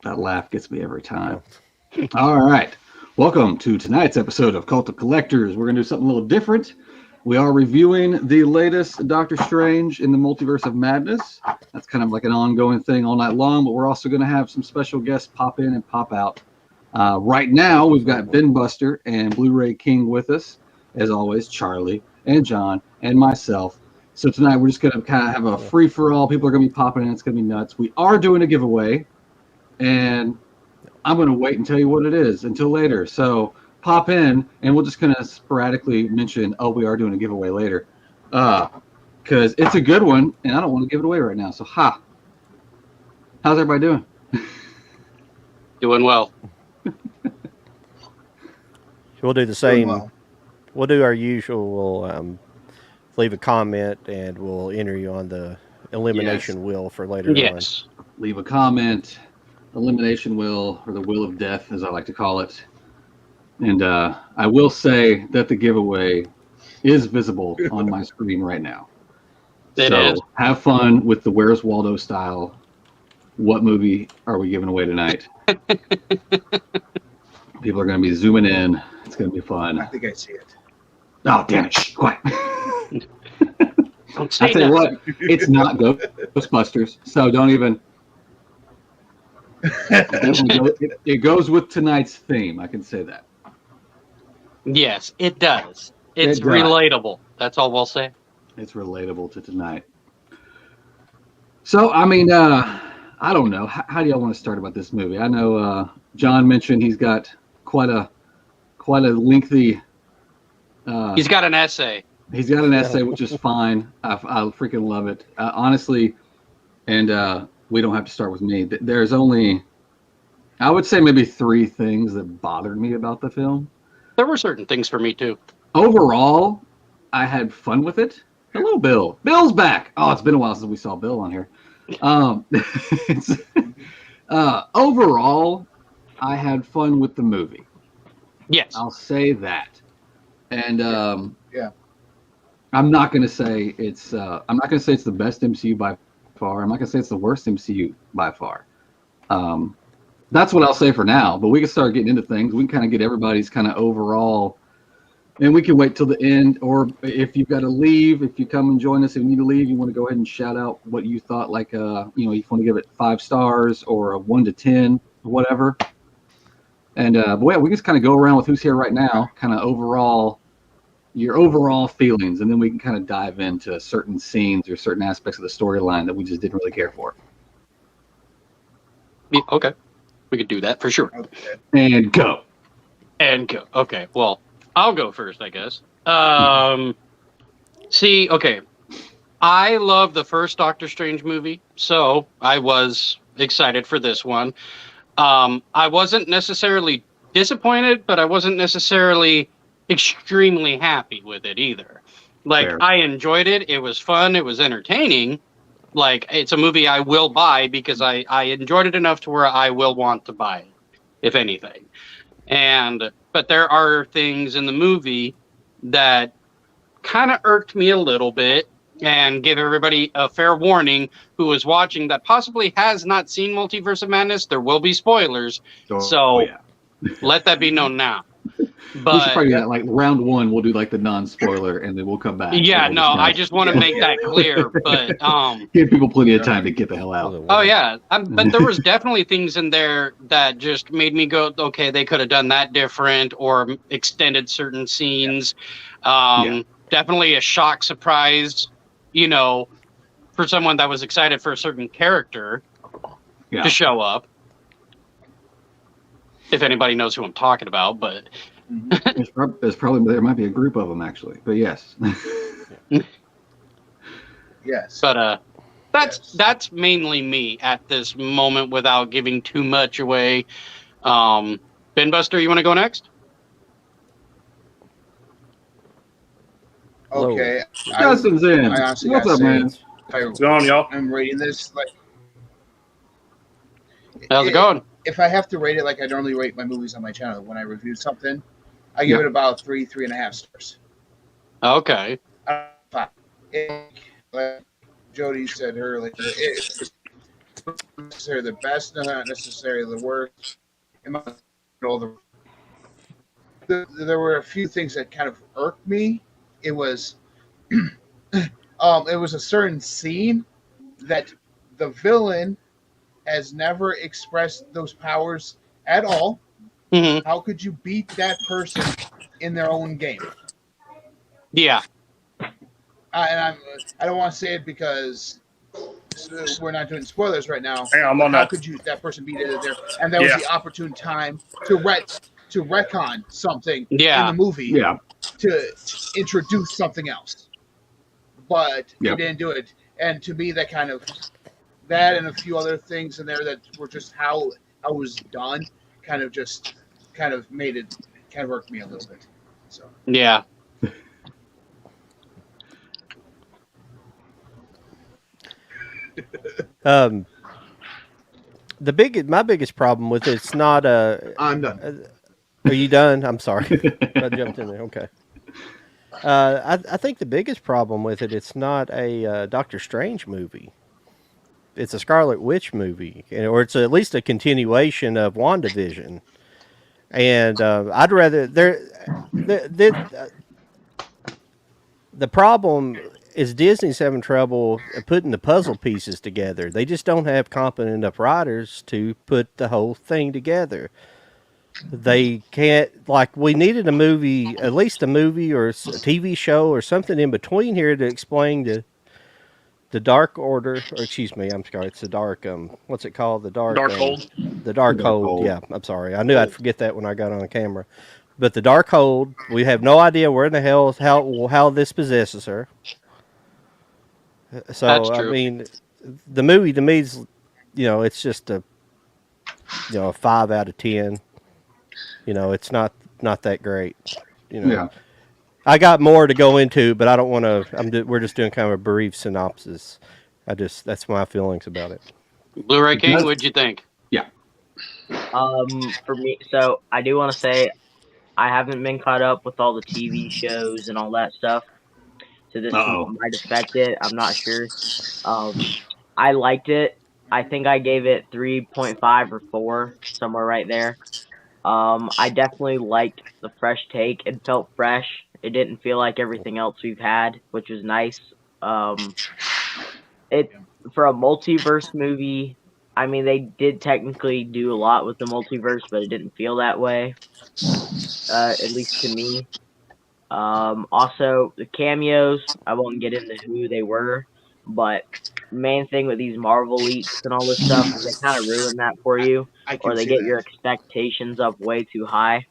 That laugh gets me every time. All right. Welcome to tonight's episode of Cult of Collectors. We're going to do something a little different. We are reviewing the latest Doctor Strange in the Multiverse of Madness. That's kind of like an ongoing thing all night long, but we're also going to have some special guests pop in and pop out. Right now, we've got Ben Buster and Blu-ray King with us, as always, Charlie and John and myself. So tonight, we're just going to kind of have a free-for-all. People are going to be popping in. It's going to be nuts. We are doing a giveaway, and I'm going to wait and tell you what it is until later. So pop in, and we'll just kind of sporadically mention, oh, we are doing a giveaway later. Because it's a good one, and I don't want to give it away right now. So, how's everybody doing? Doing well. We'll do the same. Well. We'll do our usual. We'll leave a comment, and we'll enter you on the elimination wheel for later on. Leave a comment. Elimination wheel, or the wheel of death, as I like to call it. And I will say that the giveaway is visible on my screen right now. It is. Have fun with the Where's Waldo style. What movie are we giving away tonight? People are going to be zooming in. It's going to be fun. I think I see it. Oh, damn it. Shh, quiet. Don't say I tell you what, it's not Ghostbusters, so don't even... It goes with tonight's theme. I can say that. Yes, it does. It's relatable. That's all we'll say. It's relatable to tonight. So, I mean, I don't know. How do y'all want to start about this movie? I know John mentioned he's got quite a lengthy. He's got an essay. He's got an essay, which is fine. I freaking love it, honestly. And we don't have to start with me. There's only, I would say, maybe 3 things that bothered me about the film. There were certain things for me, too. Overall, I had fun with it. Hello, Bill. Bill's back. Oh, it's been a while since we saw Bill on here. Overall, I had fun with the movie. Yes. I'll say that. And I'm not going to say it's the best MCU by far. I'm not going to say it's the worst MCU by far. That's what I'll say for now, but we can start getting into things. We can kind of get everybody's kind of overall, and we can wait till the end, or if you've got to leave, if you come and join us and you need to leave, you want to go ahead and shout out what you thought, like, if you want to give it 5 stars or a 1 to 10 or whatever. And, but yeah, we can just kind of go around with who's here right now, kind of your overall feelings, and then we can kind of dive into certain scenes or certain aspects of the storyline that we just didn't really care for. Yeah, okay. We could do that for sure. Okay. And go. Okay, well, I'll go first, I guess. Okay. I love the first Doctor Strange movie, so I was excited for this one. I wasn't necessarily disappointed, but I wasn't necessarily extremely happy with it either. Like, Fair. I enjoyed it. It was fun. It was entertaining. Like, it's a movie I will buy because I enjoyed it enough to where I will want to buy it, if anything. But there are things in the movie that kind of irked me a little bit, and give everybody a fair warning who is watching that possibly has not seen Multiverse of Madness. There will be spoilers. Let that be known now. But, we should probably do that, like round 1, we'll do like the non-spoiler, and then we'll come back. Yeah, I just want to make that clear. But give people plenty of time to get the hell out. Oh yeah, but there was definitely things in there that just made me go, okay, they could have done that different or extended certain scenes. Definitely a shock surprise, for someone that was excited for a certain character to show up. If anybody knows who I'm talking about, but there might be a group of them actually, but yes. Yes. But that's mainly me at this moment without giving too much away. Ben Buster, you want to go next? Okay. Justin's in. I honestly What's up, man? What's going on, y'all? I'm rating this like. How's it going? If I have to rate it like I normally rate my movies on my channel, when I review something, I give it about 3.5 stars. Okay. 5. Like Jody said earlier, necessarily the best, not necessarily the worst. In my there were a few things that kind of irked me. It was it was a certain scene that the villain has never expressed those powers at all. Mm-hmm. How could you beat that person in their own game? Yeah. I don't want to say it because we're not doing spoilers right now. Hang on, I'm But on how that. could you that person beat it there? And that was the opportune time to retcon something in the movie to introduce something else. But he didn't do it. And to me, that kind of that and a few other things in there that were just how it was done, kind of made it kind of irked me a little bit. So Yeah. My biggest problem with it's not I'm done. Are you done? I'm sorry, I jumped in there. Okay. I think the biggest problem with it's not a Doctor Strange movie. It's a Scarlet Witch movie, or it's at least a continuation of WandaVision. And I'd rather the problem is Disney's having trouble putting the puzzle pieces together. They just don't have competent enough writers to put the whole thing together. They can't, like, we needed a movie, at least a movie or a TV show or something in between here to explain the Dark Order, or excuse me, I'm sorry, it's the Dark, what's it called? The Dark Hold. The Dark Hold, yeah, I'm sorry. I knew I'd forget that when I got on the camera. But the Dark Hold, we have no idea where in the hell, how this possesses her. So, That's true. I mean, the movie to me is, it's just a 5 out of 10. It's not that great. I got more to go into, but I don't want to. We're just doing kind of a brief synopsis. That's my feelings about it. Blu-ray King, what'd you think? Yeah. For me, so I do want to say I haven't been caught up with all the TV shows and all that stuff. So this might affect it. I'm not sure. I liked it. I think I gave it 3.5 or 4, somewhere right there. I definitely liked the fresh take. It felt fresh. It didn't feel like everything else we've had, which was nice. It for a multiverse movie, I mean, they did technically do a lot with the multiverse, but it didn't feel that way. At least to me. Also, the cameos, I won't get into who they were, but main thing with these Marvel leaks and all this stuff is they kind of ruin that for you, or they get your expectations up way too high.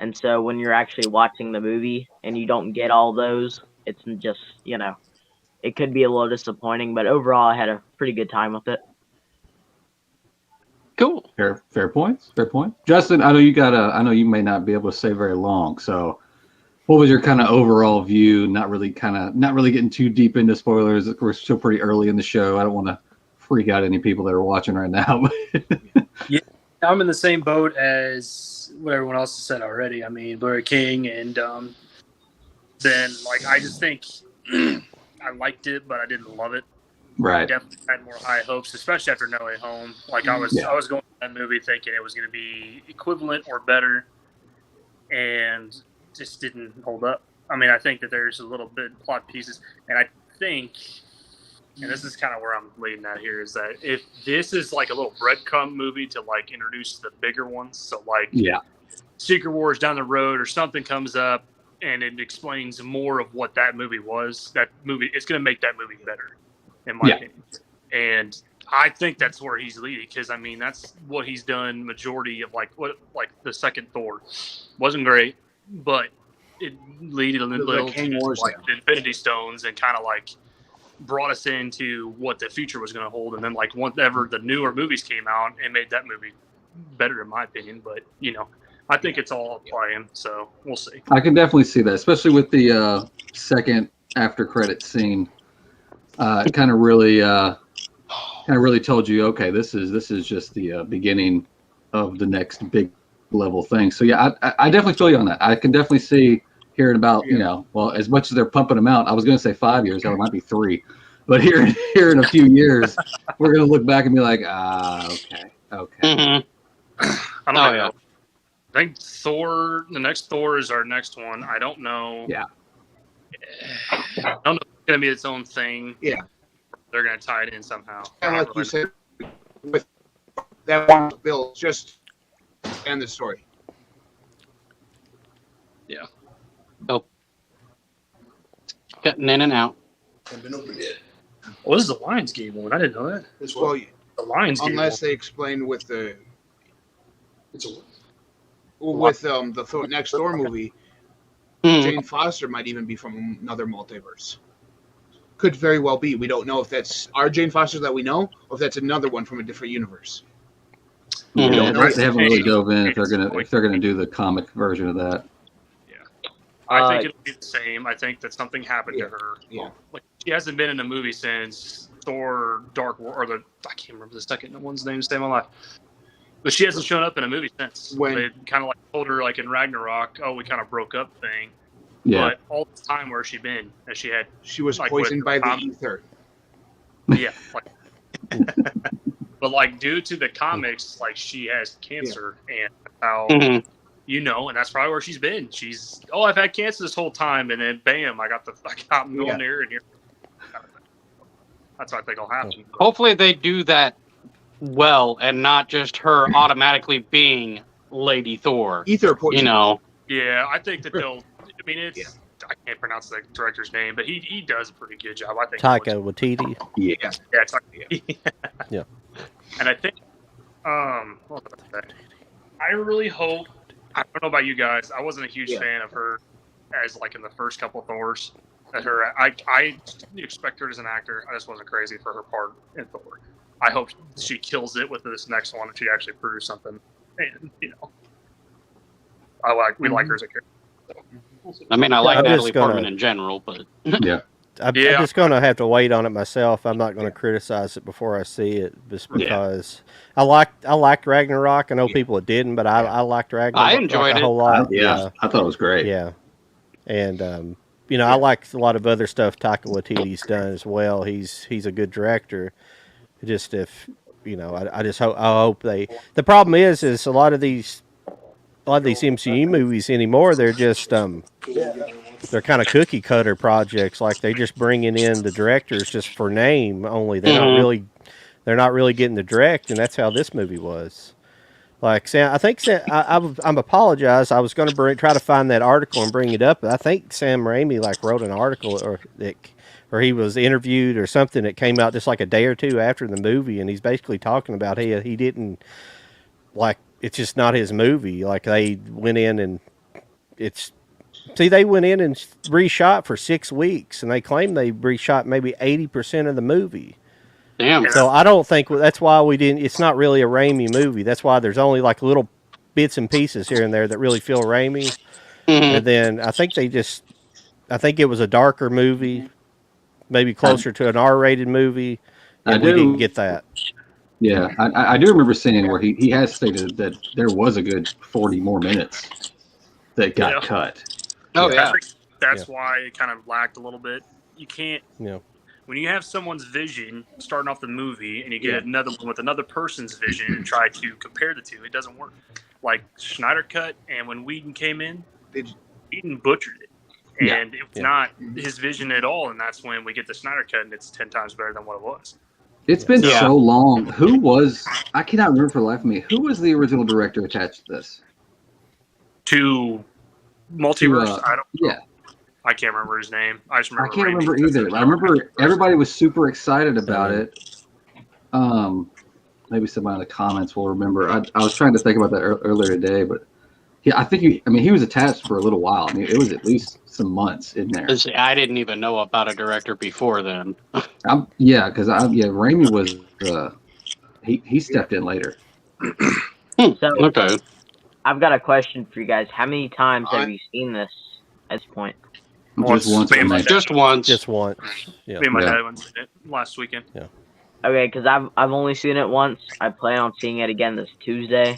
And so when you're actually watching the movie and you don't get all those, it's just, it could be a little disappointing, but overall I had a pretty good time with it. Cool. Fair points. Fair point. Justin, I know you may not be able to stay very long, so what was your kind of overall view? Not really getting too deep into spoilers. We're still pretty early in the show. I don't want to freak out any people that are watching right now. Yeah, I'm in the same boat as what everyone else has said already. I mean, Blu-ray King, and then I just think I liked it, but I didn't love it. Right. I definitely had more high hopes, especially after No Way Home. I was going to that movie thinking it was going to be equivalent or better, and just didn't hold up. I mean, I think that there's a little bit plot pieces, and I think, and this is kind of where I'm leading at here, is that if this is like a little breadcrumb movie to introduce the bigger ones, so Secret Wars down the road or something comes up and it explains more of what that movie was, it's going to make that movie better, in my opinion. And I think that's where he's leading, because I mean that's what he's done majority of the second Thor wasn't great, but it led a little to the Infinity Stones and kind of brought us into what the future was going to hold. And then whenever the newer movies came out, it made that movie better in my opinion. But I think it's all playing, so we'll see. I can definitely see that, especially with the second after credit scene. It kind of really told you, okay, this is just the beginning of the next big level thing. So yeah, I definitely feel you on that. I can definitely see hearing about, well, as much as they're pumping them out, I was going to say 5 years, it might be 3. But here in a few years, we're gonna look back and be like, okay. Mm-hmm. I don't know. I think Thor, the next Thor is our next one. I don't know. Yeah. I don't know if it's going to be its own thing. Yeah. They're going to tie it in somehow. And like you said, with that one bill, just end the story. Yeah. Oh. Cutting in and out. Haven't been open yet. What is the Lionsgate one? I didn't know that. Well, the Lionsgate unless one. they explain with the the next Thor movie, Jane Foster might even be from another multiverse. Could very well be. We don't know if that's our Jane Foster that we know, or if that's another one from a different universe. Yeah, they haven't really dove in if they're gonna do the comic version of that. Yeah, I think it'll be the same. I think that something happened to her. Yeah, like she hasn't been in a movie since Thor: Dark War, or I can't remember the second one's name. Stay my life. But she hasn't shown up in a movie since. When they kind of like told her, like in Ragnarok, we kind of broke up thing. Yeah. But all this time, where's she been? She was like, poisoned by the ether. Yeah. But like due to the comics, like she has cancer and how and that's probably where she's been. She's I've had cancer this whole time, and then bam, I got Mjolnir in here. That's what I think will happen. Hopefully they do that well and not just her automatically being Lady Thor. Ether poison. Yeah, I think that they'll. I mean, it's. I can't pronounce the director's name, but he does a pretty good job. I think. Taika Waititi. Yeah. Yeah. And I think. What was I say? I really hope. I don't know about you guys. I wasn't a huge fan of her as like in the first couple of Thors. I expect her as an actor. I just wasn't crazy for her part in Thor. I hope she kills it with this next one and she actually proves something. And we like her as a character. So. I mean, I like Natalie Portman in general, but I'm just going to have to wait on it myself. I'm not going to criticize it before I see it, just because I liked Ragnarok. I know people that didn't, but I liked Ragnarok. I enjoyed it a whole lot. I thought it was great. Yeah, and I like a lot of other stuff Taika Waititi's done as well. He's a good director. Just if I just hope they. The problem is a lot of these MCU movies anymore. They're just they're kind of cookie cutter projects. Like they just bringing in the directors just for name only. They're not really getting to direct, and that's how this movie was. Like Sam, I think I'm apologize. I was going to try to find that article and bring it up, but I think Sam Raimi wrote an article or he was interviewed or something that came out just like a day or two after the movie, and he's basically talking about he didn't it's just not his movie. Like they went in and they went in and reshot for 6 weeks, and they claim they reshot maybe 80% of the movie. Damn. So I don't think that's why we didn't. It's not really a Raimi movie. That's why there's only like little bits and pieces here and there that really feel Raimi. And then I think it was a darker movie, maybe closer to an R-rated movie, and we didn't get that. Yeah, I do remember seeing where he has stated that there was a good 40 more minutes that got cut. Oh yeah, that's why it kind of lacked a little bit. You can't. When you have someone's vision starting off the movie and you get another one with another person's vision and try to compare the two, it doesn't work. Like Snyder cut, and when Whedon came in, Whedon butchered it. And it was not his vision at all, and that's when we get the Snyder cut, and it's 10 times better than what it was. It's been so long. I cannot remember for the life of me, who was the original director attached to this? To Multiverse? I don't know. I can't remember his name. I can't remember either. I remember everybody was super excited about it. Maybe somebody in the comments will remember. I was trying to think about that earlier today, but I think he was attached for a little while. I mean, it was at least some months in there. I didn't even know about a director before then. Because Raimi was he stepped in later. Okay. I've got a question for you guys. How many times have you seen this at this point? Just once. Just once. Yeah. Me and my dad went to see it last weekend. Yeah. Okay, because I've only seen it once. I plan on seeing it again this Tuesday.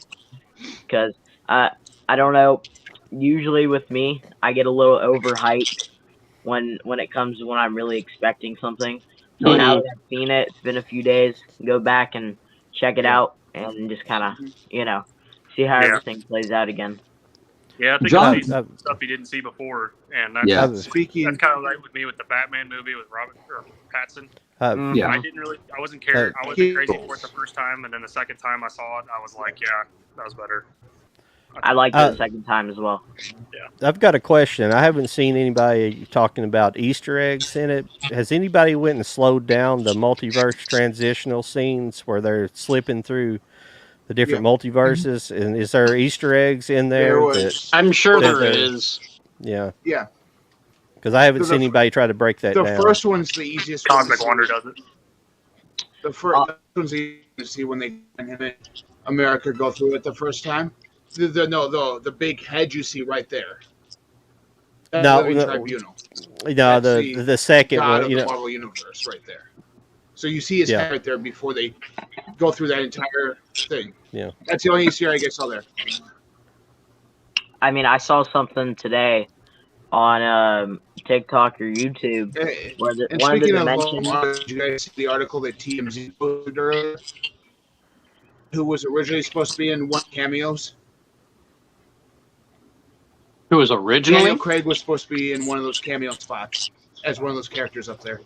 Because I don't know. Usually with me, I get a little overhyped when it comes to when I'm really expecting something. So now that I've seen it, it's been a few days. Go back and check it out, and just kind of see how everything plays out again. Yeah, I think John, stuff you didn't see before, and that's that's kind of like with me with the Batman movie with Robert Pattinson. I wasn't crazy for it the first time, and then the second time I saw it, I was like, yeah, that was better. I liked it the second time as well. Yeah. I've got a question. I haven't seen anybody talking about Easter eggs in it. Has anybody went and slowed down the multiverse transitional scenes where they're slipping through the different multiverses? And is there Easter eggs in there? I'm sure there is. Yeah. Yeah. Because I haven't seen anybody try to break that down. The first one's the easiest. Cosmic Wonder does it. The first one's easy to see when they and him in America go through it the first time. The big head you see right there. Tribunal. No, the second one. The Marvel Universe right there. So you see his head right there before they go through that entire thing. Yeah. That's the only Easter egg I saw there. I mean, I saw something today on TikTok or YouTube. One of the dimensions. Did you guys see the article that TMZ posted earlier? Who was originally supposed to be in one cameos? Who was originally? Daniel Craig was supposed to be in one of those cameo spots as one of those characters up there.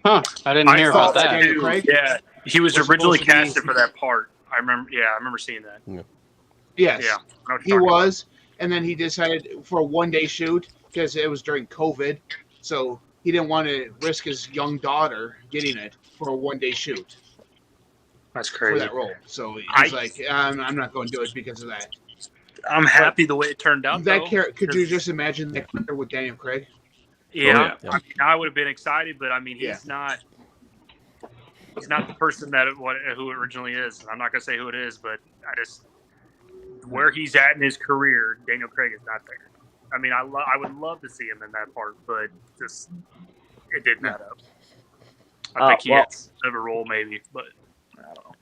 Huh? I didn't hear about that. Yeah, he was originally casted for that part. I remember. Yeah, I remember seeing that. Yeah. Yes. Yeah. He was, and then he decided for a one-day shoot because it was during COVID, so he didn't want to risk his young daughter getting it for a one-day shoot. That's crazy. For that role, so he's like, I'm not going to do it because of that. I'm happy the way it turned out. Could you just imagine that character with Daniel Craig? Yeah, I mean, I would have been excited, but I mean, he's not the person who originally is. I'm not gonna say who it is, but where he's at in his career, Daniel Craig is not there. I mean, I would love to see him in that part, but just it didn't add up. I think he has a role maybe, but I don't know.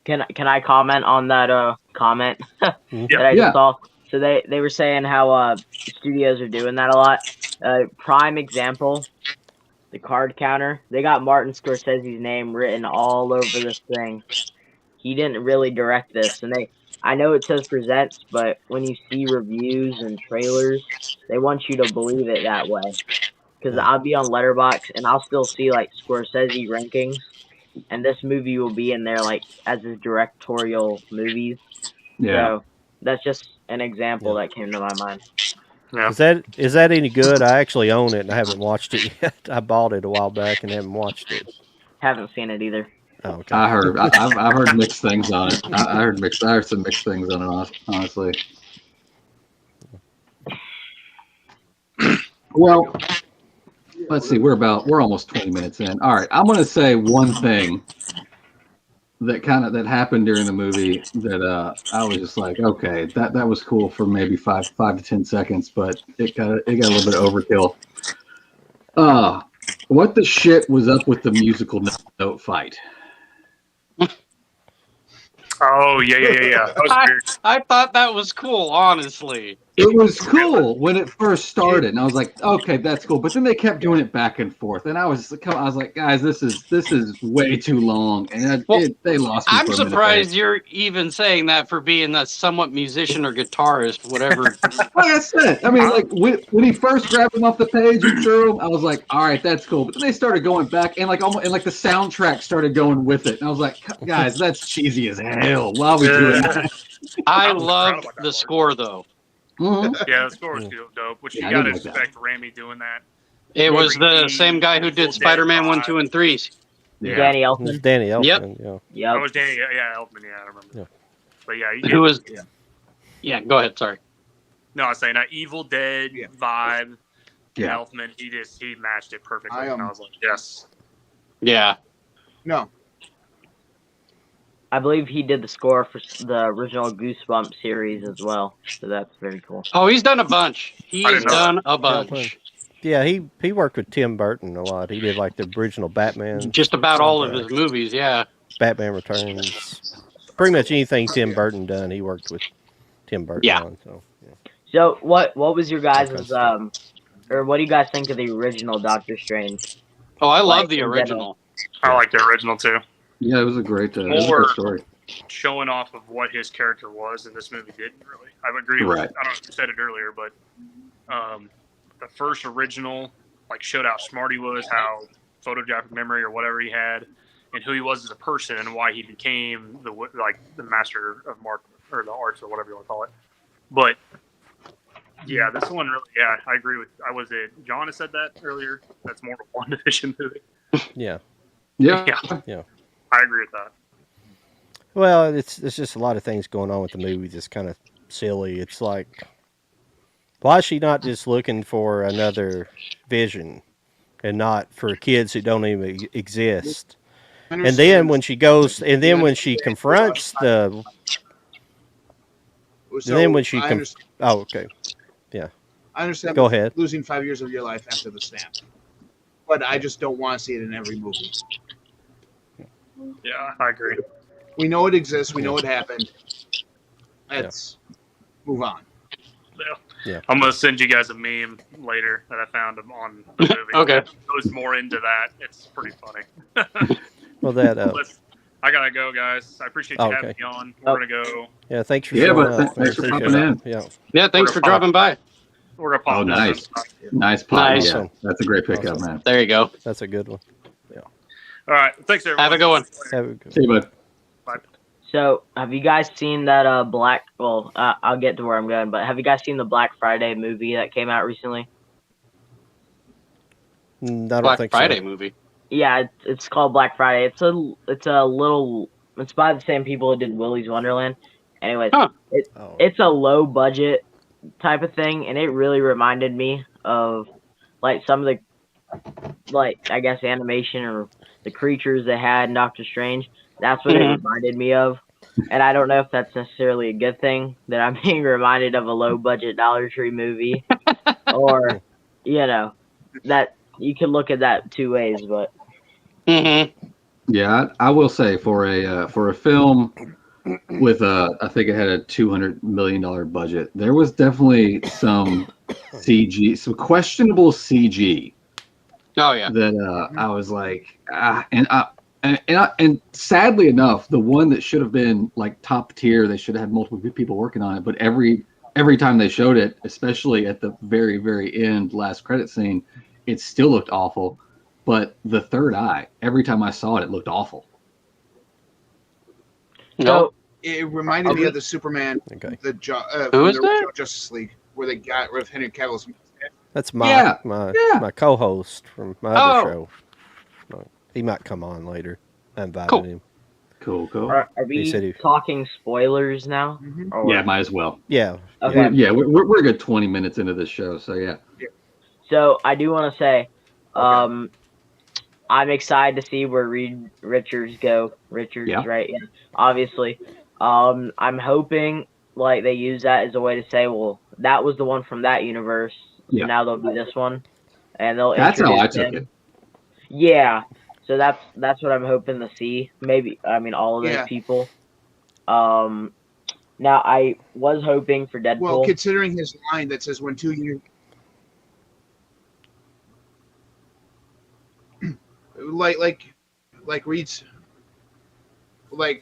Can I comment on that comment that I just saw? So they were saying how studios are doing that a lot. Prime example, the card counter. They got Martin Scorsese's name written all over this thing. He didn't really direct this, and I know it says presents, but when you see reviews and trailers, they want you to believe it that way. Because I'll be on Letterboxd and I'll still see like Scorsese rankings. And this movie will be in there, like, as his directorial movies. Yeah. So that's just an example that came to my mind. Yeah. Is that any good? I actually own it and I haven't watched it yet. I bought it a while back and haven't watched it. Haven't seen it either. Oh, okay. I've heard mixed things on it. I heard some mixed things on it, honestly. Well, let's see. We're almost 20 minutes in. All right, I'm gonna say one thing that happened during the movie that I was just like, okay, that was cool for maybe 5 to 10 seconds, but it got a little bit of overkill. What the shit was up with the musical note fight? Oh, yeah. That was weird. I thought that was cool, honestly. It was cool when it first started, and I was like, okay, that's cool. But then they kept doing it back and forth, and I was like, guys, this is way too long, and they lost me. I'm surprised you're even saying that for being a somewhat musician or guitarist, whatever. Like I said, I mean, like when he first grabbed him off the page and threw him, I was like, all right, that's cool. But then they started going back, and like the soundtrack started going with it, and I was like, guys, that's cheesy as hell. Why are we doing that? I loved the score though. Mm-hmm. Yeah, the score was dope. Which you gotta expect Raimi doing that. It was the same guy who did Spider-Man 1, 2, and 3. Yeah. Danny Elfman. It's Danny Elfman. Yep. Yeah. That was Danny. Yeah, Elfman. Yeah, I remember. Yeah. But yeah, who was? Yeah. Go ahead. Sorry. No, I was saying that Evil Dead vibe. Yeah. Elfman. He matched it perfectly, and I was like, yes. Yeah. No. I believe he did the score for the original Goosebumps series as well, so that's very cool. Oh, he's done a bunch. He's done a bunch. Yeah, he worked with Tim Burton a lot. He did like the original Batman. Just about all of his movies, yeah. Batman Returns. Pretty much anything Tim Burton done, he worked with Tim Burton on. So what was your guys' or what do you guys think of the original Doctor Strange? Oh, I love the original. I like the original too. Yeah, it was a great story. Showing off of what his character was, and this movie didn't really. I agree with. I don't know if you said it earlier, but the first original showed how smart he was, how photographic memory or whatever he had, and who he was as a person, and why he became the master of mark or the arts or whatever you want to call it. But yeah, this one really. Yeah, I agree with. Was it John who said that earlier? That's more of a WandaVision movie. Yeah. I agree with that. Well, there's just a lot of things going on with the movie that's kind of silly. It's like, why is she not just looking for another Vision and not for kids who don't even exist? And then when she goes, and then when she confronts the, and then when she, oh, okay, yeah. I understand. Go ahead. Losing 5 years of your life after the snap, but I just don't want to see it in every movie. Yeah, I agree. We know it exists. We know it happened. Let's move on. Yeah. I'm going to send you guys a meme later that I found on the movie. Okay. It goes more into that. It's pretty funny. Well, that. I got to go, guys. I appreciate you having me on. We're going to go. Yeah, thanks for showing up. Thanks for popping in. Yeah, thanks for dropping by. We're going to pop. Oh, nice. Nice pop. Nice. Yeah, that's a great pickup, man. There you go. That's a good one. Yeah. All right. Thanks, everyone. Have a good one. See you, bud. Bye. So, have you guys seen that Black? Well, I'll get to where I'm going, but have you guys seen the Black Friday movie that came out recently? I don't Black think Friday so. movie. Yeah, it's called Black Friday. It's by the same people who did Willy's Wonderland. Anyways, it's a low budget type of thing, and it really reminded me of some of the I guess animation or the creatures they had in Doctor Strange. That's what it reminded me of. And I don't know if that's necessarily a good thing that I'm being reminded of a low budget Dollar Tree movie, or that you can look at that two ways, but. Yeah, I will say for a film with I think it had a $200 million budget, there was definitely some CG, some questionable CG. Oh yeah. That I was like, and sadly enough, the one that should have been top tier, they should have had multiple people working on it. But every time they showed it, especially at the very, very end, last credit scene, it still looked awful. But the third eye, every time I saw it, it looked awful. No, it reminded me of the Superman, the Justice League, where they got rid of Henry Cavill's mustache. That's my co-host from my other show. He might come on later. I invited him. Cool. Are we talking spoilers now? Mm-hmm. Yeah, might as well. Yeah. Okay. We're a good 20 minutes into this show, so yeah. So I do want to say, I'm excited to see where Reed Richards go. Right? Yeah. Obviously. I'm hoping they use that as a way to say, well, that was the one from that universe. So now they'll do this one, and they'll. That's how I took it. Yeah. So that's what I'm hoping to see. Maybe all of those people. Now I was hoping for Deadpool. Well, considering his line that says when 2 years.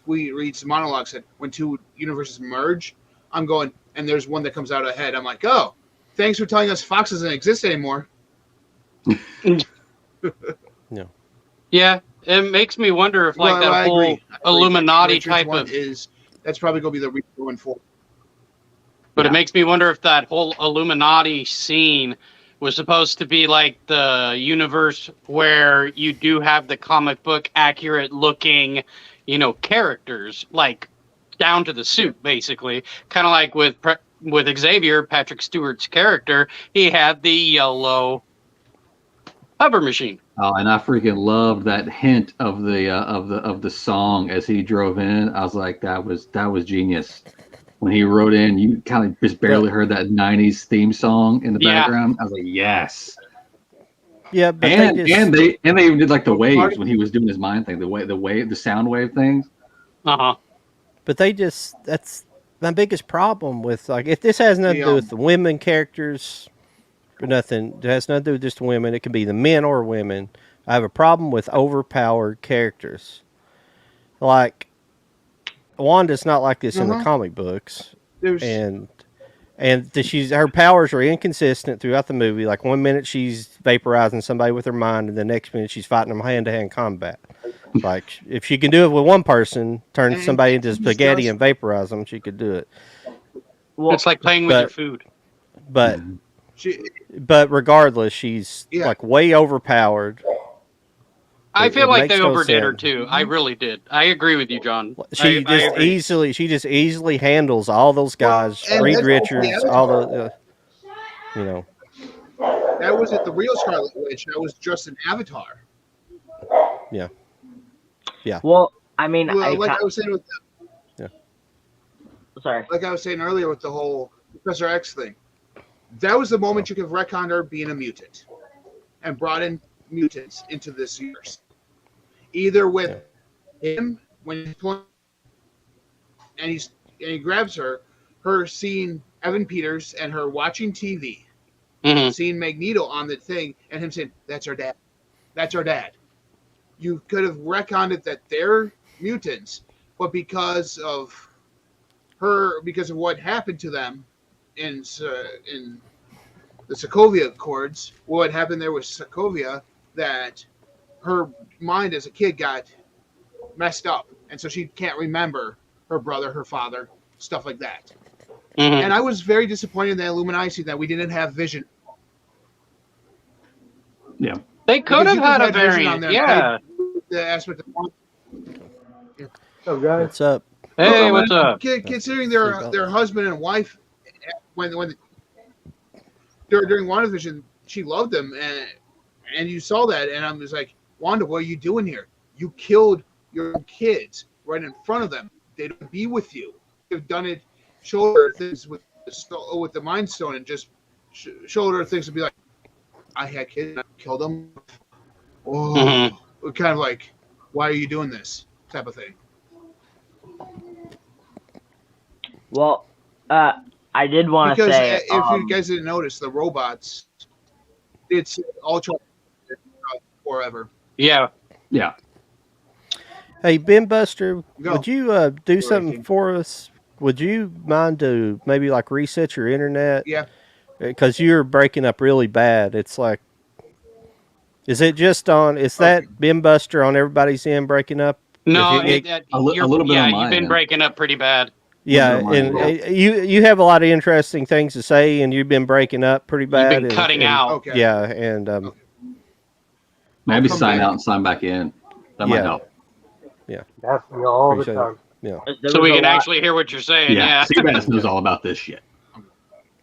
Reed's monologue said, when two universes merge, I'm going, and there's one that comes out ahead. I'm like, oh, thanks for telling us Fox doesn't exist anymore. No. Yeah, it makes me wonder if that whole Illuminati type of that's probably going to be the reason going forward. But it makes me wonder if that whole Illuminati scene was supposed to be like the universe where you do have the comic book accurate looking, characters, down to the suit, basically. Kind of like with Xavier, Patrick Stewart's character, he had the yellow hover machine. Oh, and I freaking loved that hint of the song as he drove in. I was like, that was genius. When he wrote in, you kind of just barely heard that '90s theme song in the background. I was like, yes. Yeah, but and they even did the waves when he was doing his mind thing, the sound wave things. But that's my biggest problem with if this has nothing to do with the women characters or nothing, it has nothing to do with just the women. It can be the men or women. I have a problem with overpowered characters. Like Wanda's not like this in the comic books, and her powers are inconsistent throughout the movie. Like 1 minute she's vaporizing somebody with her mind, and the next minute she's fighting them hand to hand combat. Like if she can do it with one person, turn somebody into spaghetti and vaporize them, she could do it. Well, it's like playing with your food. But regardless, she's like way overpowered. I feel like they overdid her too. I really did. I agree with you, John. She just easily handles all those guys. Reed Richards, all the, you know. That wasn't the real Scarlet Witch. That was just an avatar. Yeah. Yeah. Well, I mean, like I was saying with sorry. Like I was saying earlier with the whole Professor X thing, that was the moment you could retcon her being a mutant, and brought in mutants into this universe. Either with him when he's playing, and he grabs her seeing Evan Peters and her watching TV, seeing Magneto on the thing, and him saying, "That's our dad. That's our dad." You could have retconned it that they're mutants, but because of what happened to them in the Sokovia Accords, what happened there with Sokovia, that her mind as a kid got messed up, and so she can't remember her brother, her father, stuff like that. And I was very disappointed in the Illuminati that we didn't have Vision. Yeah, they could have had a variant. Yeah, the aspect of Oh, guys, what's up? Hey, what's up? Considering their husband and wife, during WandaVision, she loved them, and you saw that, and I'm just like, Wanda, what are you doing here? You killed your kids right in front of them. They don't be with you. You've done it, showed her things with the Mind Stone, and just showed her things to be like, I had kids and I killed them. Oh, kind of like, why are you doing this type of thing? Well, I did want to say, if you guys didn't notice, the robots, it's Ultra forever. Yeah. Yeah. Hey, Ben Buster, would you do something for us? Would you mind to maybe like reset your internet? Yeah. Because you're breaking up really bad. It's like, is it just on? Is that Ben Buster on everybody's end breaking up? No, a little bit. Yeah, on you've been end. Breaking up pretty bad. Yeah, and you have a lot of interesting things to say, and you've been breaking up pretty bad. You've been cutting out. Okay. Yeah, and maybe sign out and sign back in. That might help. Yeah. That's all the time. Yeah. So we can actually hear what you're saying. Yeah. Seabass knows all about this shit.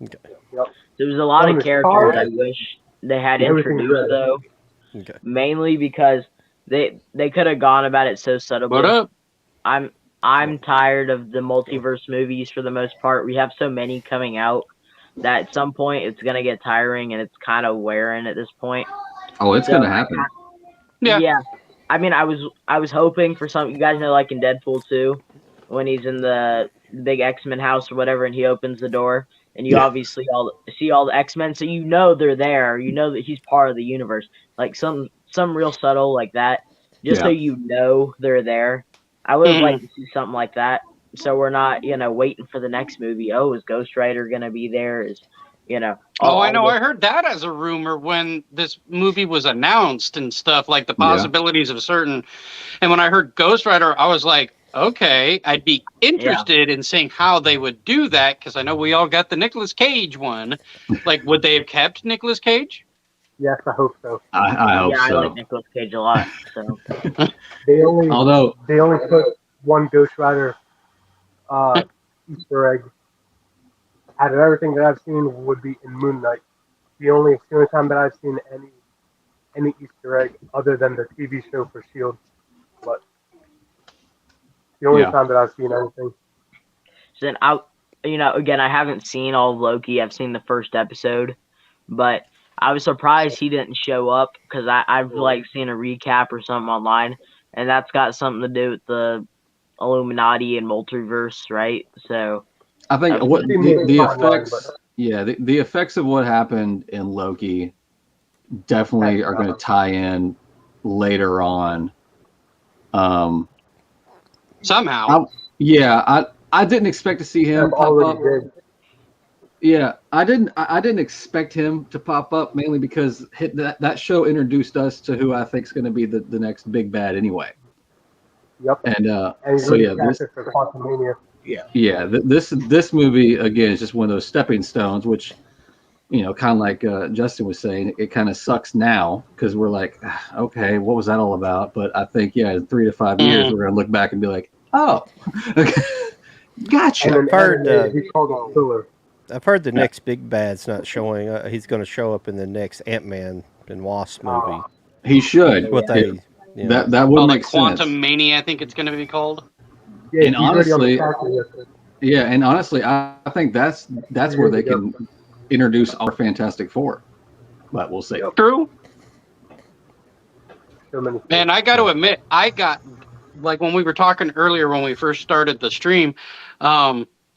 Okay. Yep. There was a lot of characters I wish they had introduced, though. Okay. Mainly because they could have gone about it so subtly. What up? I'm tired of the multiverse movies for the most part. We have so many coming out that at some point it's gonna get tiring, and it's kind of wearing at this point. Oh, it's gonna happen. Yeah. I mean, I was hoping for something. You guys know, like in Deadpool 2, when he's in the big X-Men house or whatever, and he opens the door, and you obviously see all the X-Men, so you know they're there. You know that he's part of the universe. Like some real subtle like that, just so you know they're there. I would have liked to see something like that, so we're not, waiting for the next movie. Oh, is Ghost Rider gonna be there? I know. I heard that as a rumor when this movie was announced and stuff, like the possibilities of certain. And when I heard Ghost Rider, I was like, okay, I'd be interested in seeing how they would do that, because I know we all got the Nicolas Cage one. Like, would they have kept Nicolas Cage? Yes, I hope so. I hope so. I like Nicolas Cage a lot. So they only put one Ghost Rider Easter egg. Out of everything that I've seen, would be in Moon Knight. The only time that I've seen any Easter egg other than the TV show for S.H.I.E.L.D. But the only time that I've seen anything. So then again, I haven't seen all of Loki. I've seen the first episode, but I was surprised he didn't show up, because I've seen a recap or something online, and that's got something to do with the Illuminati and multiverse, right? So I think what the effects, the effects of what happened in Loki definitely are going to tie in later on. Somehow. I didn't expect to see him pop up. Yeah, I didn't expect him to pop up, mainly because that show introduced us to who I think is going to be the next big bad anyway. Yep. And so yeah, this movie again is just one of those stepping stones, which, kind of like Justin was saying, it kind of sucks now because we're like, okay, what was that all about? But I think in 3 to 5 years we're gonna look back and be like, oh, okay. Gotcha. I've heard the next big bad's not showing. He's going to show up in the next Ant-Man and Wasp movie. He should. That would make sense. Quantum Mania, I think it's going to be called. Yeah, and honestly, I think that's where they can introduce our Fantastic Four. But we'll see. True. And I got to admit, like when we were talking earlier when we first started the stream,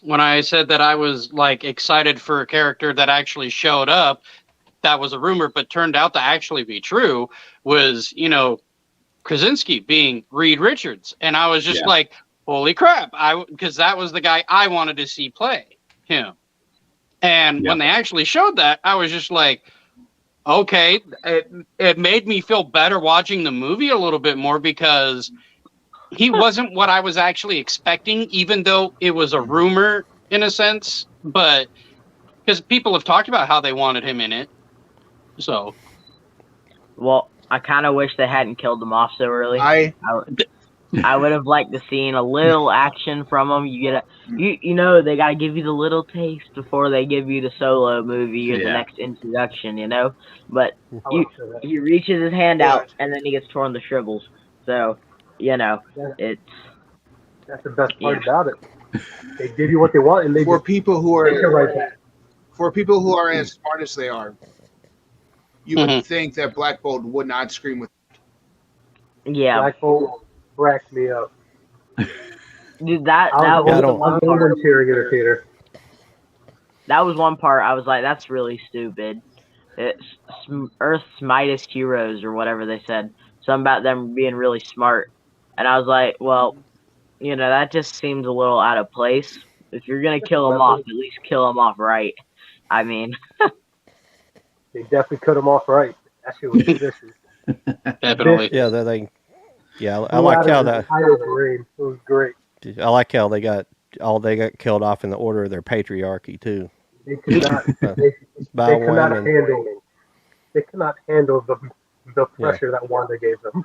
when I said that I was like excited for a character that actually showed up, that was a rumor, but turned out to actually be true, was, Krasinski being Reed Richards. And I was just like, holy crap. Because that was the guy I wanted to see play him. And when they actually showed that, I was just like, okay, it made me feel better watching the movie a little bit more because he wasn't what I was actually expecting, even though it was a rumor in a sense, but because people have talked about how they wanted him in it. So, well, I kind of wish they hadn't killed him off so early. I would have liked to seen a little action from him. You get they got to give you the little taste before they give you the Solo movie or the next introduction, But he reaches his hand out and then he gets torn to shrivels. So, it's that's the best part about it. They give you what they want, and for people who are as smart as they are, you would think that Black Bolt would not scream with. Yeah, Black Bolt cracked me up. Dude, that was one part. That was one part I was like, that's really stupid. It's Earth's mightiest heroes or whatever they said. Something about them being really smart. And I was like, well, that just seems a little out of place. If you're going to kill him off, at least kill him off right. I mean. They definitely cut him off right. That shit was vicious. Definitely. I like how that. It was great. I like how they got killed off in the order of their patriarchy, too. They could not handle the pressure that Wanda gave them.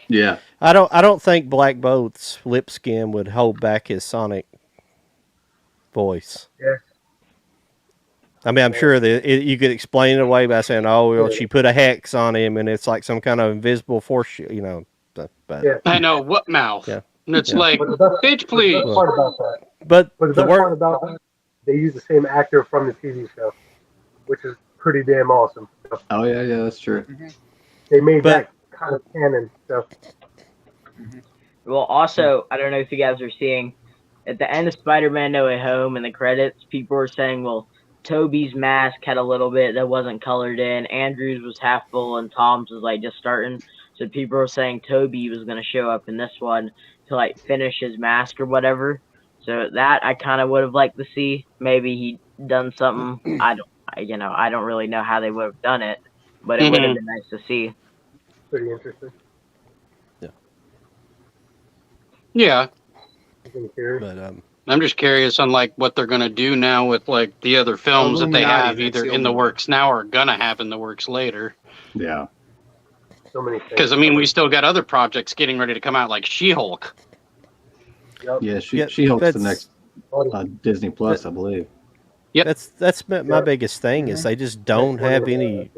Yeah, I don't think Black Bolt's lip skin would hold back his Sonic voice. Yeah. I mean, I'm sure that you could explain it away by saying, "Oh, well, she put a hex on him, and it's like some kind of invisible force." But I know what mouth. Yeah. And it's like, bitch, please. But the best part about that, they use the same actor from the TV show, which is pretty damn awesome. Oh yeah, that's true. Mm-hmm. They made that kind of canon stuff. Well, also, I don't know if you guys are seeing at the end of Spider-Man: No Way Home in the credits, people were saying, well, Toby's mask had a little bit that wasn't colored in, Andrew's was half full, and Tom's was like just starting. So people were saying Toby was going to show up in this one to like finish his mask or whatever. So that I kind of would have liked to see. Maybe he done something. I don't really know how they would have done it, but it would have been nice to see. Pretty interesting. Yeah. But I'm just curious on like what they're gonna do now with like the other films that they have either in the works now or gonna have in the works later. Yeah. So many things. Because we still got other projects getting ready to come out, like She-Hulk. Yep. Yeah, She-Hulk's the next Disney Plus, I believe. Yep. That's my biggest thing is they just don't have any.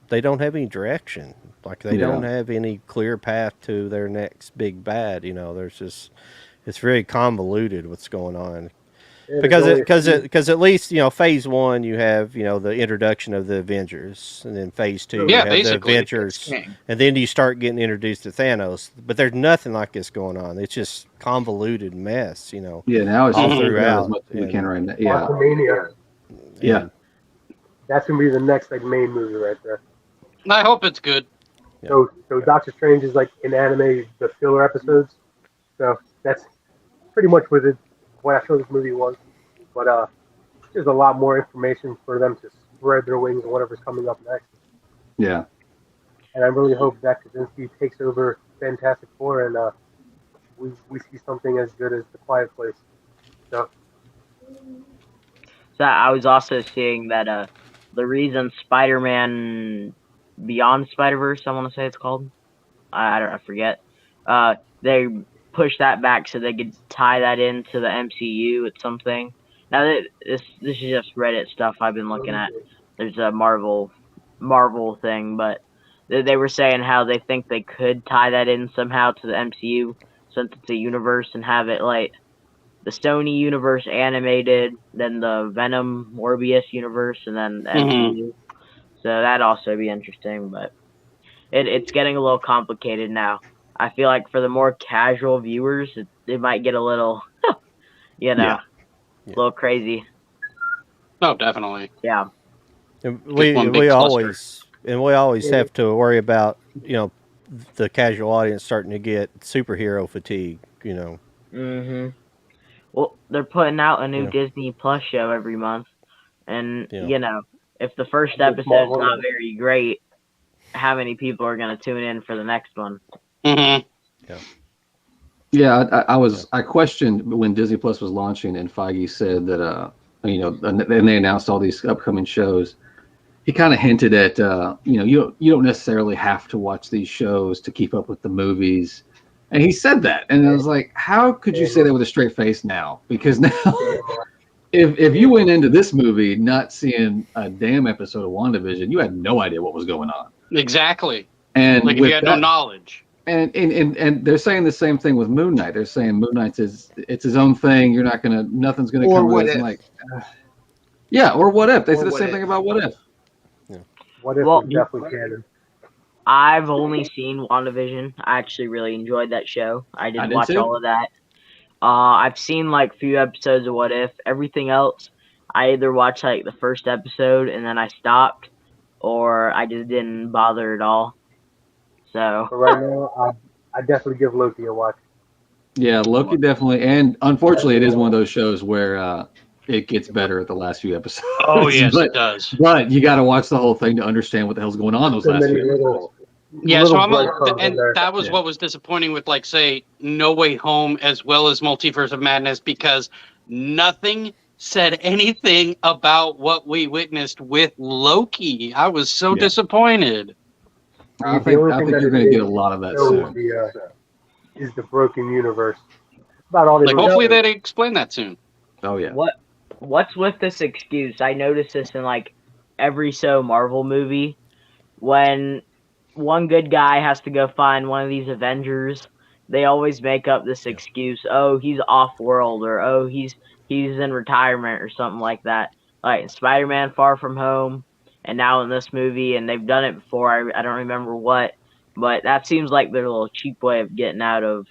They don't have any direction. Like they don't have any clear path to their next big bad. There's just it's very convoluted what's going on. Because at least phase 1 you have the introduction of the Avengers, and then phase 2 you have the Avengers, and then you start getting introduced to Thanos. But there's nothing like this going on. It's just convoluted mess. Yeah, now it's all throughout. As much as we can right now. Yeah. That's gonna be the next main movie right there. I hope it's good. So Doctor Strange is like in anime, the filler episodes. So that's pretty much what I feel this movie was. But there's a lot more information for them to spread their wings on whatever's coming up next. Yeah. And I really hope Zach Krasinski takes over Fantastic Four and we see something as good as The Quiet Place. So I was also seeing that the reason Spider-Man Beyond Spider-Verse, I want to say it's called. I forget. They pushed that back so they could tie that into the MCU at something. Now this is just Reddit stuff I've been looking at. There's a Marvel thing, but they were saying how they think they could tie that in somehow to the MCU since it's a universe and have it like the Sony universe animated, then the Venom Morbius universe, and then the MCU. So that'd also be interesting, but it's getting a little complicated now. I feel like for the more casual viewers, it might get a little, a little crazy. Oh, definitely. Yeah. And we always have to worry about the casual audience starting to get superhero fatigue. Mhm. Well, they're putting out a new Disney Plus show every month, and if the first episode's not very great, how many people are going to tune in for the next one? Mm-hmm. Yeah, I questioned when Disney Plus was launching, and Feige said that and they announced all these upcoming shows. He kind of hinted at you don't necessarily have to watch these shows to keep up with the movies, and he said that, and I was like, how could you say that with a straight face now? Because now, if you went into this movie not seeing a damn episode of WandaVision, you had no idea what was going on. Exactly. And like if you had no knowledge. And they're saying the same thing with Moon Knight. They're saying Moon Knight's it's his own thing. Nothing's gonna come with it. Like, or What If? They said the same thing about What If. Yeah. What If is definitely canon. I've only seen WandaVision. I actually really enjoyed that show. I did watch all of that. I've seen like few episodes of What If. Everything else, I either watched like the first episode and then I stopped, or I just didn't bother at all. So right now, I definitely give Loki a watch. Yeah, Loki definitely, and unfortunately, it is one of those shows where it gets better at the last few episodes. Oh yes, it does. But you got to watch the whole thing to understand what the hell's going on those last few episodes. Yeah, so that was what was disappointing with, like, say, No Way Home as well as Multiverse of Madness, because nothing said anything about what we witnessed with Loki. I was so disappointed. I think you're going to get a lot of that soon. Is the broken universe? About all hopefully they explain that soon. Oh yeah. What's with this excuse? I noticed this in like every Marvel movie when one good guy has to go find one of these Avengers. They always make up this excuse. Oh, he's off world, or oh, he's in retirement, or something like that. Like Spider-Man: Far From Home. And now in this movie, and they've done it before, I don't remember what, but that seems like their little cheap way of getting out of.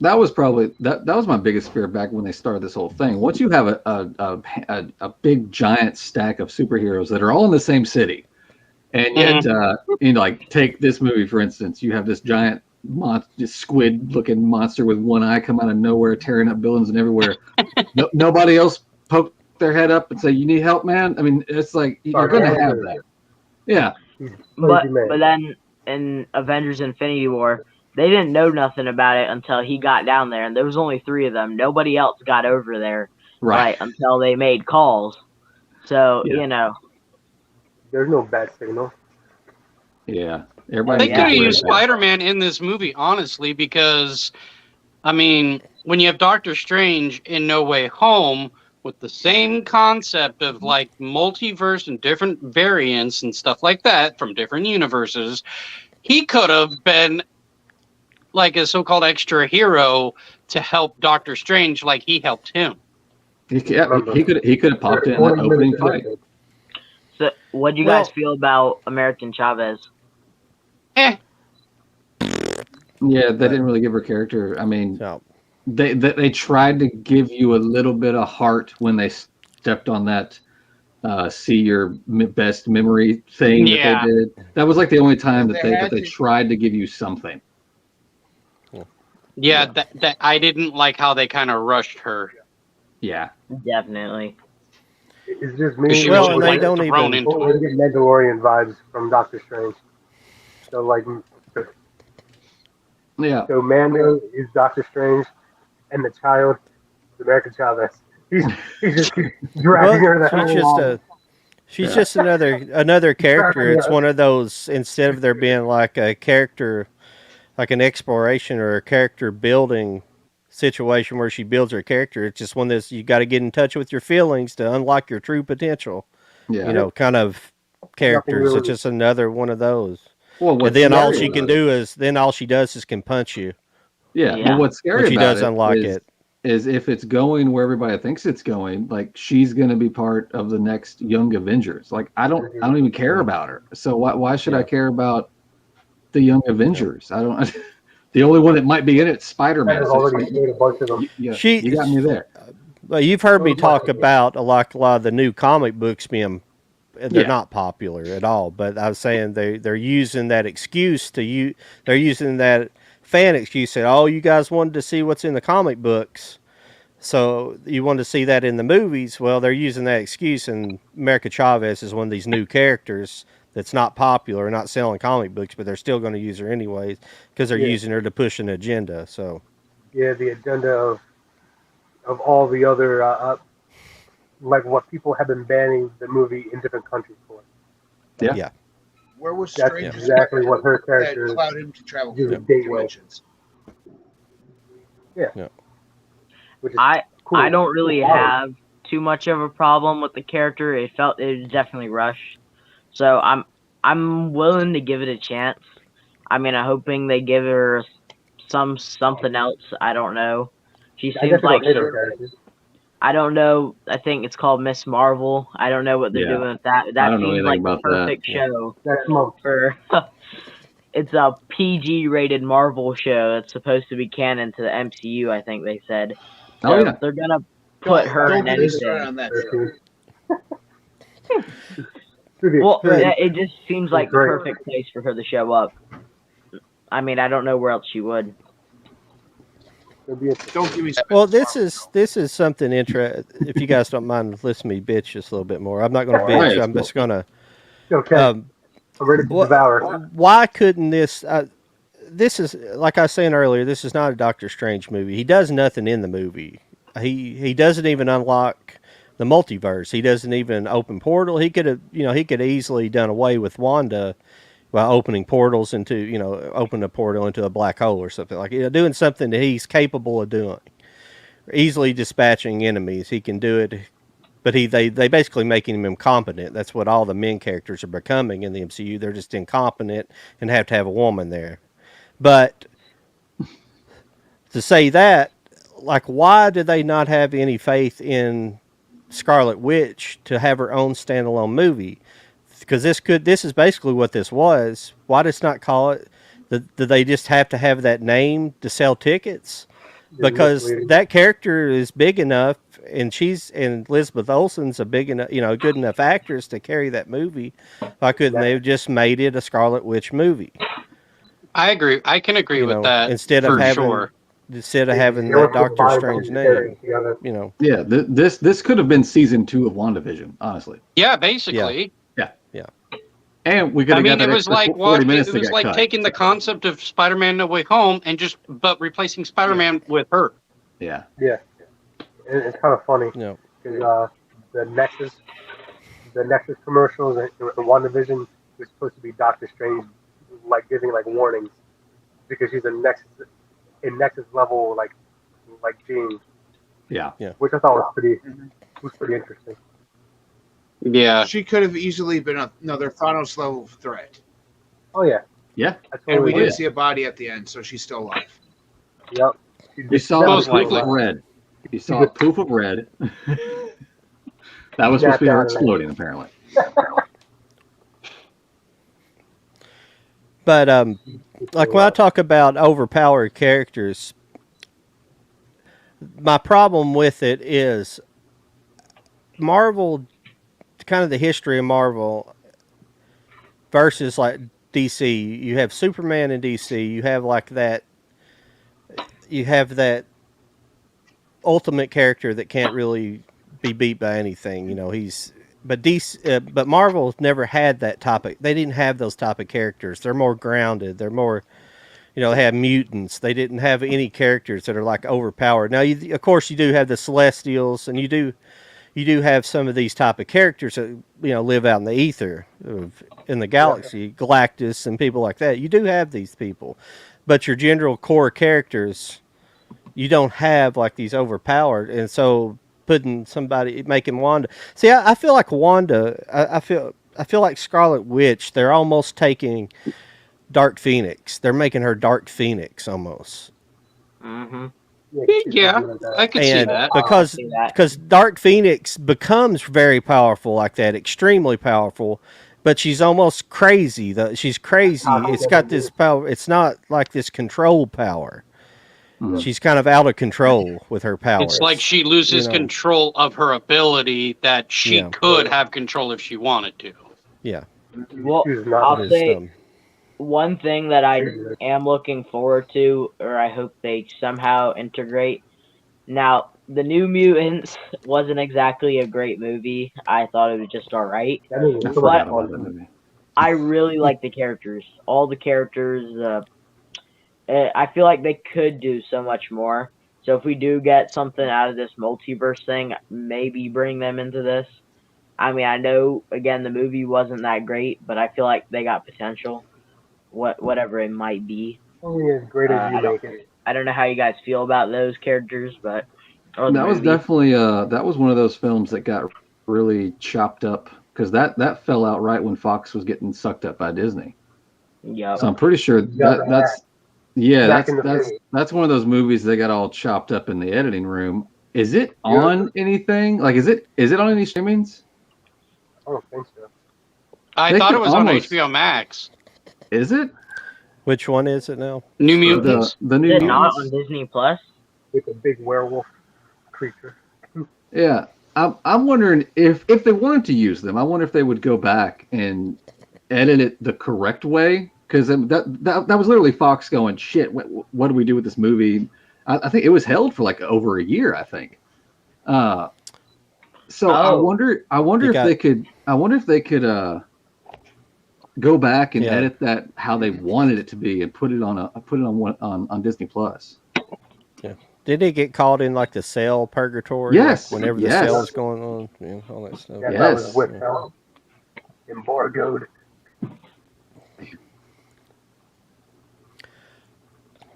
That was probably that was my biggest fear back when they started this whole thing. Once you have a big giant stack of superheroes that are all in the same city, and yet like take this movie for instance, you have this giant squid-looking monster with one eye come out of nowhere, tearing up buildings and everywhere. Nobody else poked their head up and say, "You need help, man." I mean, it's like you're going to have that. Yeah. But then in Avengers: Infinity War, they didn't know nothing about it until he got down there, and there was only 3 of them. Nobody else got over there, right? Until they made calls. So there's no bad signal. Yeah, they could have used Spider-Man in this movie, honestly, because I mean, when you have Doctor Strange in No Way Home, with the same concept of like multiverse and different variants and stuff like that from different universes, he could have been like a so-called extra hero to help Doctor Strange, like he helped him. He could have popped in the opening fight. So, what do you guys feel about American Chavez? Yeah, they didn't really give her character. I mean. They tried to give you a little bit of heart when they stepped on that see your best memory thing that they did. That was like the only time that they tried to give you something. Yeah, that I didn't like how they kind of rushed her. Yeah, definitely. It's just me. She was and they don't thrown into I get Mandalorian vibes from Doctor Strange. So like, yeah. So Mando is Doctor Strange, and the child is American Chavez. He's just dragging her the hell along. She's just another character. It's one of those, instead of there being like a character, like an exploration or a character building situation where she builds her character, it's just one that's you got to get in touch with your feelings to unlock your true potential. Yeah. You know, kind of characters. It's just another one of those. Well, and then all she can do is all she does is can punch you. Yeah. Well, what's scary she about does unlock it is if it's going where everybody thinks it's going, like she's going to be part of the next Young Avengers. Like I don't even care about her. So why should I care about the Young Avengers? I don't. The only one that might be in it, Spider-Man. Already made a bunch of them. You got me there. Well, you've heard me talk about a lot of the new comic books being. They're not popular at all, but I was saying they're using that excuse they're using that fan excuse that, oh, you guys wanted to see what's in the comic books, so you wanted to see that in the movies. Well, they're using that excuse, and America Chavez is one of these new characters that's not popular, not selling comic books, but they're still going to use her anyways because they're using her to push an agenda. So the agenda of all the other like what people have been banning the movie in different countries for. Yeah. Where was That's Strange? exactly what her character that allowed him to travel through dimensions. Yeah. I don't really have too much of a problem with the character. It was definitely rushed. So I'm willing to give it a chance. I mean, I'm hoping they give her something else. I don't know. She seems like I don't know. I think it's called Miss Marvel. I don't know what they're doing with that. That seems like the perfect show for. It's a PG-rated Marvel show that's supposed to be canon to the MCU. I think they said. So they're gonna put her in anything. On that show. Well, it just seems like the perfect place for her to show up. I mean, I don't know where else she would. Don't give me. Well, this is something interesting. If you guys don't mind, listening to me bitch just a little bit more. I'm not going to bitch. I'm just going to. Okay. I'm ready to devour. Why couldn't this? This is like I was saying earlier. This is not a Doctor Strange movie. He does nothing in the movie. He doesn't even unlock the multiverse. He doesn't even open portal. He could have easily done away with Wanda by opening portals into, open a portal into a black hole or something like doing something that he's capable of doing. Easily dispatching enemies. He can do it, but they basically making him incompetent. That's what all the main characters are becoming in the MCU. They're just incompetent and have to have a woman there. But to say that, like, why do they not have any faith in Scarlet Witch to have her own standalone movie? Because this is basically what this was. Why just not call it? Do they just have to have that name to sell tickets? Because that character is big enough, and Elizabeth Olsen's a big enough, good enough actress to carry that movie. Why couldn't they have just made it a Scarlet Witch movie? I agree. I can agree with that. Instead of having that Doctor Strange name, Yeah, this could have been season 2 of WandaVision, honestly. Yeah, basically. Yeah. And we could have got it was like 40 minutes. It was like taking the concept of Spider-Man No Way Home and but replacing Spider-Man with her. Yeah. Yeah. It's kind of funny. Yeah. The Nexus commercials in WandaVision was supposed to be Doctor Strange, like giving like warnings because she's a Nexus level like Jean. Yeah. Which I thought was pretty interesting. Yeah. She could have easily been another Thanos level threat. Oh yeah. Yeah. And we didn't see a body at the end, so she's still alive. Yep. You saw a poof of red. You saw a poof of red. That was supposed to be her exploding, apparently. But like when I talk about overpowered characters, my problem with it is Marvel kind of the history of Marvel versus like DC. You have Superman in DC. You have like that. You have that ultimate character that can't really be beat by anything. You know, but DC, but Marvel's never had that topic. They didn't have those type of characters. They're more grounded. They're more, you know, they have mutants. They didn't have any characters that are like overpowered. Now, of course, you do have the Celestials, and you do have some of these type of characters that, you know, live out in the ether in the galaxy, Galactus and people like that. You do have these people, but your general core characters, you don't have like these overpowered, and so making Wanda. See, I feel like Wanda. I feel like Scarlet Witch. They're almost taking Dark Phoenix. They're making her Dark Phoenix almost. Mm-hmm. Yeah, I could see that. Because Dark Phoenix becomes very powerful like that, extremely powerful, but she's almost crazy. She's crazy. It's got this power. It's not like this control power. Mm-hmm. She's kind of out of control with her powers. It's like she loses control of her ability that she could have control if she wanted to. Yeah. Well, I'll say one thing that I am looking forward to, or I hope they somehow integrate. Now, The New Mutants wasn't exactly a great movie. I thought it was just all right. But I really like the characters. All the characters. I feel like they could do so much more. So if we do get something out of this multiverse thing, maybe bring them into this. I mean, I know, again, the movie wasn't that great, but I feel like they got potential, whatever it might be. Only as great as you make it. I don't know how you guys feel about those characters, but... That was definitely, that was one of those films that got really chopped up, because that fell out right when Fox was getting sucked up by Disney. Yeah. So I'm pretty sure that's one of those movies that got all chopped up in the editing room. Is it on anything? Like, is it on any streamings? I don't think so. I thought it was on HBO Max. Is it? Which one is it now? New Mutants. The New Mutants. Not on Disney Plus? With a big werewolf creature. Yeah. I'm wondering if they wanted to use them, I wonder if they would go back and edit it the correct way. Because that was literally Fox going, shit, what do we do with this movie? I think it was held for like over a year, I think. I wonder if they could go back and edit that how they wanted it to be and put it on Disney Plus. Yeah. Did they get caught in like the sale purgatory? Yes. Like, whenever the sale was going on, all that stuff. Yeah, that was embargoed.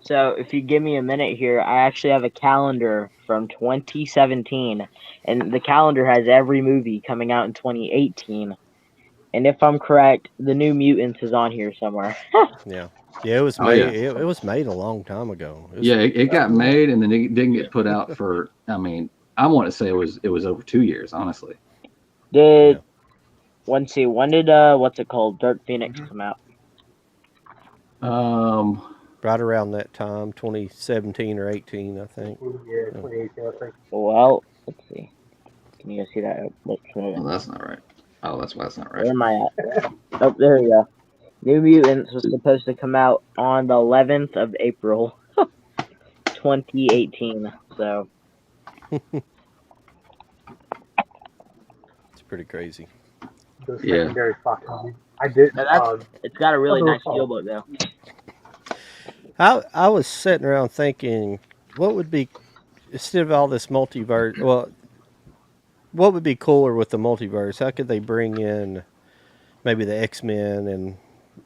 So if you give me a minute here, I actually have a calendar from 2017, and the calendar has every movie coming out in 2018. And if I'm correct, The New Mutants is on here somewhere. Yeah, it was made. It was made a long time ago. It got made, and then it didn't get put out for. I mean, I want to say it was over 2 years, honestly. When did what's it called, Dark Phoenix come out? Right around that time, 2017 or 18, I think. Yeah, 2018, I think. Well, let's see. Can you guys see that? Well, that's not right. Oh, that's why it's not right. Where am I at? Oh, there we go. New Mutants was supposed to come out on the 11th of April, 2018. So. It's pretty crazy. Secondary Fox movie. I did. It's got a really nice steelbook, though. I was sitting around thinking, what would be, instead of all this multiverse, what would be cooler with the multiverse? How could they bring in maybe the X-Men, and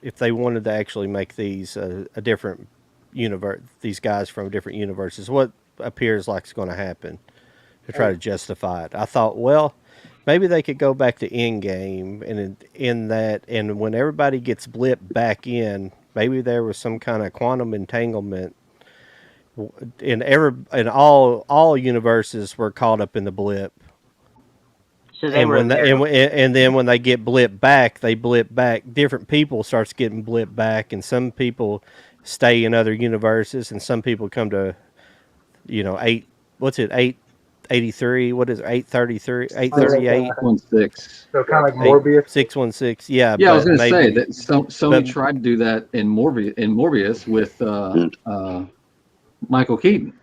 if they wanted to actually make these a different universe, these guys from different universes, what appears like is going to happen to try to justify it? I thought, well, maybe they could go back to Endgame, and in that, and when everybody gets blipped back in, maybe there was some kind of quantum entanglement, and all universes were caught up in the blip. So they and then when they get blipped back, they blip back. Different people starts getting blipped back, and some people stay in other universes, and some people come to, 8 83. What is it? 833? 838? 616. So kind of like Morbius. 616. Yeah. Yeah, I was going to say that Sony tried to do that in Morbius with Michael Keaton.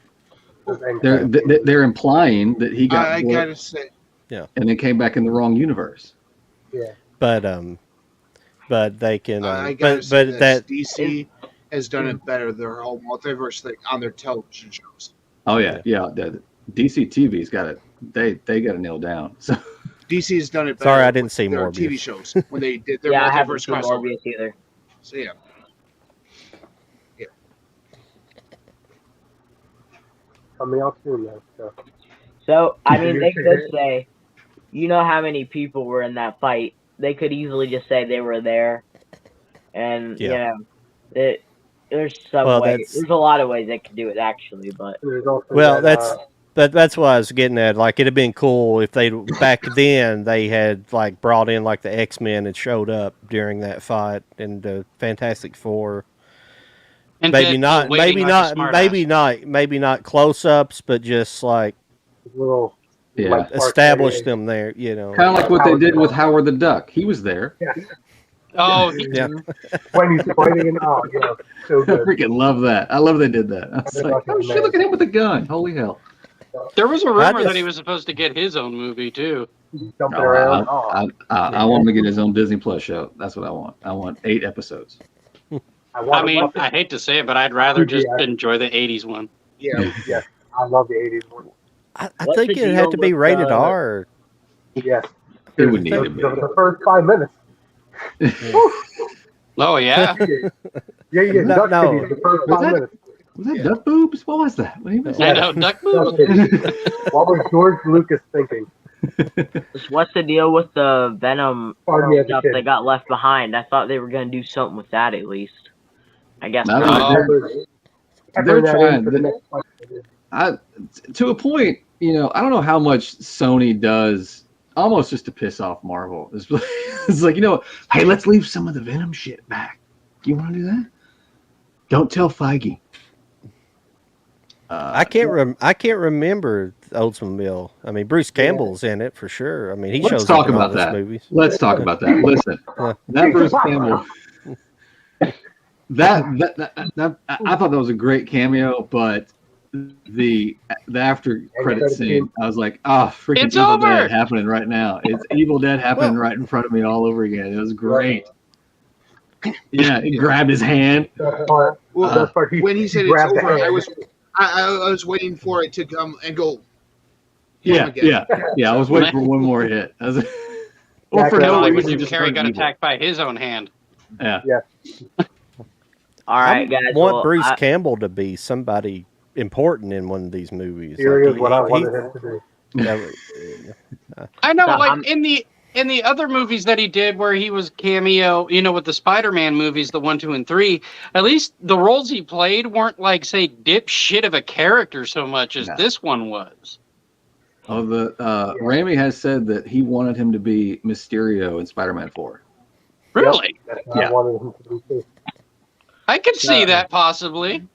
They're implying that he got. I gotta say. Yeah. And then came back in the wrong universe. Yeah. But they can. I gotta say that DC has done it better. Their whole multiverse thing on their television shows. Oh yeah. DC TV's got it. They got it nailed down. So DC's done it better. Sorry, I didn't see their Morbius. TV shows when they did their I multiverse haven't seen crossover. Morbius either. So yeah. Coming out soon, though. So I mean, they could say, you know how many people were in that fight? They could easily just say they were there, and there's some way. There's a lot of ways they could do it actually, but that's what I was getting at. Like it'd have been cool if they back then they had like brought in like the X-Men and showed up during that fight and the Fantastic Four. And maybe not close-ups, but just like little establish them there. You know, kind of like what they did with Howard the Duck. He was there. Yeah. Oh, yeah. When he's fighting, so good. I freaking love that. I love they did that. I was like, oh shit, look at him with a gun. Holy hell. There was a rumor that he was supposed to get his own movie too. I want him to get his own Disney Plus show. That's what I want. I want 8 episodes. I mean, I hate to say it, but I'd rather just enjoy the 80s one. Yeah, I love the 80s one. I think it'd have to be rated R. Yes. It would need to be. The first 5 minutes. Oh, yeah? Yeah, Duck City, the first 5 minutes. Was that Duck Boobs? What was that? I know, Duck Boobs. What was George Lucas thinking? What's the deal with the Venom stuff they got left behind? I thought they were going to do something with that at least. I guess not. They're trying. To a point, I don't know how much Sony does almost just to piss off Marvel. It's like, hey, let's leave some of the Venom shit back. You want to do that? Don't tell Feige. I can't remember Oldsmobile. I mean, Bruce Campbell's in it for sure. I mean, he shows up in all those movies. Let's talk about that. Listen, that Bruce Campbell. That I thought that was a great cameo, but the after credit scene, I was like, freaking it's Evil over. Dead happening right now. It's Evil Dead happening right in front of me all over again. It was great. Yeah, he grabbed his hand. When he said it's over, I was waiting for it to come and go. Yeah. I was waiting for one more hit. Or for no reason, Carrie got attacked by his own hand. Yeah. All right, guys. I want Bruce Campbell to be somebody important in one of these movies. Here is what I wanted him to do. I know, like in the other movies that he did where he was cameo, with the Spider-Man movies, the 1, 2, and 3, at least the roles he played weren't like, say, dipshit of a character so much as this one was. Oh, Raimi has said that he wanted him to be Mysterio in Spider-Man 4. Really? I wanted him to be too. I could see that possibly.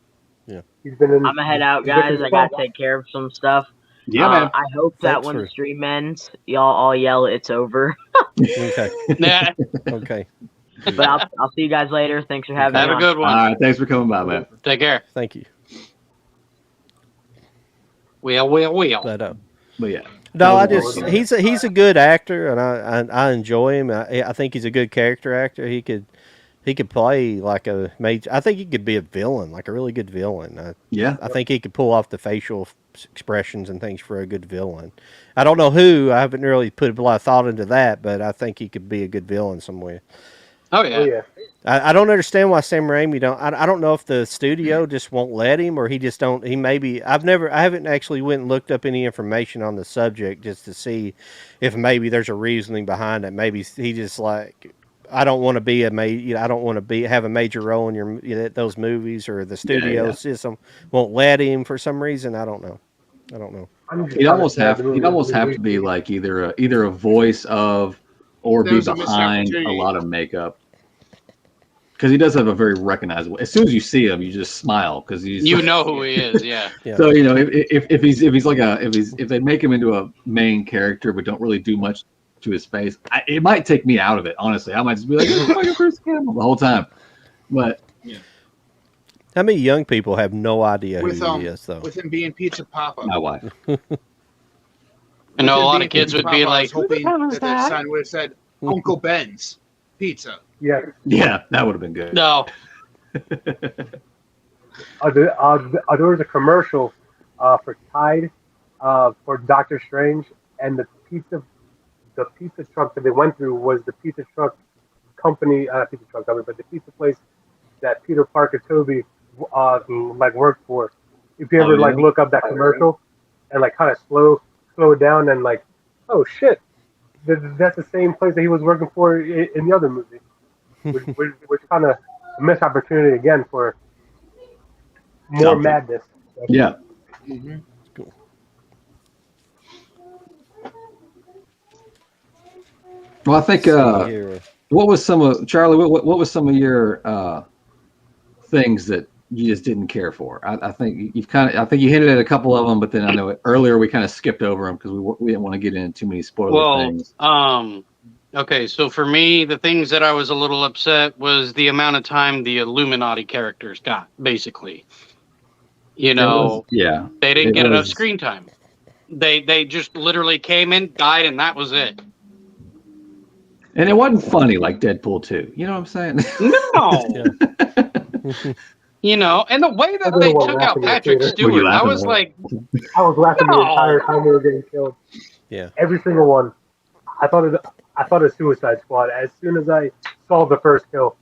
Yeah. I'm gonna head out, guys. I gotta take care of some stuff. Yeah, man. I hope that when the stream ends, y'all all yell it's over. Okay. Nah. Okay. But I'll see you guys later. Thanks for having me. Have a good one. All right, thanks for coming by, man. Take care. Thank you. Well. But yeah. No, he's a good actor, and I enjoy him. I think he's a good character actor. He could play like a major. I think he could be a villain, like a really good villain. I think he could pull off the facial expressions and things for a good villain. I don't know who. I haven't really put a lot of thought into that, but I think he could be a good villain somewhere. Oh yeah. I don't understand why Sam Raimi don't. I don't know if the studio just won't let him, or he just don't. He maybe I haven't actually went and looked up any information on the subject just to see if maybe there's a reasoning behind it. Maybe he just like, I don't want to be I don't want to have a major role in those movies, or the studio system won't let him for some reason. I don't know. He'd almost have to be like either a voice of, or be behind a lot of makeup. because he does have a very recognizable. As soon as you see him, you just smile because he's know who he is. Yeah. So if they make him into a main character but don't really do much to his face, it might take me out of it. Honestly, I might just be like, "Oh, fucking Bruce Campbell" the whole time. But how many young people have no idea who he is, though? With him being Pizza Papa, my wife. I know a lot of kids would be like, hoping that sign would have said Uncle Ben's Pizza. Yeah. Yeah, that would have been good. no. There was a commercial for Tide for Doctor Strange, and the pizza truck that they went through was the pizza truck company, but the pizza place that Peter Parker Toby worked for. If you ever look up that commercial and kind of slow it down and oh shit, that's the same place that he was working for in the other movie, which kind of a missed opportunity again for more madness. Yeah. Mm-hmm. Cool. Well, I think what was some of Charlie? What was some of your things that you just didn't care for? I think you hinted at a couple of them, but then I know earlier we kind of skipped over them because we didn't want to get into too many spoiler things. Okay, so for me, the things that I was a little upset was the amount of time the Illuminati characters got. Basically, they didn't get enough screen time. They just literally came in, died, and that was it. And it wasn't funny like Deadpool 2. You know what I'm saying? No. And the way that they took out Patrick Stewart, I was like... I was laughing the entire time we were getting killed. Yeah. Every single one. I thought it was Suicide Squad. As soon as I saw the first kill,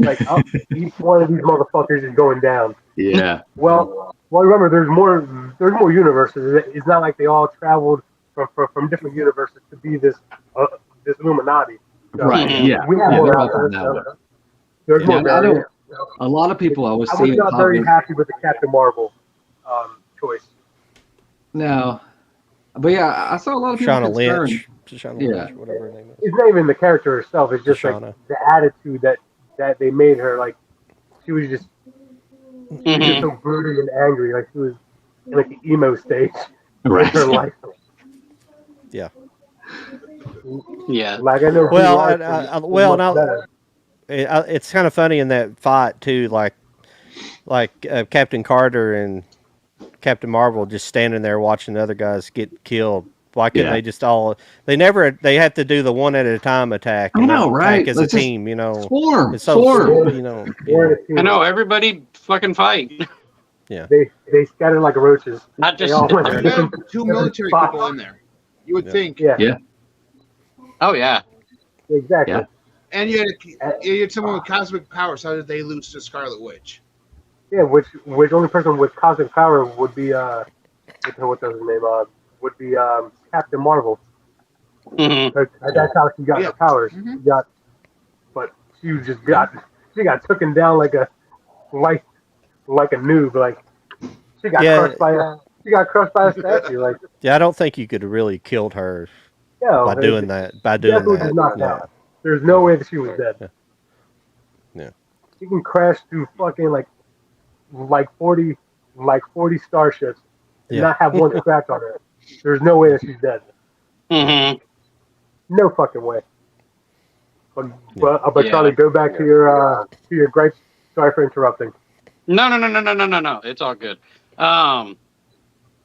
each one of these motherfuckers is going down. Yeah. Well, remember, there's more universes. It's not like they all traveled from different universes to be this Illuminati. So, right. Yeah. We have more out there. There's more variants. A lot of people I was not very happy with the Captain Marvel choice. No. But yeah, I saw a lot of people Shauna concerned. Lynch, whatever her name is. It's not even the character herself. It's just the attitude that they made her. She was just so brooding and angry. She was in the emo stage of her life. Yeah. Yeah. I know. It's kind of funny in that fight too, Captain Carter and Captain Marvel just standing there watching the other guys get killed. Why couldn't they just all? They have to do the one at a time attack. I know, right? Attack as a team, Swarm. It's so, I know, everybody fucking fight. Yeah. They scattered like roaches. Not just two military people in there. You would think. Yeah. Oh yeah. Exactly. Yeah. And you had someone with cosmic powers. How did they lose to Scarlet Witch? Yeah, which only person with cosmic power would be what's his name? Would be Captain Marvel. Mm-hmm. That's how she got her powers. Mm-hmm. She got taken down like a noob. She got crushed by a statue. I don't think you could have really killed her by doing that. No. There's no way that she was dead. Yeah. She can crash through fucking 40 starships and not have one scratch on her. There's no way that she's dead. Mm-hmm. No fucking way. But Charlie, go back to your gripes. Sorry for interrupting. No. It's all good. I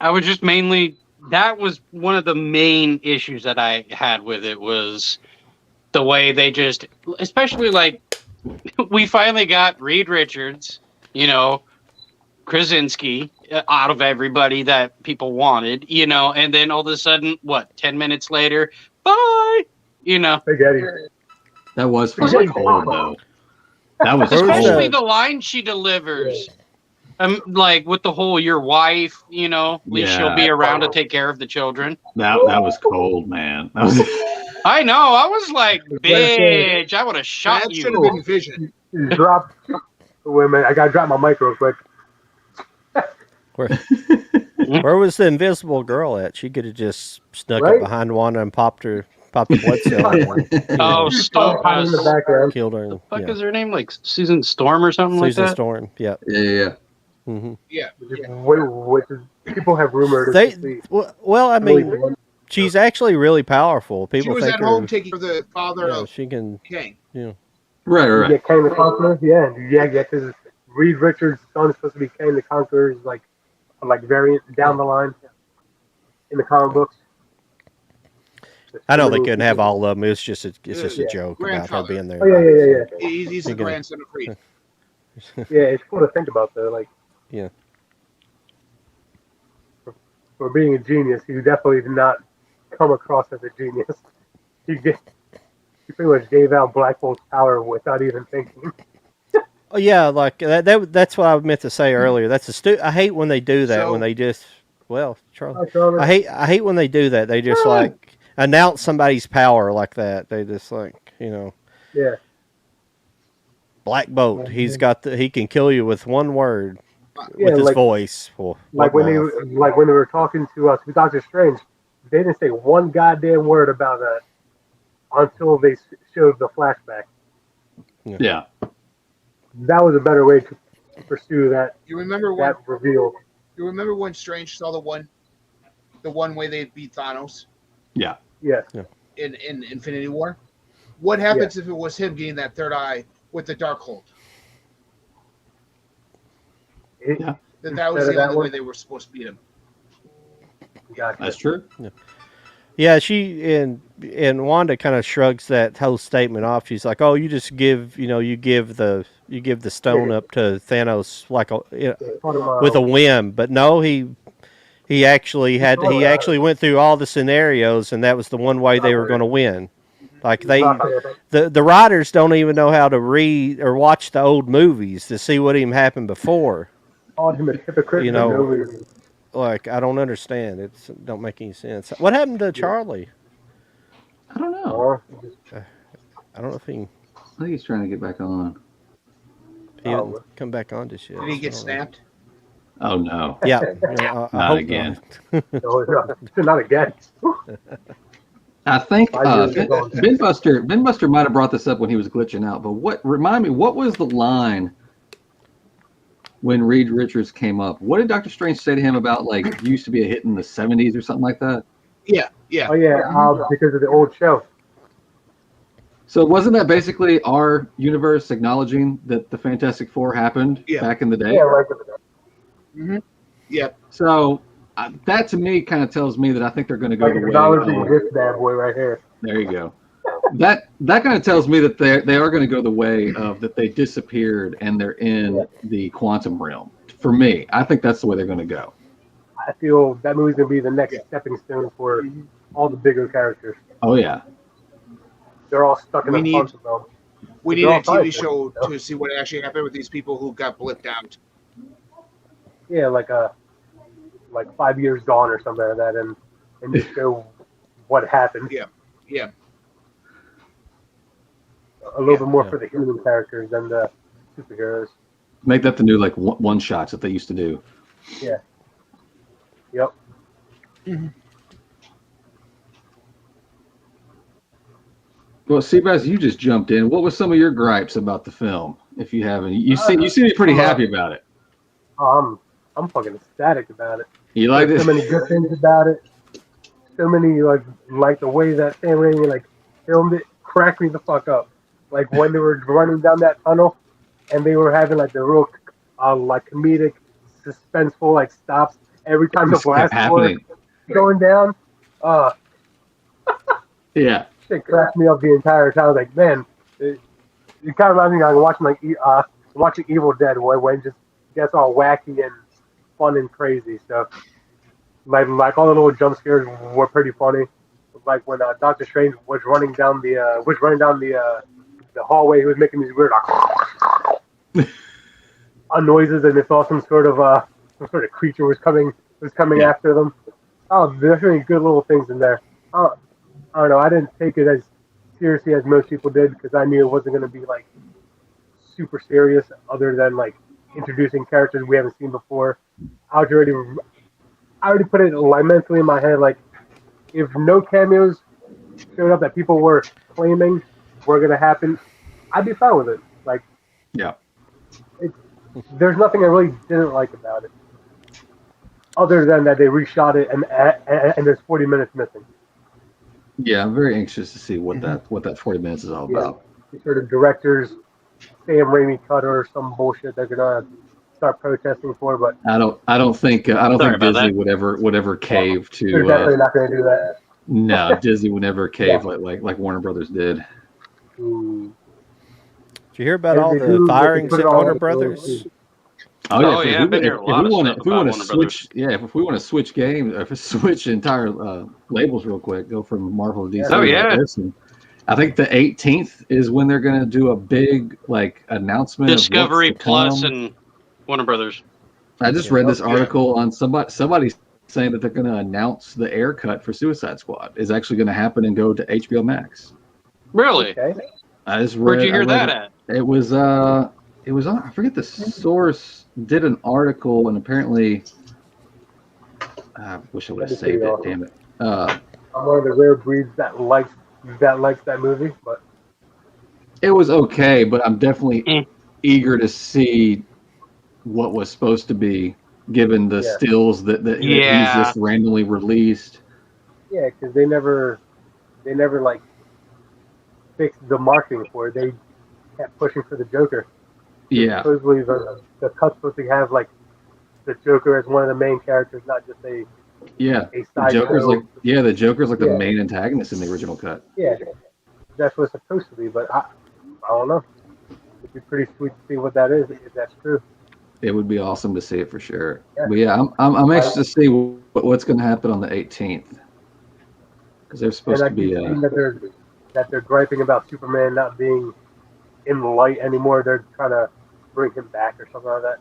was just that was one of the main issues that I had with it was the way they just, especially we finally got Reed Richards, Krasinski out of everybody that people wanted, and then all of a sudden, 10 minutes later, bye, Spaghetti. That was fucking cold, though. That was especially the line she delivers. With the whole your wife, at least she'll be around to take care of the children. That was cold, man. I know. I was like, bitch, I would have shot that you. That should have been Vision. Drop. Wait a minute. I got to drop my mic real quick. Where was the invisible girl at? She could have just snuck up behind Wanda and popped her Popped the blood cell. In the background. Killed her. The fuck is her name? Like Susan Storm or something like that? Susan Storm. Yeah. Yeah. Mm-hmm. Yeah. Which is, people have rumored. Well, I mean, she's actually really powerful. People she was think at home taking care of the father of she can. King. Yeah. Right. Yeah, Kang the Conqueror. Yeah, because Reed Richards' son's supposed to be Kang the Conqueror's like variant down the line in the comic books. I know they couldn't have all of them. It's just a joke about her being there. Oh yeah. He's the grandson of Reed. Yeah, it's cool to think about though. Like, yeah, for being a genius, he definitely did not come across as a genius. He pretty much gave out Black Bolt's power without even thinking. Oh yeah, like that's what I meant to say earlier. That's I hate when they do that. When they just Charlie. I hate when they do that. They just like announce somebody's power like that. They just like Yeah. Black Bolt. He can kill you with one word. Yeah, with his voice. Like when they were talking to Doctor Strange, they didn't say one goddamn word about that until they showed the flashback. Yeah. That was a better way to pursue that. You remember that reveal? You remember when Strange saw the one way they beat Thanos? Yeah. Yeah. In Infinity War, what happens if it was him getting that third eye with the Darkhold? That was the only way they were supposed to beat him. Gotcha. That's true. Yeah, she and Wanda kind of shrugs that whole statement off. She's like, "Oh, you just give the stone up to Thanos like with a whim." But no, he actually went through all the scenarios, and that was the one way they were going to win. Like the writers don't even know how to read or watch the old movies to see what even happened before. Called him a hypocrite. Like, I don't understand. It don't make any sense. What happened to Charlie? I don't know. I don't know if he. I think he's trying to get back on. He didn't come back on just yet. Did he get snapped? Oh no. Yeah. Not again. Not again. I think Ben Buster might have brought this up when he was glitching out. But remind me, what was the line when Reed Richards came up? What did Dr. Strange say to him about like used to be a hit in the 70s or something like that? Yeah. Oh yeah, because of the old show. So wasn't that basically our universe acknowledging that the Fantastic Four happened back in the day? Yeah, Yeah. So that to me kind of tells me that I think they're going to go the way. Acknowledging this bad boy right here. There you go. That kind of tells me that they are going to go the way of that they disappeared and they're in the quantum realm. For me, I think that's the way they're going to go. I feel that movie's going to be the next stepping stone for all the bigger characters. Oh yeah. They're all stuck in the quantum realm. We need a TV show to see what actually happened with these people who got blipped out. Yeah, like 5 years gone or something like that, and just show what happened. Yeah. A little bit more for the human characters than the superheroes. Make that the new like one shots that they used to do. Yeah. Yep. Mm-hmm. Well, Seabass, you just jumped in. What was some of your gripes about the film? If you haven't, you seem to be pretty happy about it. I'm fucking ecstatic about it. You like There's this? so many good things about it. So many like the way that Sam Raimi filmed it cracked me the fuck up. Like when they were running down that tunnel and they were having like the real comedic, suspenseful stops every time the blast was going down. Yeah. It cracked me up the entire time. I was like, man, it kind of reminds me of watching Evil Dead when it just gets all wacky and fun and crazy stuff. Like all the little jump scares were pretty funny. Like when Doctor Strange was running down the hallway, he was making these weird noises, and they saw some sort of creature was coming after them. Oh, there's really good little things in there. I don't know. I didn't take it as seriously as most people did because I knew it wasn't going to be super serious, other than introducing characters we haven't seen before. I already put it mentally in my head if no cameos, showed up that people were claiming were going to happen, I'd be fine with it. Like, yeah, there's nothing I really didn't like about it, other than that they reshot it and there's 40 minutes missing. Yeah, I'm very anxious to see what that 40 minutes is all about. Sort of directors, Sam Raimi cut or some bullshit they're gonna start protesting for, but I don't think Disney would ever cave to. They're definitely not gonna do that. No, Disney would never cave like Warner Brothers did. Mm. Did you hear about all the firings at Warner Brothers? Oh yeah, if we want to switch, if we want to switch switch entire labels real quick, go from Marvel to DC. Oh yeah. I think the 18th is when they're going to do a big announcement. Discovery Plus and Warner Brothers. I just read this article on somebody saying that they're going to announce the air cut for Suicide Squad is actually going to happen and go to HBO Max. Really? Okay. Where'd you hear that at? It was on, I forget the source, did an article, and apparently I wish I would have saved it, damn it. I'm one of the rare breeds that likes that movie, but it was okay, but I'm definitely eager to see what was supposed to be, given the stills that he's just randomly released. Yeah, because they never like fixed the marketing for it. They kept pushing for the Joker. Yeah. Supposedly the cut's supposed to have like the Joker as one of the main characters, not just a side Joker's show. the Joker's like the main antagonist in the original cut. Yeah, that's what it's supposed to be, but I don't know. It'd be pretty sweet to see what that is if that's true. It would be awesome to see it for sure. Yeah. But yeah, I'm anxious to see what's going to happen on the 18th, because they're supposed to be. That they're griping about Superman not being in the light anymore. They're trying to bring him back or something like that,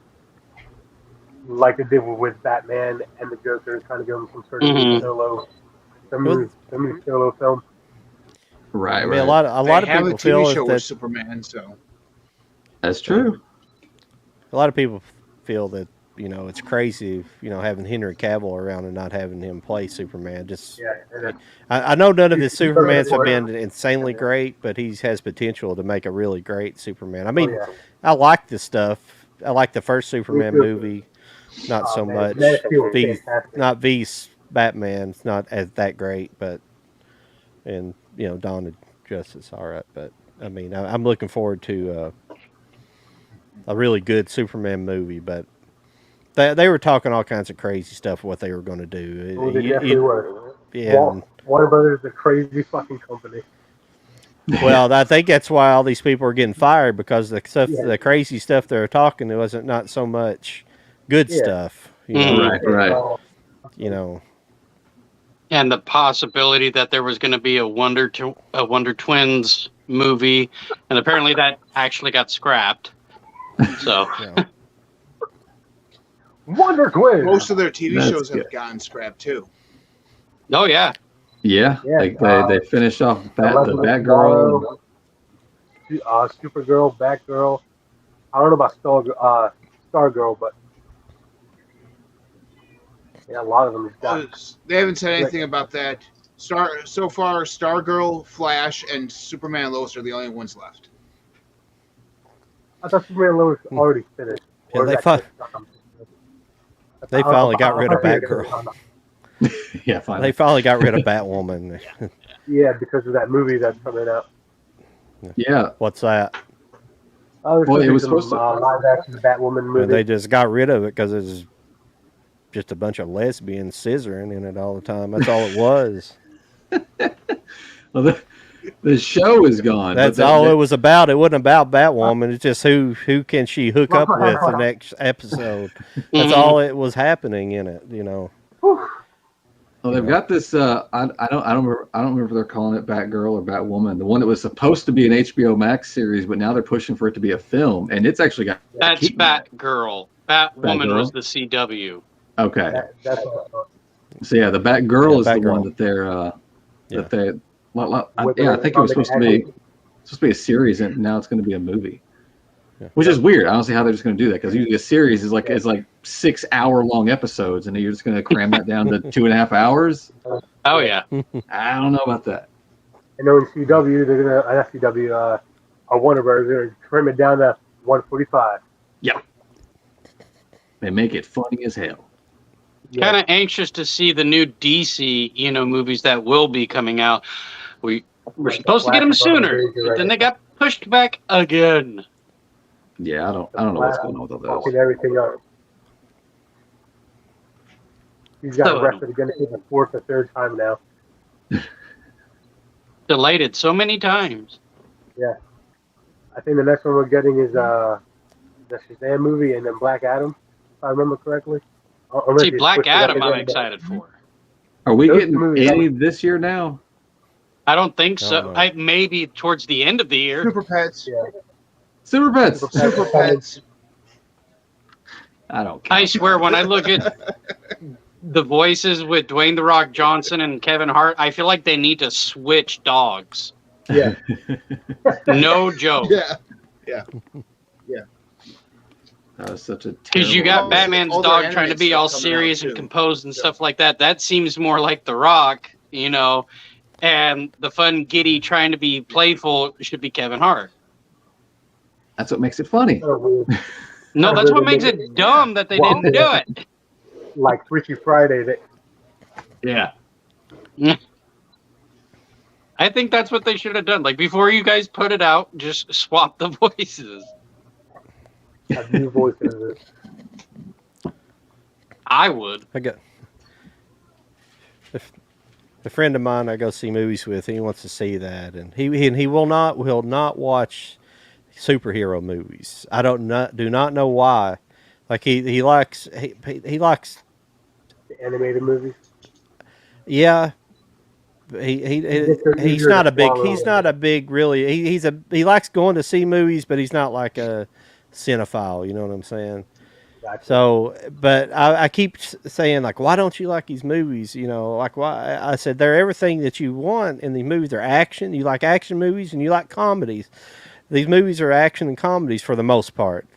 like they did with Batman and the Joker, trying to give him some sort of solo film. Right. I mean, a lot of people feel show that with Superman, so that's true. A lot of people feel that it's crazy, having Henry Cavill around and not having him play Superman. I know none of his Supermans have been insanely great, but he has potential to make a really great Superman. I mean, I like this stuff. I like the first Superman movie, not so much. V's Batman. It's not as that great, but Dawn of Justice, all right. But I mean, I'm looking forward to a really good Superman movie, but. They were talking all kinds of crazy stuff what they were going to do. Oh, they definitely were. Yeah. Warner Brothers is a crazy fucking company. Well, I think that's why all these people are getting fired, because the crazy stuff they were talking, it wasn't not so much good stuff. Right. And the possibility that there was going to be a Wonder Twins movie, and apparently that actually got scrapped. So. Wonder Twins. Most of their TV shows have gotten scrapped too. Oh yeah. Yeah. They finished off the Batgirl. Supergirl, Batgirl. I don't know about Stargirl, but a lot of them have gotten. They haven't said anything about that. So far, Stargirl, Flash, and Superman and Lois are the only ones left. I thought Superman and Lois already finished. Yeah, they finally got rid of Batgirl. Yeah, finally. They finally got rid of Batwoman. Yeah, because of that movie that's coming out. Yeah. What's that? Well, it was supposed to live action Batwoman movie. They just got rid of it because it's just a bunch of lesbians scissoring in it all the time. That's all it was. Well, the show is gone. That's all it was about. It wasn't about Batwoman. It's just who can she hook up with the next episode. That's all it was happening in it. Well, they've got this. I don't remember if they're calling it Batgirl or Batwoman. The one that was supposed to be an HBO Max series, but now they're pushing for it to be a film, and it's actually got. That's Batgirl. Batwoman was the CW. Okay. That's so yeah, the Batgirl is the one that they're I think it was supposed to be a series, and now it's going to be a movie, which is weird. I don't see how they're just going to do that, because usually a series is like 6 hour long episodes, and you're just going to cram that down to 2.5 hours. Oh yeah. I don't know about that. I know in CW they're gonna not CW Warner Bros. They're gonna trim it down to 145. Yeah. They make it funny as hell. Kind of anxious to see the new DC, movies that will be coming out. We're supposed to get them sooner, but then they got pushed back again. Yeah, I don't know what's going on with all those. Fucking everything up. He's got arrested again for the fourth or third time now. Delayed it so many times. Yeah. I think the next one we're getting is the Shazam movie and then Black Adam, if I remember correctly. See, Black Adam I'm excited for. Are we getting any this year now? I don't think so. Maybe towards the end of the year. Super Pets. Yeah. Super Pets. Super Pets. I don't care. I swear, when I look at the voices with Dwayne "The Rock" Johnson and Kevin Hart, I feel like they need to switch dogs. Yeah. No joke. Yeah. That was such a because you got Batman's dog trying to be all serious and composed and stuff like that. That seems more like The Rock, and the fun giddy trying to be playful should be Kevin Hart. That's what makes it funny. No, that's what makes it dumb that they didn't do it. Like Freaky Friday. Yeah. I think that's what they should have done. Like, before you guys put it out, just swap the voices. Have new voices. I would. I got a friend of mine I go see movies with. He wants to see that, and he will not watch superhero movies. I do not know why. Like he likes he likes the animated movies. Yeah. He's not a big really he likes going to see movies, but he's not like a cinephile, you know what I'm saying? Gotcha. So, but I keep saying, like, why don't you like these movies? Like, why? I said, they're everything that you want in these movies. They're action. You like action movies and you like comedies. These movies are action and comedies for the most part.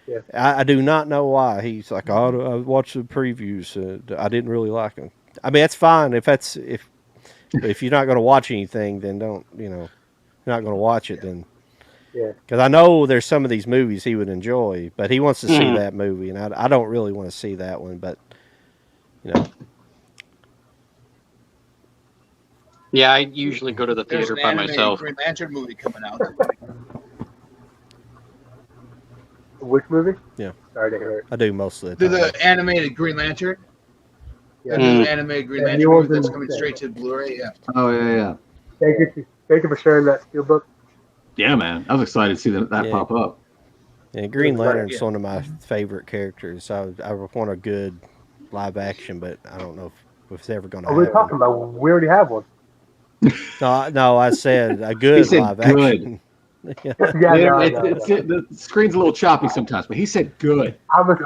Yeah. I do not know why. He's like, I watched the previews. I didn't really like them. I mean, that's fine. If you're not going to watch anything, then don't, you're not going to watch it, then. Yeah. Because I know there's some of these movies he would enjoy, but he wants to see that movie, and I don't really want to see that one, but, Yeah, I usually go to the theater by myself. Green Lantern movie coming out. Which movie? Yeah. Sorry to hear it. I do most of the time. The animated Green Lantern. Yeah. The new animated Green Lantern movie that's coming straight to Blu-ray. Yeah. Oh yeah. Thank you for sharing that steelbook. Yeah, man. I was excited to see that pop up. Yeah, Green Lantern's one of my favorite characters. I want a good live action, but I don't know if it's ever going to happen. What are we talking about? We already have one. No, I said a good live action. The screen's a little choppy sometimes, but he said good. I'm a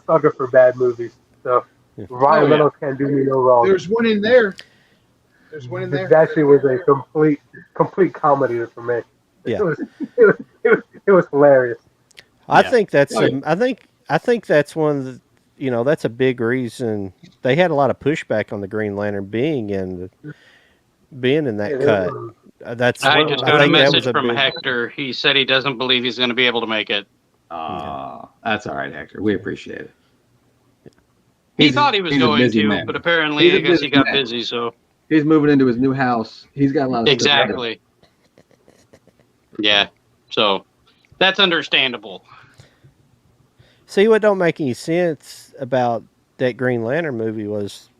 sucker for bad movies, so Ryan Reynolds can't do me no wrong. There's one in there. This actually was a complete comedy for me. Yeah. It was hilarious. I think that's I think that's one of the, that's a big reason they had a lot of pushback on the Green Lantern being in that cut. I just got a message from Hector. He said he doesn't believe he's going to be able to make it. That's all right, Hector. We appreciate it. He thought he was going to, but apparently I guess he got busy, so. He's moving into his new house. He's got a lot of Exactly. Yeah. So that's understandable. See, what don't make any sense about that Green Lantern movie was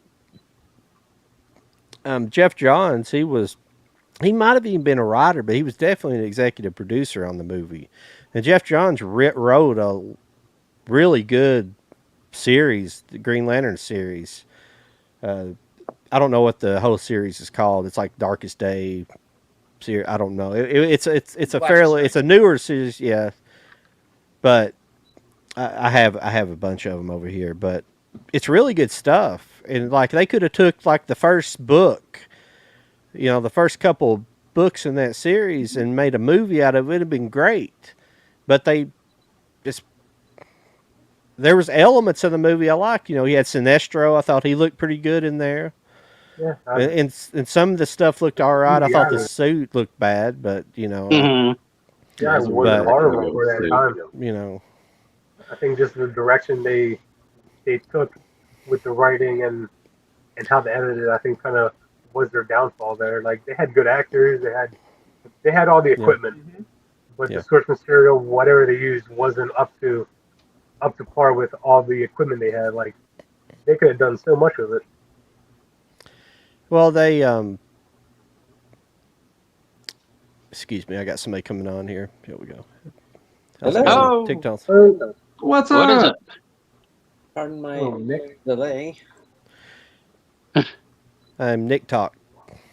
Jeff Johns. He might have even been a writer, but he was definitely an executive producer on the movie. And Jeff Johns wrote a really good series, the Green Lantern series. I don't know what the whole series is called. It's like Darkest Day series. I don't know. It's a newer series, yeah. But I have a bunch of them over here. But it's really good stuff. And like they could have took like the first book, the first couple books in that series and made a movie out of it. It'd have been great. But there was elements of the movie I liked. He had Sinestro. I thought he looked pretty good in there. Yeah, and some of the stuff looked all right. I thought the suit looked bad, but you know, yeah, it was horrible for that time. You know, I think just the direction they took with the writing and how they edited, I think kind of was their downfall there. Like they had good actors, they had all the equipment, but the source material, whatever they used, wasn't up to par with all the equipment they had. Like they could have done so much with it. Well, they excuse me, I got somebody coming on here. Here we go. Hello. TikTok. What's up? What is it? Pardon my delay. I'm Nick Talk.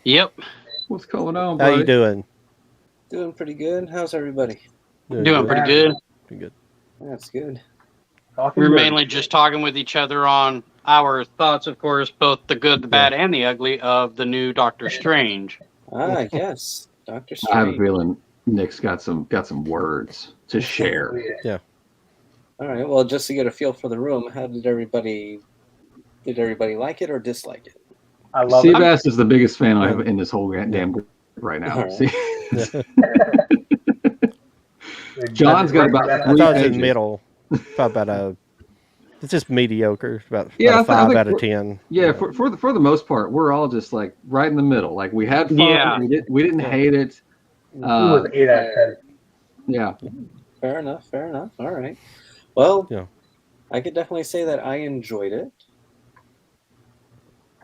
Yep. What's going on, buddy? How you doing? Doing pretty good. How's everybody? Doing pretty good. Pretty good. That's good. We're mainly just talking with each other on our thoughts, of course, both the good, the bad, and the ugly of the new Doctor Strange. Ah, yes, Doctor Strange. I have a feeling Nick's got some words to share. Yeah. All right. Well, just to get a feel for the room, how did everybody like it or dislike it? I love Seabass is the biggest fan I have in this whole damn group right now. Right. John's got about 3 I thought it was in pages. the middle. About it's just mediocre. About I 5 out of 10. Yeah, for the most part, we're all just like right in the middle. Like we had fun. Yeah. We didn't hate it. It was 8 out of 10. Yeah. Fair enough. All right. Well, Yeah. I could definitely say that I enjoyed it.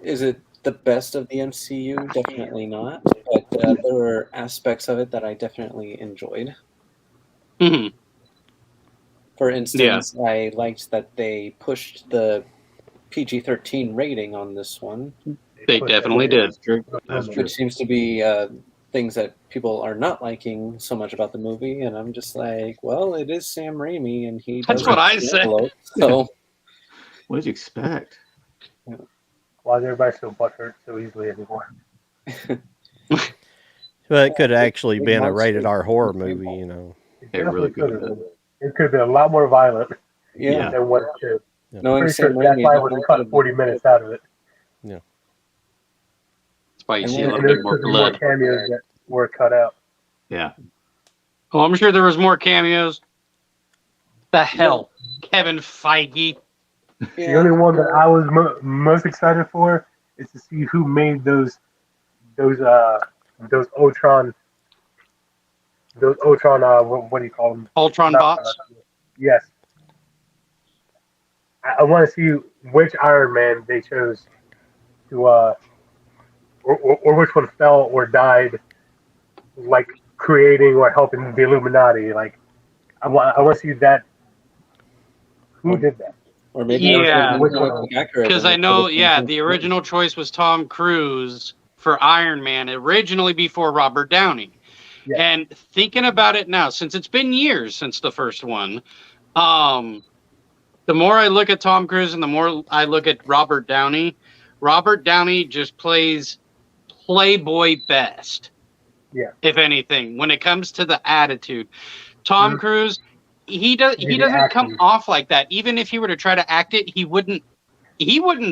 Is it the best of the MCU? Definitely not. But there were aspects of it that I definitely enjoyed. Mm-hmm. For instance, I liked that they pushed the PG-13 rating on this one. They definitely did. That's true. Which seems to be things that people are not liking so much about the movie, and I'm just like, well, it is Sam Raimi, and he. That's what I said. So, what did you expect? Why is everybody so butthurt so easily anymore? Well, it could have actually been a rated R horror movie, you know. It really could have been. It could have been a lot more violent than what it should. Knowing Pretty Sam sure Jack Raimi, Black would have cut 40 minutes out of it. Yeah. That's why you see a And little there's bit more more blood. cameos that were cut out. Yeah. Oh, I'm sure there was more cameos. The hell, Kevin Feige. The only one that I was most excited for is to see who made those Ultron. What do you call them? Ultron bots. Yes. I want to see which Iron Man they chose to, or which one fell or died, like creating or helping the Illuminati. Like, I want to see that. Who did that? Or maybe because I know, the original choice was Tom Cruise for Iron Man originally before Robert Downey. Yeah. And thinking about it now, since it's been years since the first one, the more I look at Tom Cruise and the more I look at Robert Downey just plays Playboy best. Yeah. If anything, when it comes to the attitude, Tom Cruise, he doesn't come off like that. Even if he were to try to act it, he wouldn't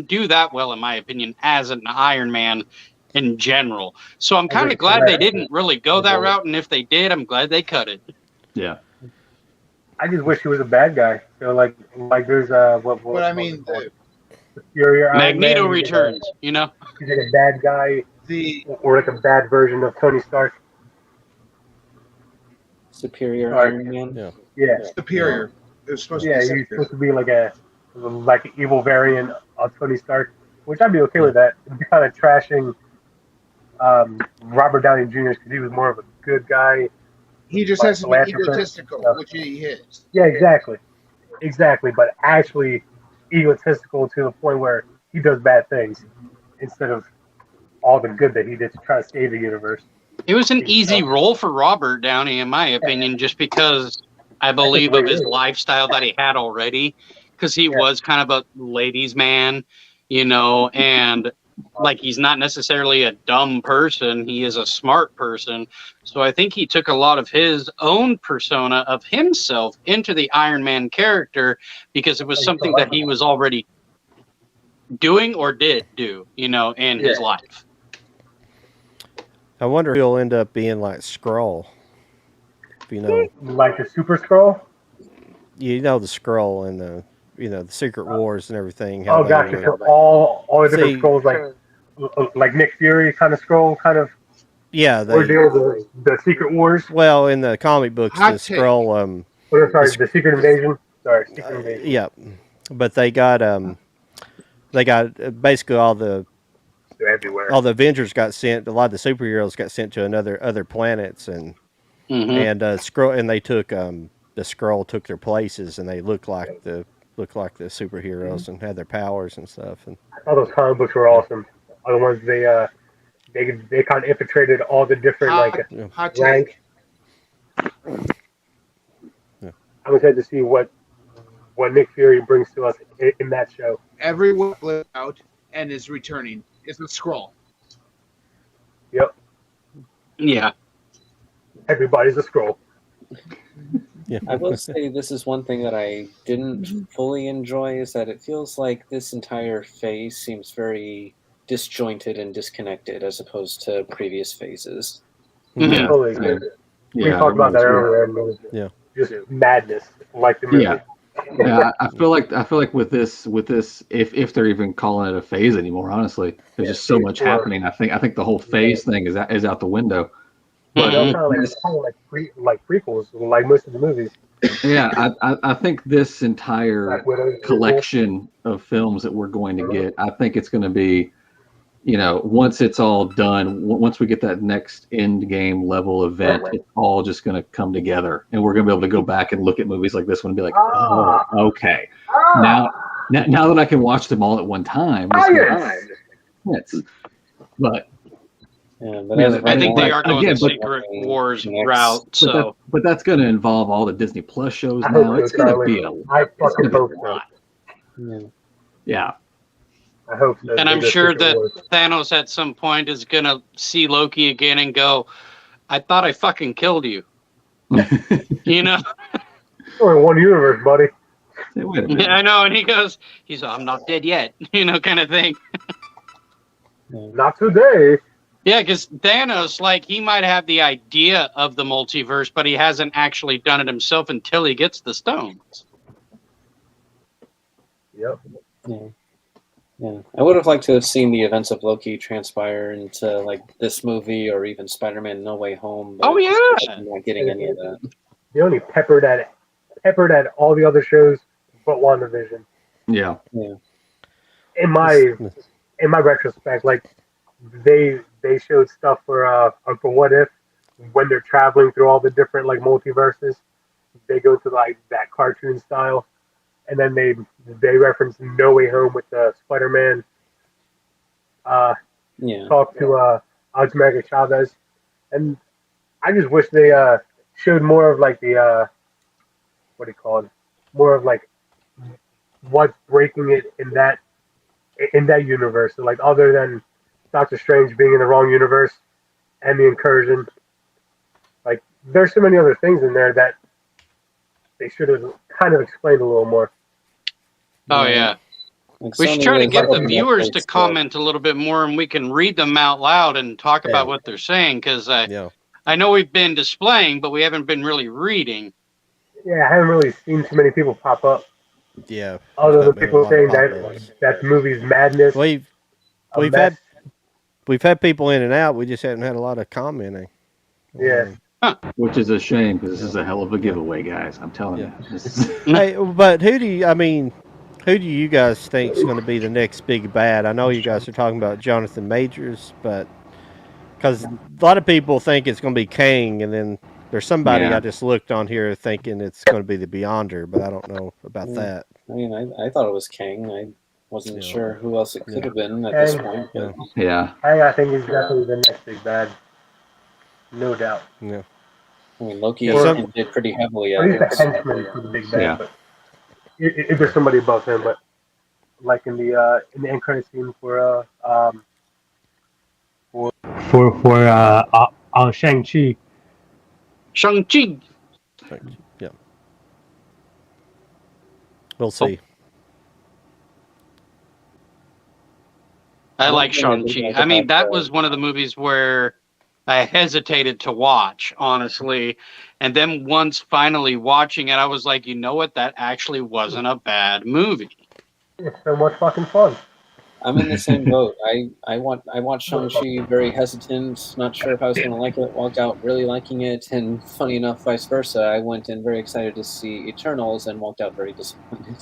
do that well, in my opinion, as an Iron Man in general. So I'm kind of glad they didn't really go that route, and if they did, I'm glad they cut it. Yeah. I just wish he was a bad guy. So like there's But I mean, the Superior Magneto Iron Man, returns. You know, he's like a bad guy, or like a bad version of Tony Stark. Superior Iron Man. Yeah. Superior. It was supposed to be he's supposed to be like an evil variant of Tony Stark, which I'd be okay with that. It'd be kind of trashing Robert Downey Jr. because he was more of a good guy. He just has to be egotistical, which he is. Yeah, exactly. But actually egotistical to the point where he does bad things instead of all the good that he did to try to save the universe. It was an easy role for Robert Downey, in my opinion, just because I believe of his lifestyle that he had already, because he was kind of a ladies' man, you know, and like he's not necessarily a dumb person. He is a smart person. So I think he took a lot of his own persona of himself into the Iron Man character because it was something that he was already. doing or did do, in his life. I wonder if he'll end up being like Skrull. Like the Super Skrull. You know the Skrull and the Secret Wars and everything. Oh, gotcha. So all the different Skrulls, like Nick Fury kind of Skrull, kind of. Yeah, we're dealing with the Secret Wars. Well, in the comic books, the Skrull. The Secret Invasion. Sorry, Secret Invasion. Yeah, but they got basically all the. They're everywhere. All the Avengers got sent. A lot of the superheroes got sent to other planets, and Skrull, and they took the Skrull took their places, and they looked like the superheroes and had their powers and stuff. And I thought those comic books were awesome. Other ones they kind of infiltrated all the different ranks. Yeah. I'm excited to see what Nick Fury brings to us in that show. Everyone out and is returning. It's a Skrull. Yep. Yeah. Everybody's a Skrull. Yeah. I will say this is one thing that I didn't fully enjoy is that it feels like this entire phase seems very disjointed and disconnected as opposed to previous phases. Yeah. We talked about that earlier. Yeah. Just madness, like the movie. Yeah. Yeah, I feel like with this, if they're even calling it a phase anymore, honestly, there's just so much happening. I think the whole phase thing is out the window. But kind of like prequels, like most of the movies. Yeah, I think this entire collection of films that we're going to get, I think it's going to be, once it's all done, once we get that next end game level event, it's all just going to come together, and we're going to be able to go back and look at movies like this one and be like, oh, okay, now that I can watch them all at one time, but. Yeah, but I think they are going the Secret Wars route. But that's going to involve all the Disney Plus shows now. It's going to be a lot. Yeah. I hope so. And I'm sure that Thanos at some point is going to see Loki again and go, I thought I fucking killed you. Only one universe, buddy. Hey, wait a minute. Yeah, I know. And he's I'm not dead yet, kind of thing. Not today. Yeah, because Thanos, he might have the idea of the multiverse, but he hasn't actually done it himself until he gets the stones. Yep. Yeah. I would have liked to have seen the events of Loki transpire into this movie or even Spider-Man No Way Home. But I'm not getting any of that. They only peppered at all the other shows but WandaVision. Yeah. In my retrospect, they showed stuff for What If when they're traveling through all the different multiverses. They go to that cartoon style, and then they reference No Way Home with the Spider-Man. Talk to Alexander Chavez, and I just wish they showed more of the what do you call it? More of what's breaking it in that universe. So, other than Doctor Strange being in the wrong universe and the incursion. There's so many other things in there that they should have kind of explained a little more. Oh, yeah. We should try to get the viewers to comment a little bit more, and we can read them out loud and talk about what they're saying, because I know we've been displaying, but we haven't been really reading. Yeah, I haven't really seen too many people pop up. Yeah. Other than people saying that the movie's madness. We've had people in and out. We just haven't had a lot of commenting. Yeah. Which is a shame, because this is a hell of a giveaway, guys. I'm telling you. Hey, but who do you guys think is going to be the next big bad? I know you guys are talking about Jonathan Majors, but because a lot of people think it's going to be Kang, and then there's somebody I just looked on here thinking it's going to be the Beyonder, but I don't know about that. I mean, I thought it was Kang. I wasn't sure who else it could have been at this point. But. Yeah. I think he's definitely the next big bad. No doubt. Yeah. I mean, Loki did pretty heavily at it. He's the henchman for the big bad, but if there's somebody above him, but in the end credit scene for Shang-Chi. Shang-Chi. Yeah. We'll see. I like Shang-Chi. I mean, that was one of the movies where I hesitated to watch, honestly. And then once finally watching it, I was like, you know what? That actually wasn't a bad movie. It's so much fucking fun. I'm in the same boat. I watched Shang-Chi very hesitant, not sure if I was going to like it, walked out really liking it, and funny enough, vice versa. I went in very excited to see Eternals and walked out very disappointed.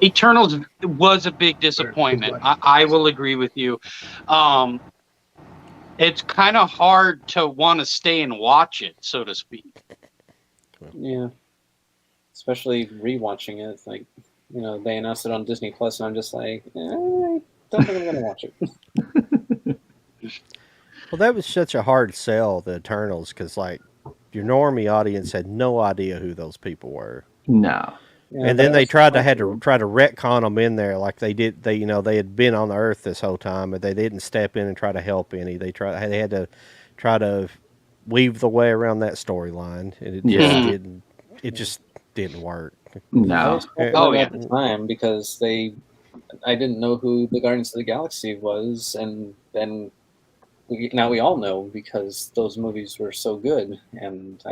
Eternals was a big disappointment. I will agree with you. It's kind of hard to want to stay and watch it, so to speak. Yeah. Especially rewatching it. It's like, they announced it on Disney Plus, and I'm just like, I don't think I'm going to watch it. Well, that was such a hard sell, the Eternals, because, like, your normie audience had no idea who those people were. No. Yeah, and then they had to retcon them in there, like they did. They had been on the Earth this whole time, but they didn't step in and try to help any. They had to try to weave the way around that storyline, and it just didn't work. No. At the time, because I didn't know who the Guardians of the Galaxy was, and then now we all know because those movies were so good, and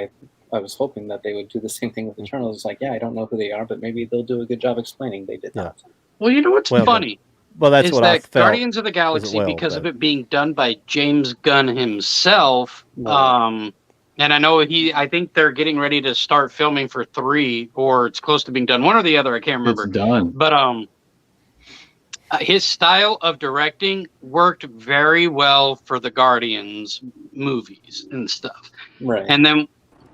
I was hoping that they would do the same thing with Eternals. It's like, yeah, I don't know who they are, but maybe they'll do a good job explaining. They did not. Well, you know what's funny? Well, that's what I felt. Guardians of the Galaxy, because of it being done by James Gunn himself, and I know I think they're getting ready to start filming for 3, or it's close to being done. One or the other, I can't remember. It's done. But his style of directing worked very well for the Guardians movies and stuff. Right. And then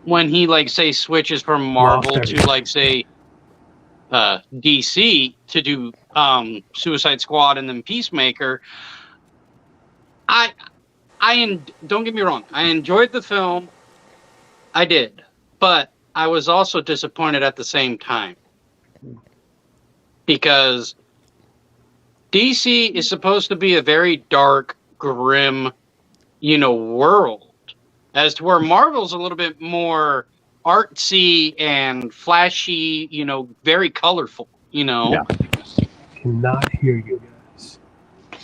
when he switches from Marvel to DC to do Suicide Squad and then Peacemaker, don't get me wrong, I enjoyed the film. I did, but I was also disappointed at the same time because DC is supposed to be a very dark, grim, world. As to where Marvel's a little bit more artsy and flashy, very colorful, Yeah. Cannot hear you guys.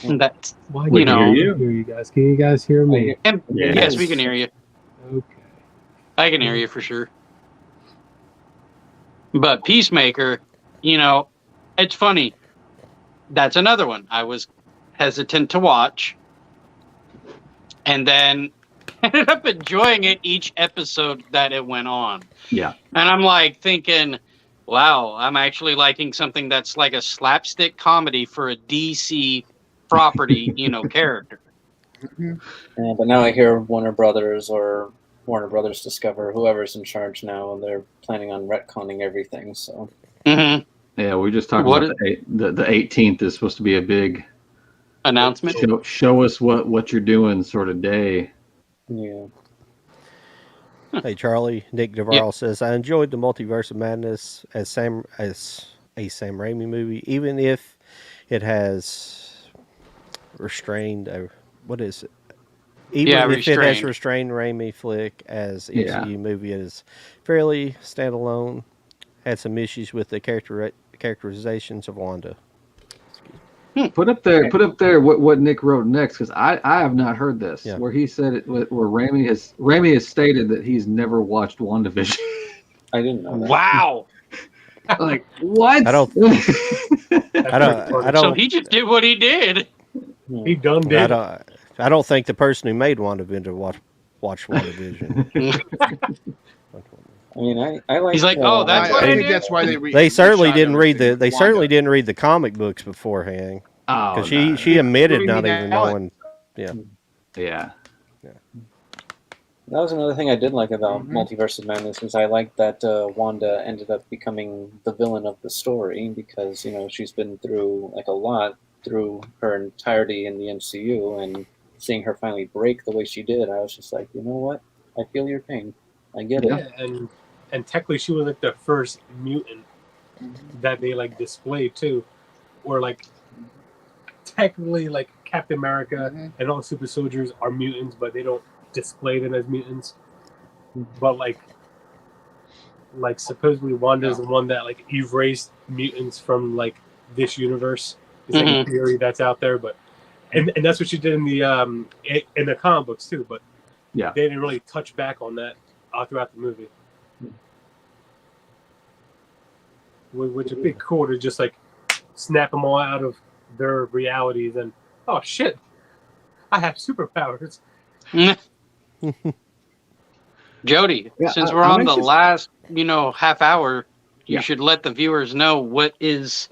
That's why can I hear you guys? Can you guys hear me? Yes, we can hear you. Okay. I can hear you for sure. But Peacemaker, it's funny. That's another one I was hesitant to watch. And then ended up enjoying it each episode that it went on. Yeah. And I'm like thinking, wow, I'm actually liking something that's like a slapstick comedy for a DC property, character. Yeah, but now I hear Warner Brothers or Warner Brothers Discover, whoever's in charge now, they're planning on retconning everything. So. Mm-hmm. Yeah, we just talked about the 18th is supposed to be a big announcement. Show us what you're doing sort of day. Yeah. Hey Charlie, Nick DeVarl says I enjoyed the Multiverse of Madness as a Sam Raimi movie, even if it has restrained. What is it? Even if it has restrained Raimi flick as MCU movie, it is fairly standalone. Had some issues with the characterizations of Wanda. Put up there what Nick wrote next, because I have not heard this, where he said it, where Raimi has stated that he's never watched WandaVision. I didn't know that. Wow. Like, what? I don't. So he just did what he did. He done did. I don't think the person who made WandaVision watched WandaVision. I mean, I like. He's like, oh, that's what I think that's why they certainly didn't read the. They certainly didn't read the comic books beforehand. Because she admitted not even knowing. Yeah. That was another thing I did like about Multiverse of Madness, is I liked that Wanda ended up becoming the villain of the story, because she's been through a lot through her entirety in the MCU, and seeing her finally break the way she did, I was just like, you know what? I feel your pain. I get it. And technically, she was the first mutant that they displayed too, or technically Captain America and all super soldiers are mutants, but they don't display them as mutants. But supposedly Wanda's the one that erased mutants from this universe. It's a theory that's out there, but and that's what she did in the comic books too. But yeah, they didn't really touch back on that all throughout the movie. Which would be cool to just like snap them all out of their realities and oh shit, I have superpowers. Jody, since we're on the last, half hour, you should let the viewers know what is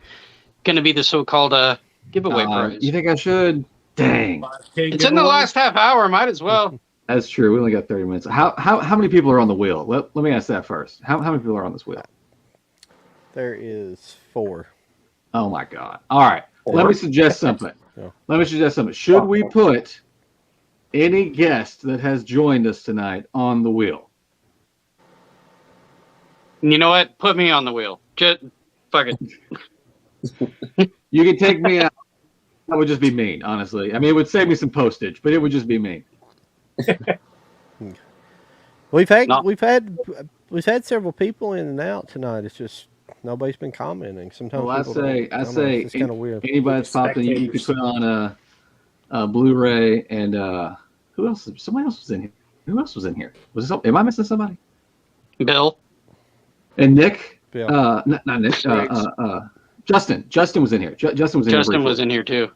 going to be the so-called giveaway prize. You think I should? Dang. It's in the last half hour. Might as well. That's true. We only got 30 minutes. How many people are on the wheel? Let me ask that first. How many people are on this wheel? There is 4. Oh my God! All right, let me suggest something. Should we put any guest that has joined us tonight on the wheel? You know what? Put me on the wheel. Just fuck it. You can take me out. That would just be mean, honestly. I mean, it would save me some postage, but it would just be mean. We've had several people in and out tonight. It's just nobody's been commenting. Sometimes I say it's kind of weird. Anybody that's popped in, you could put on a Blu-ray and who else? Somebody else was in here. Who else was in here? Am I missing somebody? Bill and Nick. Bill. Not Nick. Justin. Justin was in here. Justin was in here too.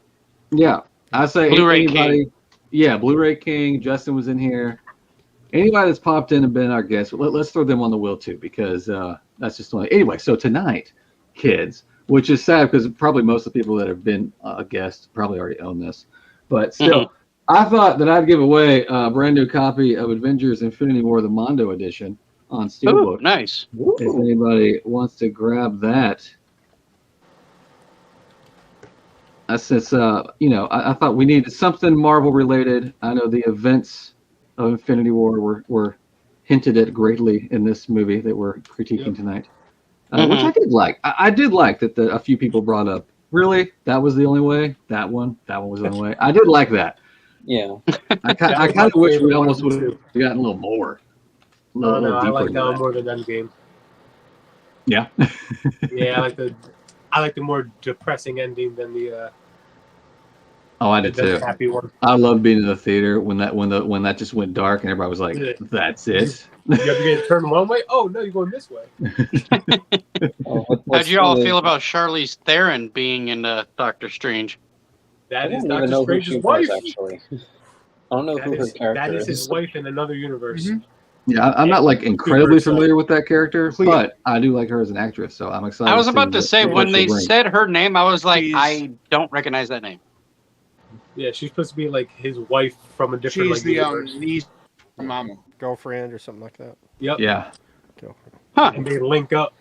Yeah, I say Blu-ray anybody. King. Yeah, Blu-ray King. Justin was in here. Anybody that's popped in and been our guest, let's throw them on the wheel too, because that's just one. Anyway, so tonight, kids, which is sad because probably most of the people that have been a guest probably already own this, but still, I thought that I'd give away a brand new copy of Avengers: Infinity War: The Mondo Edition on Steelbook. Ooh, nice. If anybody wants to grab that. I thought we needed something Marvel related. I know the events of Infinity War were hinted at greatly in this movie that we're critiquing tonight, which I did like. I did like that a few people brought up. Really, that was the only way. That one was the only way. I did like that. Yeah, I kind of wish we almost would have gotten a little more. No, I like that one more than Endgame. Yeah. Yeah, I like the more depressing ending than the. Oh, I did too. Happy one. I love being in the theater when that just went dark and everybody was like, "That's it." You have to turn one way. Oh no, you're going this way. How'd you all feel about Charlize Theron being in Doctor Strange? That is Doctor Strange's wife. Actually, I don't know who her character is. That is his wife in another universe. Mm-hmm. Yeah, I'm not like incredibly familiar with that character, but I do like her as an actress, so I'm excited. I was about to say when they said her name, I was like, I don't recognize that name. Yeah, she's supposed to be like his wife from a different. She's the mama, girlfriend, or something like that. Yep. Yeah. Huh. And they link up.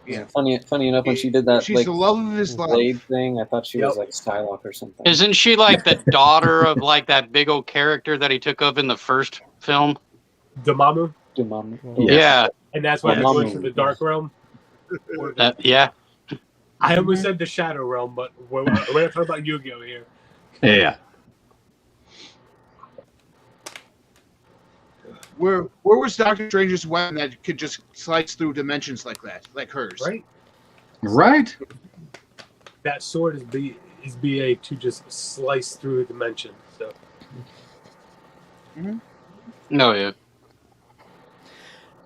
Yeah. Funny enough, when she did that, she's the love of his blade thing, I thought she was like Psylocke or something. Isn't she like the daughter of like that big old character that he took of in the first film? Dormammu. Yeah. And that's why they go into the Dark Realm. Yeah. I almost said the Shadow Realm, but we're talking about Yu-Gi-Oh here. Yeah. Where was Doctor Strange's weapon that could just slice through dimensions like that, like hers? Right. That sword is BA to just slice through a dimension. So. No, yeah.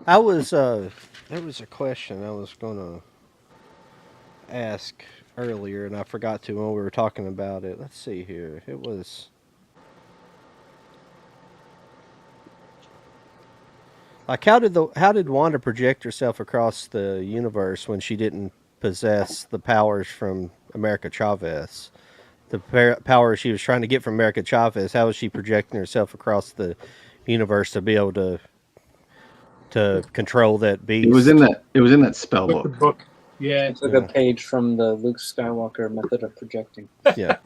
There was a question I was gonna ask earlier, and I forgot to when we were talking about it. Let's see here. It was like how did Wanda project herself across the universe when she didn't possess the powers from America Chavez? The power she was trying to get from America Chavez. How was she projecting herself across the universe to be able to control that beast? It was in that spell book. The book. Yeah. It's like a page from the Luke Skywalker method of projecting. Yeah.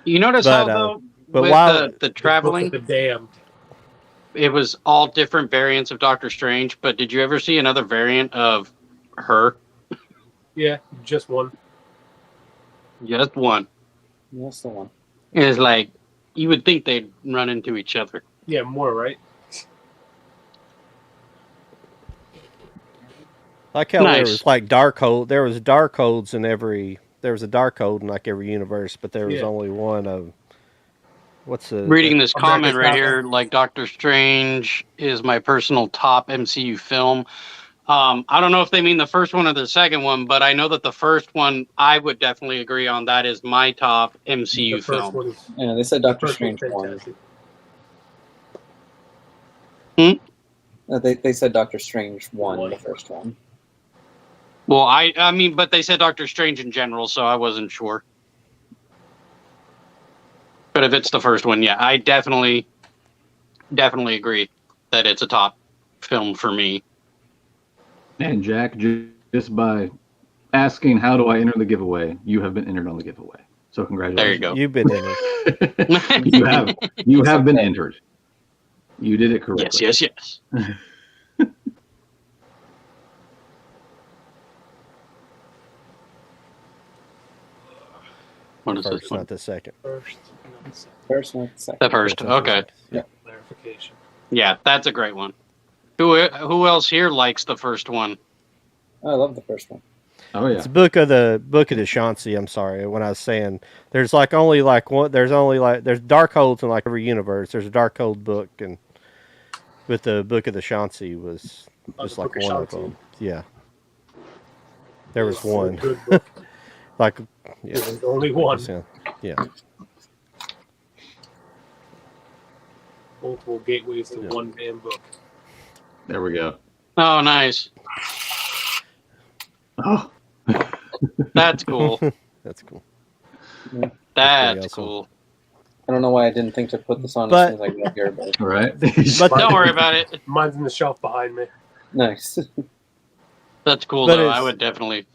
You notice how though with the traveling, the Damned, it was all different variants of Doctor Strange. But did you ever see another variant of her? Yeah, just one. Just one. That's the one. It's like you would think they'd run into each other. Yeah, more right. Like how there was like Darkhold. There was Darkholds in every there was a Darkhold in like every universe, but there was only one of. What's the reading this comment right here? Like Doctor Strange is my personal top MCU film. I don't know if they mean the first one or the second one, but I know that the first one I would definitely agree on. That is my top MCU film. Yeah, they said Doctor Strange 1. They said Doctor Strange 1, the first one. Well, I mean, but they said Doctor Strange in general, so I wasn't sure. But if it's the first one, yeah, I definitely agree that it's a top film for me. And Jack, just by asking how do I enter the giveaway, you have been entered on the giveaway. So congratulations. There you go. You've been entered. you have been entered. You did it correctly. Yes. What is first, this one? not the second. First, not the second. The first. Okay. Yeah. Clarification. Yeah, that's a great one. Who else here likes the first one? I love the first one. Oh yeah. It's book of the Chauncey. I'm sorry when I was saying there's only one. There's Darkholds in like every universe. There's a Darkhold book, and but the book of the Chauncey was just like one of them. Yeah. There was one. Good book. Like, yeah. There's only one. Yeah. Multiple gateways to one damn book. There we go. Oh, nice. Oh. That's cool. That's cool. Yeah. That's cool. I don't know why I didn't think to put this on as soon as I got here, but right. But don't worry about it. Mine's in the shelf behind me. Nice. That's cool, though. I would definitely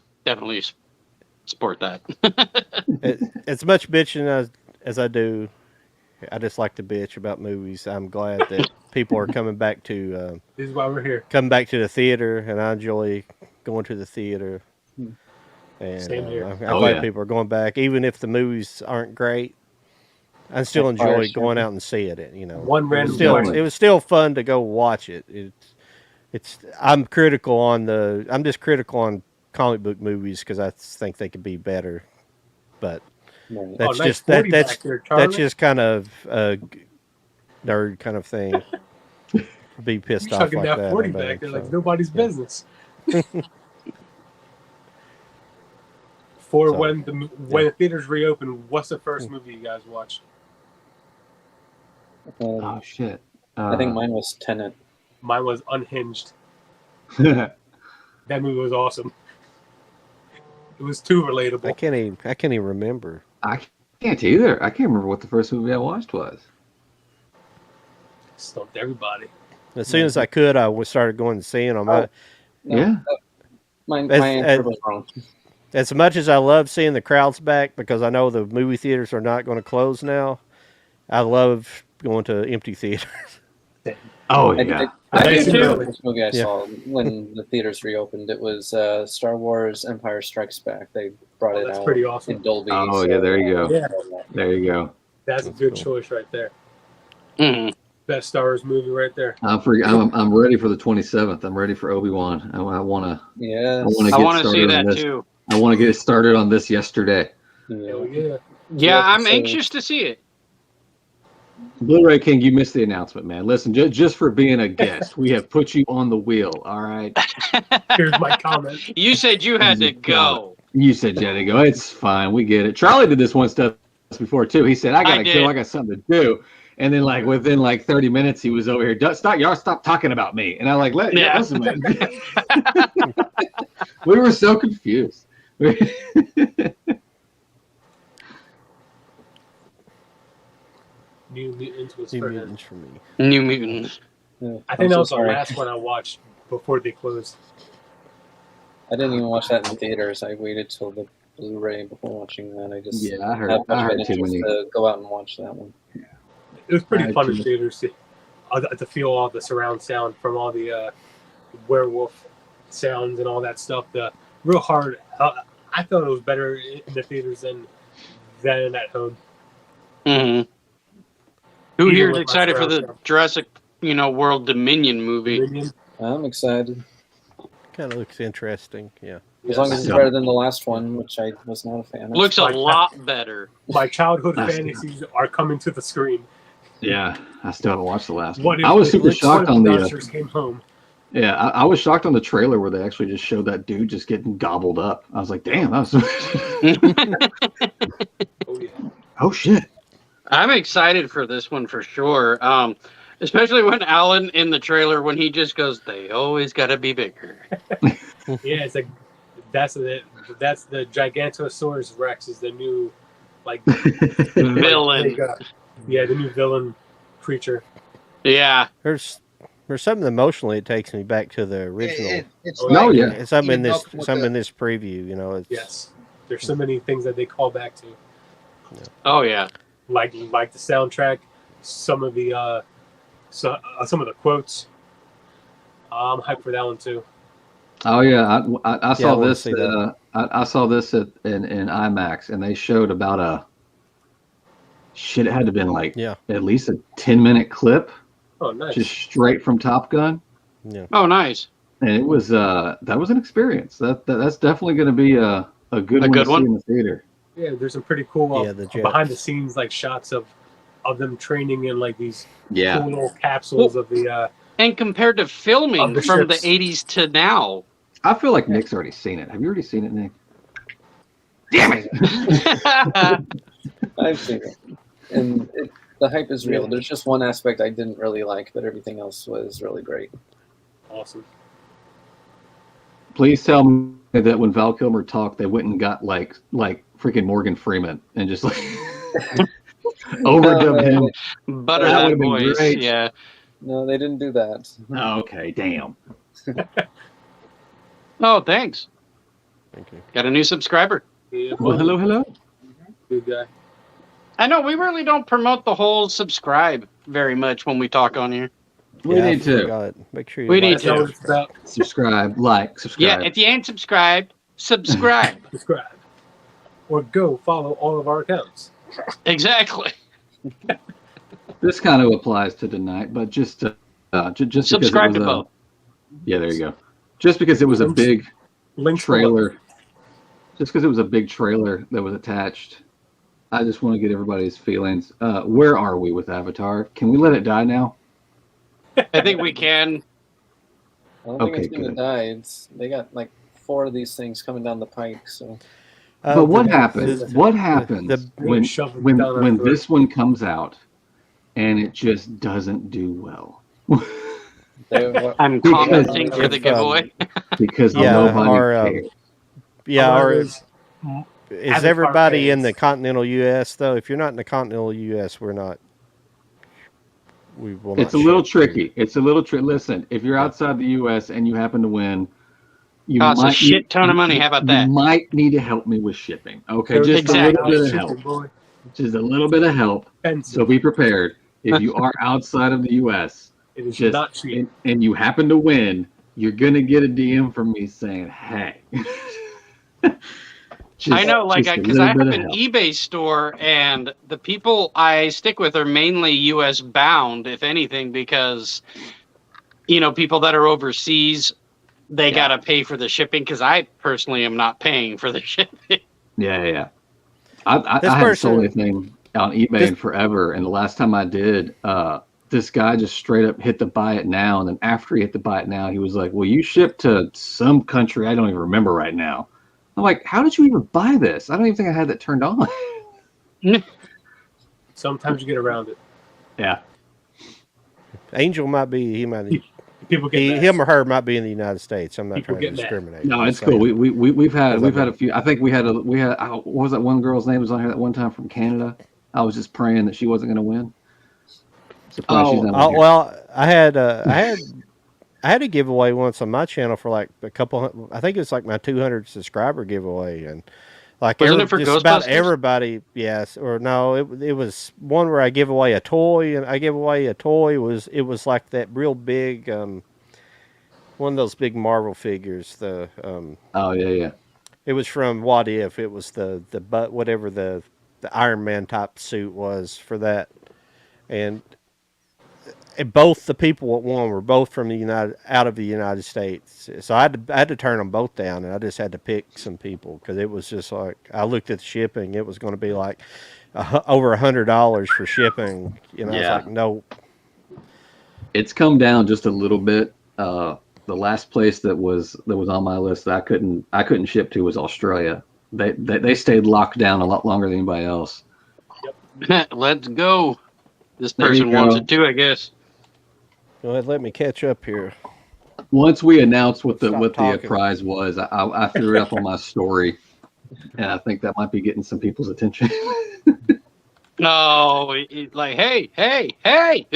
support that. As much bitching as I do, I just like to bitch about movies. I'm glad that people are coming back to. This is why we're here. Coming back to the theater, and I enjoy going to the theater. And same here. I'm glad people are going back, even if the movies aren't great. I still enjoy going out and seeing it. You know, it was still fun to go watch it. I'm critical on just critical on comic book movies because I think they could be better, but that's that's just kind of a nerd kind of thing. Be pissed off like that. 40 back there like nobody's business. When the theaters reopen, what's the first movie you guys watched? Oh shit! I think mine was Tenet. Mine was Unhinged. That movie was awesome. It was too relatable. I can't even remember. I can't either. I can't remember what the first movie I watched was. Stumped everybody. As soon as I could, I started going and seeing them. Yeah. My answer was wrong. As much as I love seeing the crowds back because I know the movie theaters are not going to close now, I love going to empty theaters. Oh, yeah. I do too. The first movie I saw when the theaters reopened, it was Star Wars Empire Strikes Back. They brought it out pretty awesome. in Dolby. Oh, yeah, there you go. Yeah. There you go. That's a good choice right there. Mm-hmm. Best Star Wars movie right there. I'm ready for the 27th. I'm ready for Obi-Wan. I want to. Yeah. I want to see that too. I want to get started on this yesterday. Yeah, I'm anxious to see it. Blu-ray King, you missed the announcement, man. Listen, just for being a guest, we have put you on the wheel. All right. Here's my comment. You said you had to go. You said you had to go. It's fine. We get it. Charlie did this one stuff before too. He said, "I gotta go. I got something to do." And then, within 30 minutes, he was over here. Stop talking about me. And I listen, man. We were so confused. New Mutants was New Mutants for me. New Mutants. Yeah, I think that was the last one I watched before they closed. I didn't even watch that in theaters. I waited till the Blu-ray before watching that. I heard too many. To go out and watch that one. It was pretty fun in theaters to feel all the surround sound from all the werewolf sounds and all that stuff. The real hard. I thought it was better in the theaters than at home. Mm-hmm. Who here is excited for the Jurassic, World Dominion movie? I'm excited. Kind of looks interesting. Yeah. As long as it's better than the last one, which I was not a fan of. Looks a lot better. My childhood fantasies are coming to the screen. Yeah, I still haven't watched the last one. I was super shocked on the. Came home. Yeah, I was shocked on the trailer where they actually just showed that dude just getting gobbled up. I was like, damn, that was. Oh yeah. Oh shit. I'm excited for this one for sure. Especially when Alan in the trailer, when he just goes, "They always got to be bigger." Yeah, it's like that's the Gigantosaurus Rex is the new villain. Yeah, the new villain creature. Yeah, there's something emotionally it takes me back to the original. Yeah. Some in this preview, you know. Yes, there's so many things that they call back to. Yeah. Oh yeah, like the soundtrack, some of the quotes. I'm hyped for that one too. Oh yeah, I saw this. I saw this in IMAX, and they showed about a. Shit, it had to have been at least a 10-minute clip. Oh, nice. Just straight from Top Gun. Yeah. Oh, nice. And it was that was an experience. That's definitely going to be a good one to see in the theater. Yeah, there's some pretty cool behind the scenes shots of them training in these cool little capsules of the. And compared to filming from the 80s to now, I feel like Nick's already seen it. Have you already seen it, Nick? Damn it! I've seen it. And the hype is real. There's just one aspect I didn't really like, but everything else was really great. Awesome. Please tell me that when Val Kilmer talked, they went and got like freaking Morgan Freeman and just overdubbed him. Butter that voice, great. Yeah. No, they didn't do that. Okay, damn. Oh, thanks. Thank you. Got a new subscriber. Yeah. Well, hello. Good guy. I know we really don't promote the whole subscribe very much when we talk on here. We need to. Make sure we need to subscribe. Yeah, if you ain't subscribed, subscribe. Subscribe. Or go follow all of our accounts. Exactly. This kind of applies to tonight, but just subscribe because to both. Yeah, there you go. Just because it was a big trailer. Just because it was a big trailer that was attached. I just want to get everybody's feelings. Where are we with Avatar? Can we let it die now? I think we can. I don't think it's going to die. They got 4 of these things coming down the pike. So, but what happens? What happens when this one comes out and it just doesn't do well? I'm commenting for the giveaway because nobody cares. Yeah, is everybody in the continental U.S. though? If you're not in the continental U.S., we're not. We will. It's a little tricky. It's a little tricky. Listen, if you're outside the U.S. and you happen to win, you costs a shit ton of money. How about that? You might need to help me with shipping. Okay, just a little bit of help. Just a little bit of help. So be prepared. If you are outside of the U.S., it is not cheap. And you happen to win, you're gonna get a DM from me saying, "Hey." I know, because I have an eBay store, and the people I stick with are mainly U.S. bound, if anything, because, people that are overseas, they got to pay for the shipping, because I personally am not paying for the shipping. Yeah. I haven't sold anything on eBay in forever, and the last time I did, this guy just straight up hit the buy it now, and then after he hit the buy it now, he was like, well, you ship to some country I don't even remember right now. I'm like, how did you even buy this? I don't even think I had that turned on. Sometimes you get around it. Yeah. Angel might be. He might. People get him or her might be in the United States. I'm not trying to discriminate. No, it's cool. We've had a few. I think we had what was that one girl's name was on here that one time from Canada? I was just praying that she wasn't going to win. Well, I had a giveaway once on my channel for a couple. I think it was my 200 subscriber giveaway, and wasn't it for just about everybody. Yes, or no, it was one where I give away a toy, and I give away a toy. It was like that real big, one of those big Marvel figures. The oh yeah. It was from What If. It was the whatever the Iron Man type suit was for that, and both the people that won were both from out of the United States. So I had to turn them both down, and I just had to pick some people because it was just like I looked at the shipping. It was going to be like over $100 for shipping. I was like, no. It's come down just a little bit. The last place that was on my list that I couldn't ship to was Australia. They stayed locked down a lot longer than anybody else. Yep. Let's go. This person wants it too, I guess. Go ahead, let me catch up here. Once we announced what the prize was, I threw it up on my story, and I think that might be getting some people's attention. No, like, hey.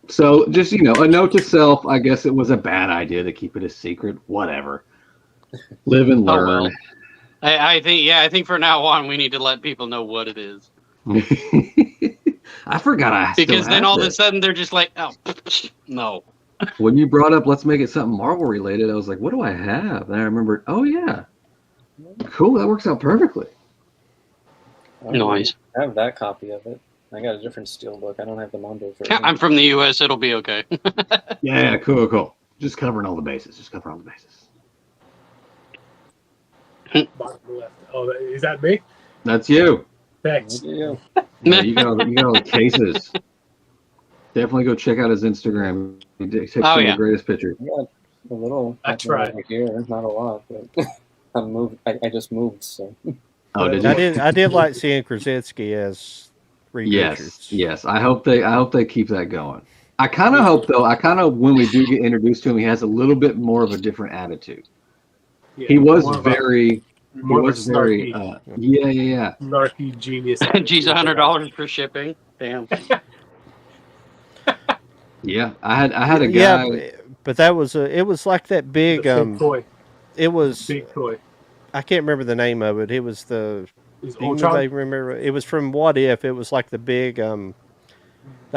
So just, a note to self, I guess it was a bad idea to keep it a secret. Whatever. Live and learn. Oh, well. I think for now on we need to let people know what it is. I forgot because then all of a sudden they're just like, oh, no. When you brought up let's make it something Marvel related, I was like, what do I have? And I remembered, oh yeah. Cool, that works out perfectly. Nice. I have that copy of it. I got a different steelbook. I don't have the Mondo version. I'm from the US, it'll be okay. Yeah, cool. Just covering all the bases. Bottom left. Oh, is that me? That's you. Thanks. Yeah, you got all the cases. Definitely go check out his Instagram. He takes some of the greatest pictures. Yeah, a little. I tried. Here, not a lot, but I just moved, so. Oh, did you? I did like seeing Krasinski as Reed Richards. Yes. I hope they keep that going. I kind of hope though. When we do get introduced to him, he has a little bit more of a different attitude. Yeah, he was very. Snarky. Yeah. Snarky genius. Geez, $100 for shipping. Damn. Yeah, I had a guy. Yeah, but it was like that big toy. It was big toy. I can't remember the name of it. It was the. Ultron? Remember? It was from What If. It was like the big the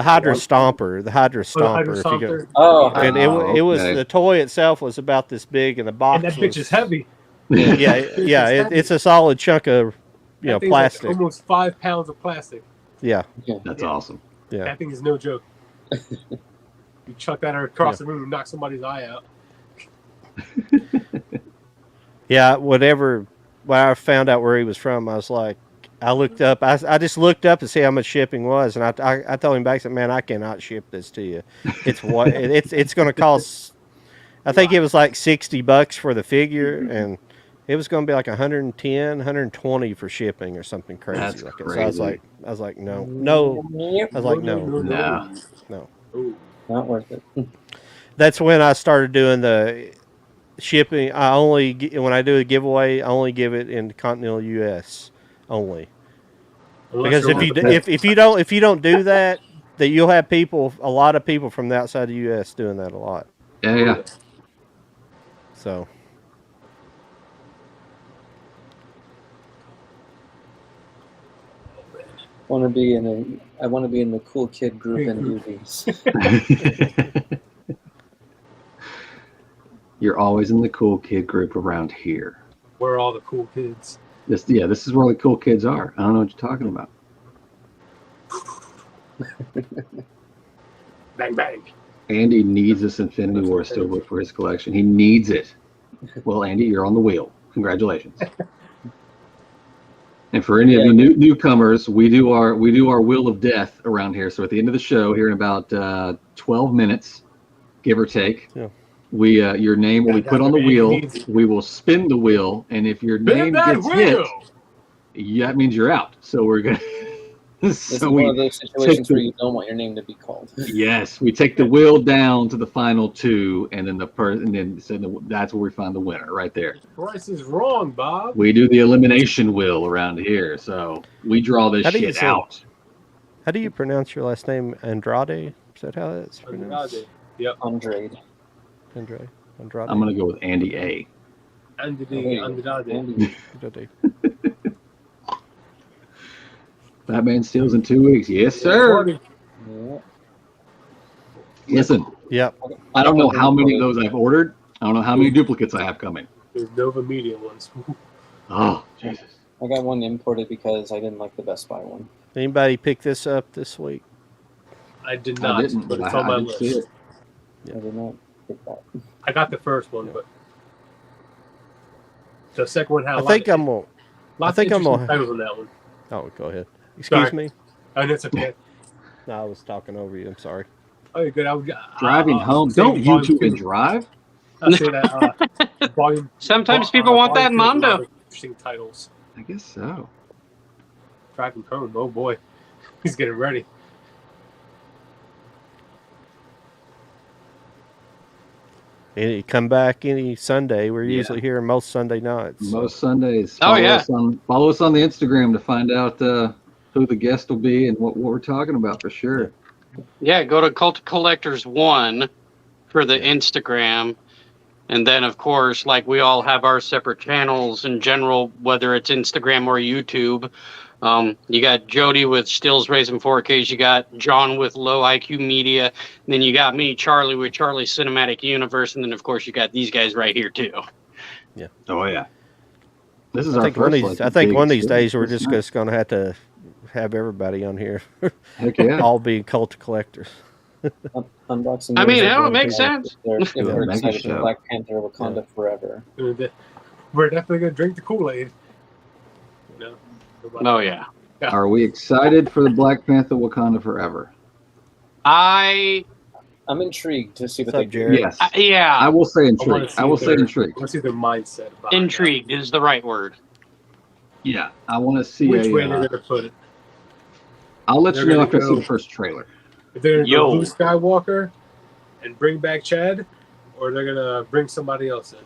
Hydra Stomper. The Hydra Stomper. And it was the toy itself was about this big, and the box. And that bitch is heavy. Yeah. It's a solid chunk of plastic. Like almost 5 pounds of plastic. Yeah. That's awesome. Yeah. That thing is no joke. You chuck that across the room and knock somebody's eye out. Yeah, when I found out where he was from, I was like, I looked up. I just looked up to see how much shipping was, and I told him back, I said, "Man, I cannot ship this to you. It's what it's going to cost." I think it was like $60 for the figure, and it was going to be like 110, 120 for shipping or something crazy. That's like crazy. So I was like, no. I was like, no. Not worth it. That's when I started doing the shipping. When I do a giveaway, I only give it in the continental U.S. only. Because if you don't do that, you'll have a lot of people from the outside the U.S. doing that a lot. Yeah. So. I want to be in the cool kid group and do these. You're always in the cool kid group around here. Where are all the cool kids? This is where the cool kids are. I don't know what you're talking about. Bang bang. Andy needs this Infinity War steelbook for his collection. He needs it. Well, Andy, you're on the wheel. Congratulations. And for any of the newcomers, we do our Wheel of Death around here. So at the end of the show, here in about 12 minutes, give or take, your name will be put on the wheel. We will spin the wheel, and if your name gets hit, that means you're out. So we're gonna. It's one of those situations where you don't want your name to be called. Yes, we take the wheel down to the final two, and then that's where we find the winner right there. Price is wrong, Bob. We do the elimination wheel around here, so we draw this shit out. How do you pronounce your last name? Andrade? Is that how it's pronounced? Andrade. Yep. Andrade. Andrade. I'm gonna go with Andy A. Andrade. Batman steals in 2 weeks. Yes, sir. Yeah. Listen. Yep. I don't know how many of those I've ordered. I don't know how many duplicates I have coming. There's Nova Media ones. Oh, Jesus. I got one imported because I didn't like the Best Buy one. Anybody pick this up this week? I did not, I didn't, but it's on my didn't see list. it. I did not get that. I got the first one, but the second one had I think I'm gonna. lots of interesting titles on that one. Oh, go ahead. Excuse me. Oh, that's okay. No, I was talking over you. I'm sorry. Oh, you're good. Driving home. Don't YouTube and drive. I say that. Volume. Sometimes people want that Mondo. Interesting titles. I guess so. Driving home. Oh boy, he's getting ready. Any come back any Sunday. We're usually here most Sunday nights. Most Sundays. Follow Us on the Instagram to find out who the guest will be and what we're talking about for sure. Yeah, go to Cult Collectors 1 for the Instagram. And then, of course, like we all have our separate channels in general, whether it's Instagram or YouTube. You got Jody with Stills Raising 4Ks. You got John with Low IQ Media. And then you got me, Charlie, with Charlie Cinematic Universe. And then, of course, you got these guys right here, too. Yeah. Oh, yeah. This is I our first. I think one of these days we're just going to have everybody on here. Heck yeah. All be Cult Collectors. Unboxing. I mean, it makes sense. If we're make a excited show. for Black Panther Wakanda Forever. We're definitely going to drink the Kool-Aid. Oh, yeah. Are we excited for the Black Panther Wakanda Forever? I'm intrigued to see what What's they up, do. Jared? Yes. yeah, I will say intrigued. I will say intrigued. I want to see their mindset. intrigued is the right word. Yeah. I want to see Which way they're going to put it. I'll let They're you know gonna after I see go- the first trailer. If they're going to Yo. go Luke Skywalker and bring back Chad, or they're going to bring somebody else in.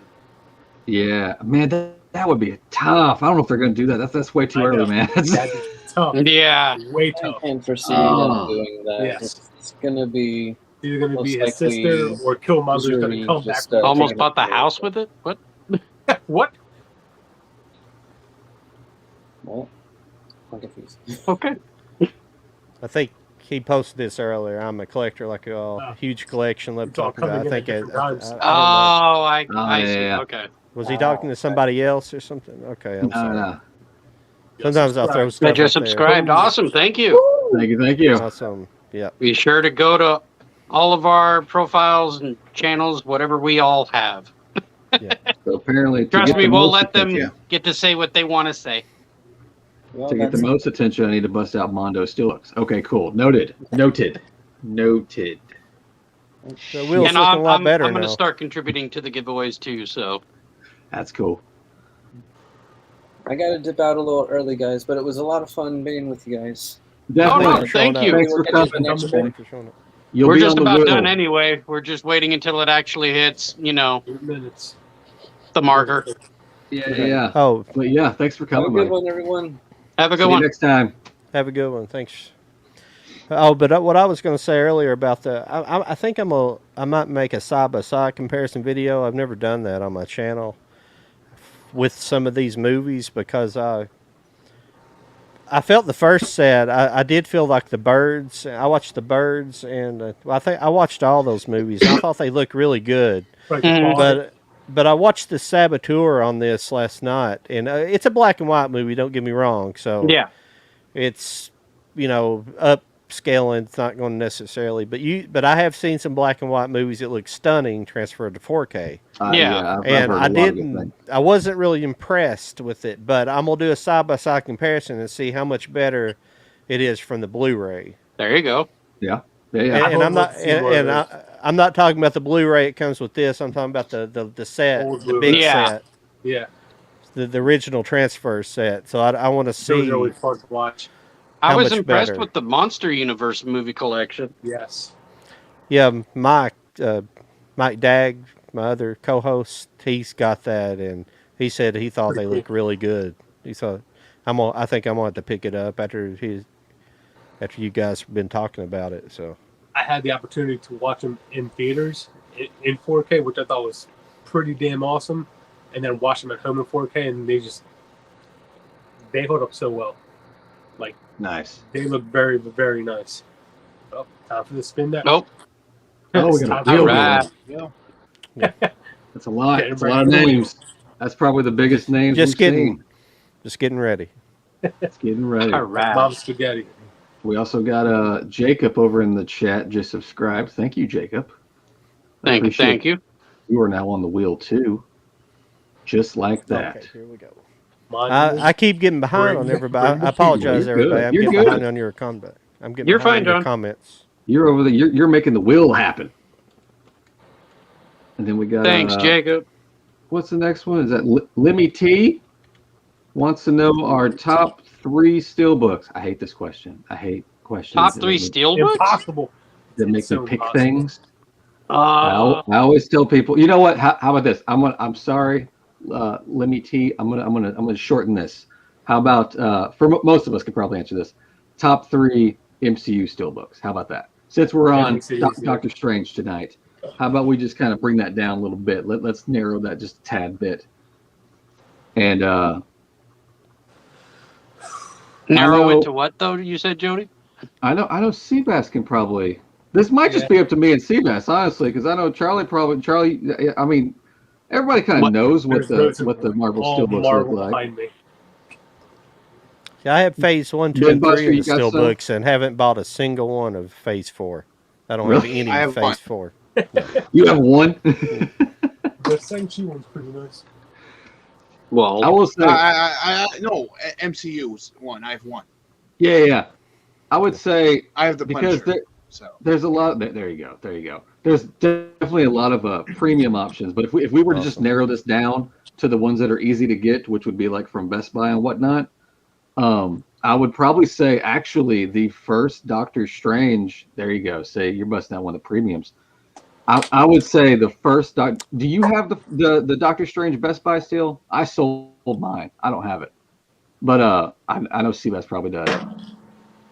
Yeah. Man, that would be tough. I don't know if they're going to do that. That's way too I early, know. man. That's tough. Yeah. Way I tough. can't foresee Oh. them doing that. Yes. It's going to be Either going to be most his sister likely or Killmonger's going to Missouri come back. just, Almost taking bought the it. house with it? What? What? Well, I'm confused. Okay. I think he posted this earlier. I'm a collector, like a huge collection. Love It's all talking about. I coming in think at I different times. don't know. I see. yeah. Okay. Was he talking to somebody else or something? Okay, I'm sorry. No. Sometimes I'll throw I stuff just up there. subscribed. Awesome. Thank you. Thank you. Awesome. Yeah. Be sure to go to all of our profiles and channels, whatever we all have. So apparently, Trust me, we'll let them get to say what they want to say. Well, To get the that's- most attention, I need to bust out Mondo Steelix. Okay, cool. Noted. So Will's And looking a lot better I'm going now. to start contributing to the giveaways too. So That's cool. I got to dip out a little early, guys, but it was a lot of fun being with you guys. Definitely. no, thank you. Thanks for We'll catch coming. you next one. You'll we're be just on the about wheel. done anyway. We're just waiting until it actually hits, 8 minutes. the marker. Yeah. Oh, But yeah, thanks for Have a coming, good buddy. one, everyone. Have a See good you one. next time. have a good one. Thanks. Oh, but what I was going to say earlier about I think I might make a side-by-side comparison video. I've never done that on my channel with some of these movies because I felt the first set. I did feel like the Birds. I watched the Birds, and I think I watched all those movies. I thought they looked really good, but I watched the Saboteur on this last night, and it's a black and white movie. Don't get me wrong. So Yeah. it's upscaling. It's not going to necessarily, but I have seen some black and white movies that look stunning transferred to 4K. Yeah. I've And heard I a lot of good didn't. things. I wasn't really impressed with it, but I'm gonna do a side by side comparison and see how much better it is from the Blu-ray. There you go. Yeah. And I'm not talking about the Blu-ray. It comes with this. I'm talking about the set, Old the Blu-ray. big Yeah. set, Yeah. the original transfer set. So I want to Those are see. always fun to watch. I How was much impressed better? with the Monster Universe movie collection. Yes. Yeah, Mike Dagg, my other co-host, he's got that, and he said he thought they looked really good. He thought I think I'm gonna have to pick it up after you guys have been talking about it. So I had the opportunity to watch them in theaters in 4K, which I thought was pretty damn awesome, and then watch them at home in 4K, and they hold up so well. Like, Nice. they look very, very nice. Oh, time for the spin that. Nope. Oh, It's we got a time real for Alright. one. Yeah. That's a lot. Getting That's a ready lot of for the names. That's probably the biggest names Just we've getting- seen. just getting ready. It's getting ready. All right. Mom spaghetti. We also got Jacob over in the chat just subscribed. Thank you, Jacob. Thank you. You are now on the wheel too. Just like that. Okay, here we go. I keep getting behind on everybody. I apologize, everybody. I'm getting behind on your comment. I'm getting behind on your comments. You're over there. You're making the wheel happen. And then we got. Thanks, Jacob. What's the next one? Is that Lemmy T? Wants to know our top 3 steelbooks. I hate this question. I hate questions. Top 3 steelbooks? Impossible. That make me pick things. I always tell people. You know what? How about this? I'm sorry, Lemmy T. I'm gonna shorten this. How about for most of us could probably answer this. Top 3 MCU steelbooks. How about that? Since we're on Doctor Strange tonight, how about we just kind of bring that down a little bit? Let's narrow that just a tad bit. And narrow it to what though? You said, Jody? I know Seabass can probably. This might just be up to me and Seabass, honestly, because I know Charlie. I mean, everybody kind of knows what the Marvel steelbooks look like. Yeah, I have Phase 1, 2, and 3 in the steelbooks and haven't bought a single one of Phase 4. I don't have any of Phase 4. No. You have one? The Shang-Chi one's pretty nice. Well, I will say. No, MCU's one. I have one. Yeah. I would say I have the because there's a lot. There you go. There's definitely a lot of premium options. But if we were to just narrow this down to the ones that are easy to get, which would be like from Best Buy and whatnot, I would probably say actually the first Doctor Strange. There you go. Say you're busting out one of the premiums. I would say the first. Do you have the Doctor Strange Best Buy still? I sold mine. I don't have it, but I know Seabass probably does.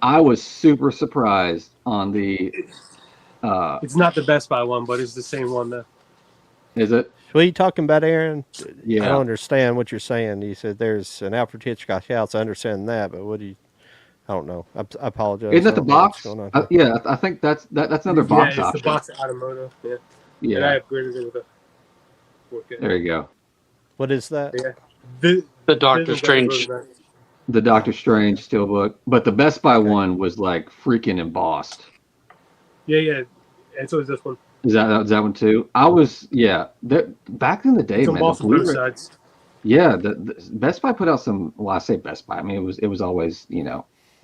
I was super surprised on the. It's not the Best Buy one, but it's the same one though. Is it? What are you talking about, Aaron? Yeah. I don't understand what you're saying. You said there's an Alfred Hitchcock house. I understand that, but what do you? I don't know. I apologize. Isn't that the box? Yeah, I think that's another box option. Yeah, it's the box automotive. Yeah. And I upgraded it with a 4K. There you go. What is that? Yeah. The Doctor Strange. The Doctor Strange steelbook, but the Best Buy one was like freaking embossed. Yeah. And so is this one. Is that one too? I was back in the day, man. Both sides. Yeah, the Best Buy put out some. Well, I say Best Buy. I mean, it was always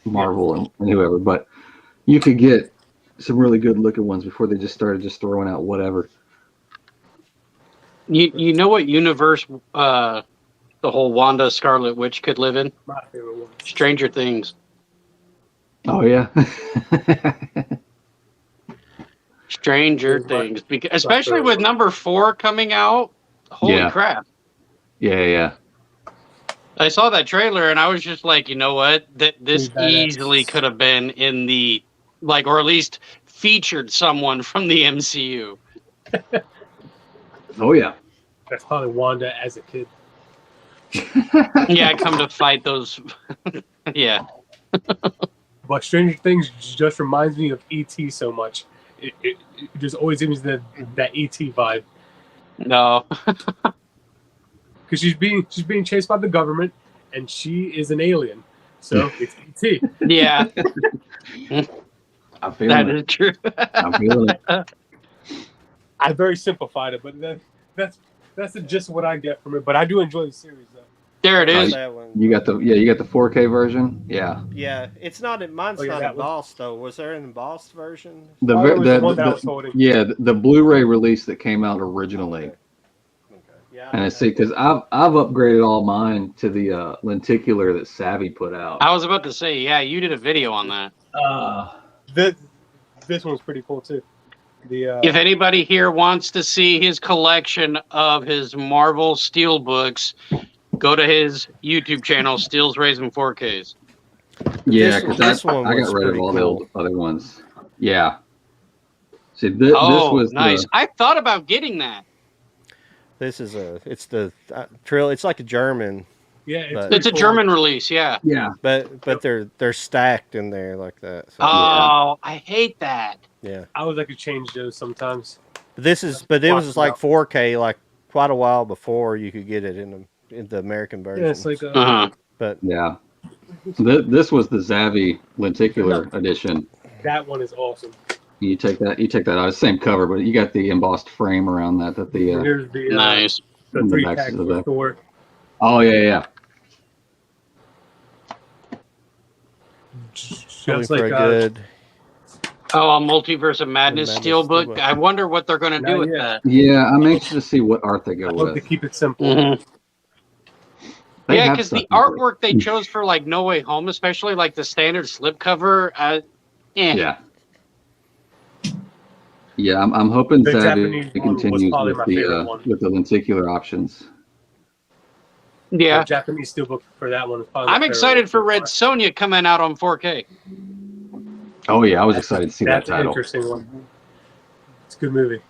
Marvel and whoever, but you could get some really good looking ones before they just started just throwing out whatever. You know what universe the whole Wanda Scarlet Witch could live in? My favorite one. Stranger Things. Oh yeah. Stranger Things, because especially with number 4 coming out. Holy crap! Yeah. I saw that trailer and I was just like, you know what? This easily could have been in the or at least featured someone from the MCU. Oh yeah. That's probably Wanda as a kid. Yeah, come to fight those. Yeah. But Stranger Things just reminds me of E.T. so much. It just always gives me that E.T. vibe. No. Because she's being chased by the government, and she is an alien. So it's E.T. Yeah. I'm feeling that is true. I'm feeling it. I very simplified it, but that's the gist of what I get from it. But I do enjoy the series, though. There it is. You got the 4K version. Yeah. Yeah, it's not. Mine's not embossed though. Was there an embossed version? The one that I was holding. Yeah, the Blu-ray release that came out originally. Okay. Yeah. And I see because I've upgraded all mine to the lenticular that Savvy put out. I was about to say, yeah, you did a video on that. This one's pretty cool too. If anybody here wants to see his collection of his Marvel Steelbooks, go to his YouTube channel, Steel's Raising 4Ks. Yeah, because I got rid of all the old other ones. Yeah. See, this was nice. I thought about getting that. This is it's the trail. It's like a German. Yeah, it's a German release. Yeah. Yeah. But they're stacked in there like that. So, I hate that. Yeah. I would like to change those sometimes. But it was like 4K like quite a while before you could get it in the American version. Yeah, it's like but yeah. This was the Zavi lenticular edition. That one is awesome. You take that out. It's the same cover, but you got the embossed frame around that. Here's the nice. The 3-pack for Thor. Oh yeah. Just like good. Oh, a Multiverse of Madness steelbook. I wonder what they're going to do with that. Yeah, I'm anxious to see what art they go I with. hope they keep it simple. Mm-hmm. Yeah, because the artwork they chose for like No Way Home, especially like the standard slipcover, Yeah, I'm hoping that it continues with the lenticular options. Yeah, the Japanese steelbook for that one is probably. I'm excited for Red Sonja coming out on 4K. Oh yeah, I was excited to see that title. That's an interesting one. It's a good movie.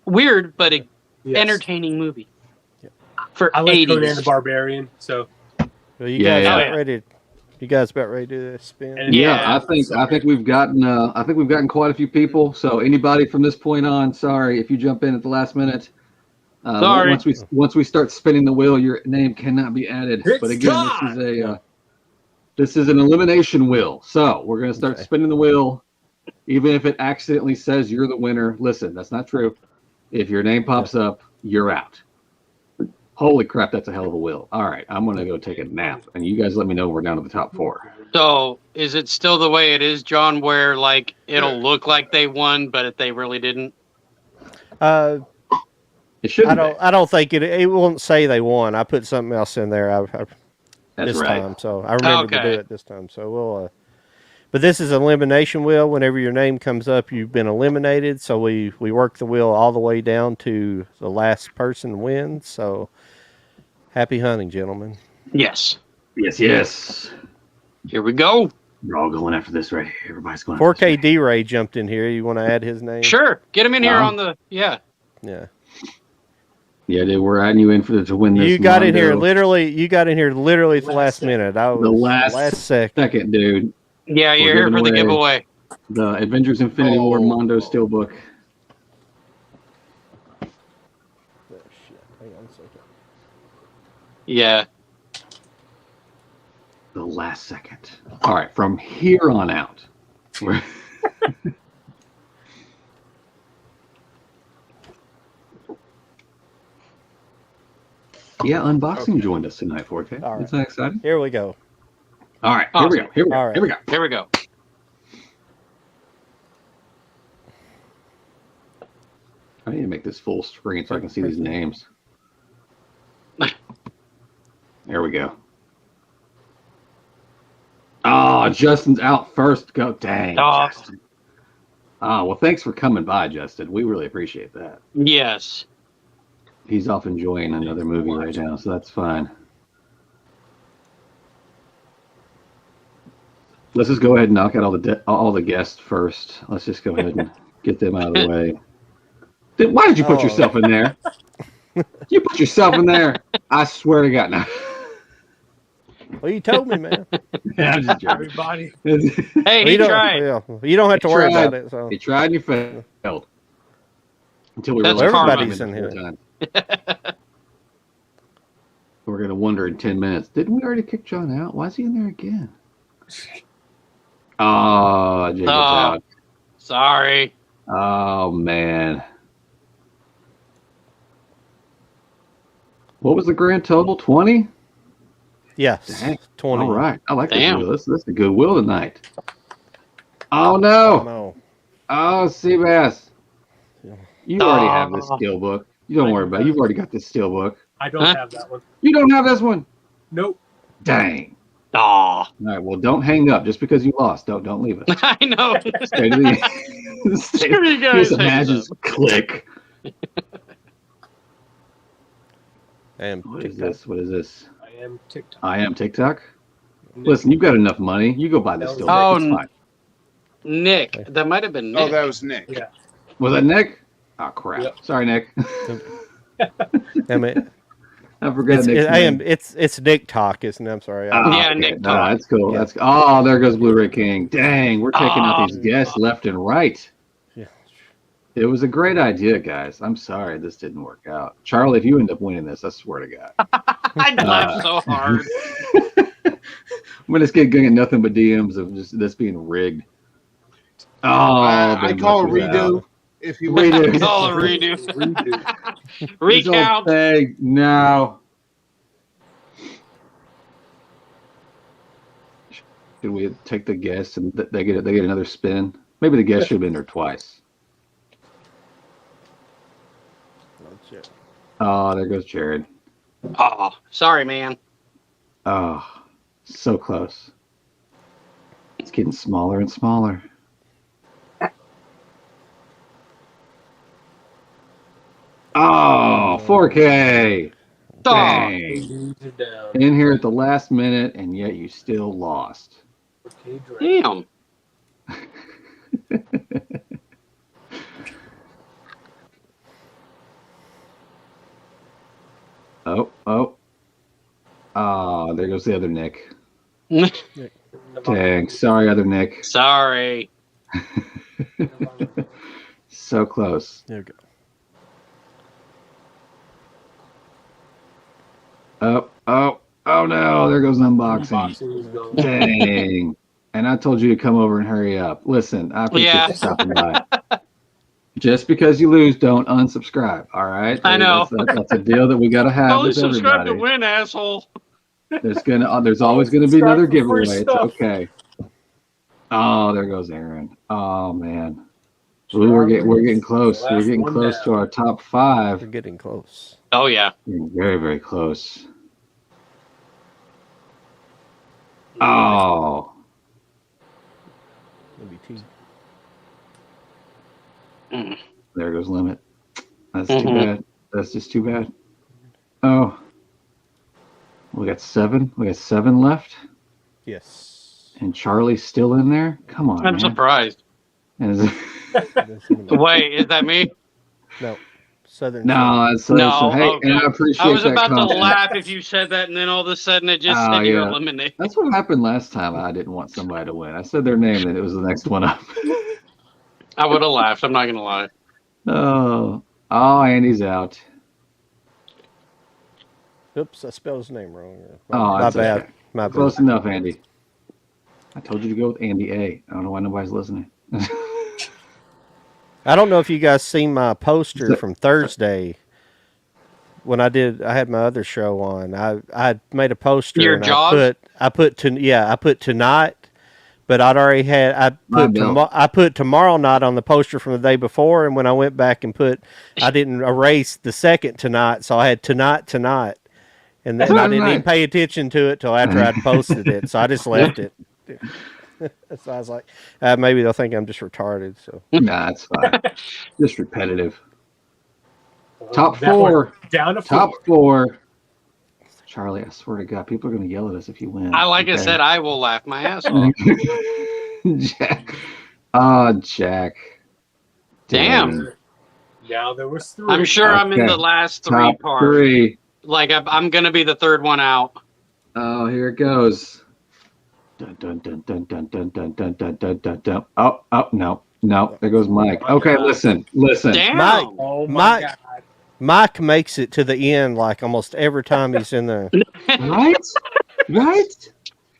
Weird, but entertaining movie. For I like 80s. Conan the Barbarian, so. Well, you guys about ready? You guys about ready to do this spin? Yeah, I think we've gotten quite a few people. So anybody from this point on, sorry if you jump in at the last minute. Sorry. Once we start spinning the wheel, your name cannot be added. But again, this is an elimination wheel. So we're gonna start spinning the wheel, even if it accidentally says you're the winner. Listen, that's not true. If your name pops up, you're out. Holy crap, that's a hell of a wheel. All right, I'm going to go take a nap, and you guys let me know when we're down to the top 4. So, is it still the way it is, John, where, like, it'll look like they won, but they really didn't? It shouldn't. I don't think it won't say they won. I put something else in there this time, so I remember to do it this time. So we'll. But this is an elimination wheel. Whenever your name comes up, you've been eliminated. So we work the wheel all the way down to the last person wins. So happy hunting, gentlemen. Yes. Yes. Here we go. We're all going after this right here. Everybody's going. 4K D-Ray jumped in here. You want to add his name? Sure. Get him in here on the Yeah. Yeah, dude, we're adding you in to win this. You got in here literally at the last minute. The last second, dude. Yeah, you're here for the giveaway. The Avengers Infinity War Mondo Steelbook. Yeah. The last second. All right, from here on out. Yeah, unboxing joined us tonight, 4K. Right. Isn't that exciting? Here we go. All right, awesome. Here we go. I need to make this full screen so I can see these names. There we go. Oh, Justin's out first. Go, dang, Justin. Oh, well, thanks for coming by, Justin. We really appreciate that. Yes. He's off enjoying another movie right now, so that's fine. Let's just go ahead and knock out all the guests first. Let's just go ahead and get them out of the way. Why did you put yourself in there? You put yourself in there. I swear to God, no. Well, you told me, man. Yeah, I'm just joking. Everybody. Hey, he tried. Yeah, you don't have to worry about it. So. He tried and you failed. Until we realized everybody's in here. We're going to wonder in 10 minutes. Didn't we already kick John out? Why is he in there again? Oh, Jacob's out. Sorry. Oh, man. What was the grand total? 20? Yes. Dang. 20. All right. I like this wheel. This is a good wheel tonight. Oh, no. Oh, Seabass. You already have this steelbook. You don't worry about it. You've already got this steelbook. I don't have that one. You don't have this one? Nope. Dang. Aw. All right, well, don't hang up just because you lost. Don't leave it. I know. Stay to the Sure you guys just imagine click. What is this? What is this? I am TikTok. I am TikTok? Listen, you've got enough money. You go buy this still. Oh, it's fine. Nick. That might have been Nick. Oh, that was Nick. Yeah. Was that Nick? Oh, crap. Yep. Sorry, Nick. I forgot Nick's name. It's Nick Talk, isn't it? I'm sorry. Yeah, okay. Nick Talk. That's cool. Yeah. That's oh, there goes Blu-ray King. Dang, we're taking out these guests left and right. Yeah. It was a great idea, guys. I'm sorry this didn't work out. Charlie, if you end up winning this, I swear to God. I'd laugh so hard. When this kid getting nothing but DMs of just this being rigged. Oh, I call a redo. If you redo. I call a redo. Recount. No. Should we take the guess and they get another spin? Maybe the guess should have been there twice. Oh, there goes Jared. Oh, sorry, man. Oh, so close. It's getting smaller and smaller. Oh, 4K. Dang. In here at the last minute, and yet you still lost. Damn. Oh, there goes the other Nick. Dang, sorry, other Nick. Sorry. So close. There we go. Oh no, there goes unboxing. Dang. And I told you to come over and hurry up. Listen, I appreciate you stopping by. Just because you lose, don't unsubscribe. All right? I know. That's a deal that we got to have Only with subscribe everybody. to win, asshole. There's always going to be another giveaway. It's okay. Oh, there goes Aaron. Oh man, we're getting close. We're getting close to our top 5. We're getting close. Oh yeah. We're very, very close. Oh. Maybe 2. There goes Limit. That's too bad. That's just too bad. Oh. We got 7. We got 7 left. Yes. And Charlie's still in there? Come on, I'm surprised. Wait, Wait, is that me? No. Southern. No, so hey, okay. and I appreciate I was that about comment. to laugh if you said that, and then all of a sudden it just said you're eliminated. That's what happened last time. I didn't want somebody to win. I said their name, and it was the next one up. I would have laughed. I'm not going to lie. Oh, Andy's out. Oops, I spelled his name wrong. My bad. Okay. My bad. Close enough, Andy. I told you to go with Andy A. I don't know why nobody's listening. I don't know if you guys seen my poster from Thursday when I had my other show on. I made a poster. Your and Jaws? I put tonight, but I'd already had I put tomorrow night on the poster from the day before, and when I went back and I didn't erase the second tonight, so I had tonight, and then I didn't even pay attention to it till after I'd posted it, so I just left it. So I was like, maybe they'll think I'm just retarded. So nah, it's fine. Just repetitive. Top 4. Down to 4. Top 4. Charlie, I swear to God, people are going to yell at us if you win. I said, I will laugh my ass off. Jack. Jack. Damn. Now there was 3. I'm sure I'm in the last 3 Top 3. Like I'm going to be the third one out. Oh, here it goes. Dun, dun, dun, dun, dun, dun, dun, dun, dun, dun, dun, dun. Oh, no. There goes Mike. Okay, listen. Damn. Mike, Oh my God. Mike makes it to the end like almost every time he's in there. Right?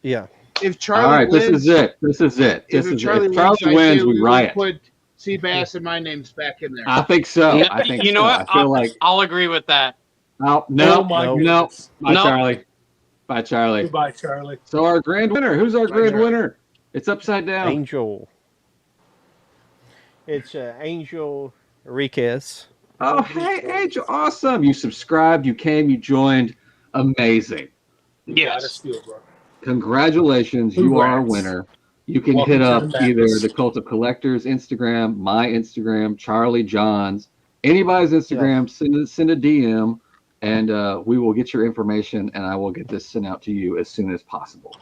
Yeah. If Charlie All right, wins, this is it. If Charlie wins, we riot. Put Seabass and my name's back in there. I think so. You know what? I'll agree with that. No. Bye, Charlie. Bye, Charlie. Goodbye, Charlie. So our grand winner. Who's our grand winner? It's upside down. Angel. It's Angel Enriquez. Oh, hey, Angel. Awesome. You subscribed. You came. You joined. Amazing. Yes. Congratulations. You are our winner. You can hit up either the Cult of Collectors Instagram, my Instagram, Charlie John's, anybody's Instagram. Send a DM. And we will get your information, and I will get this sent out to you as soon as possible.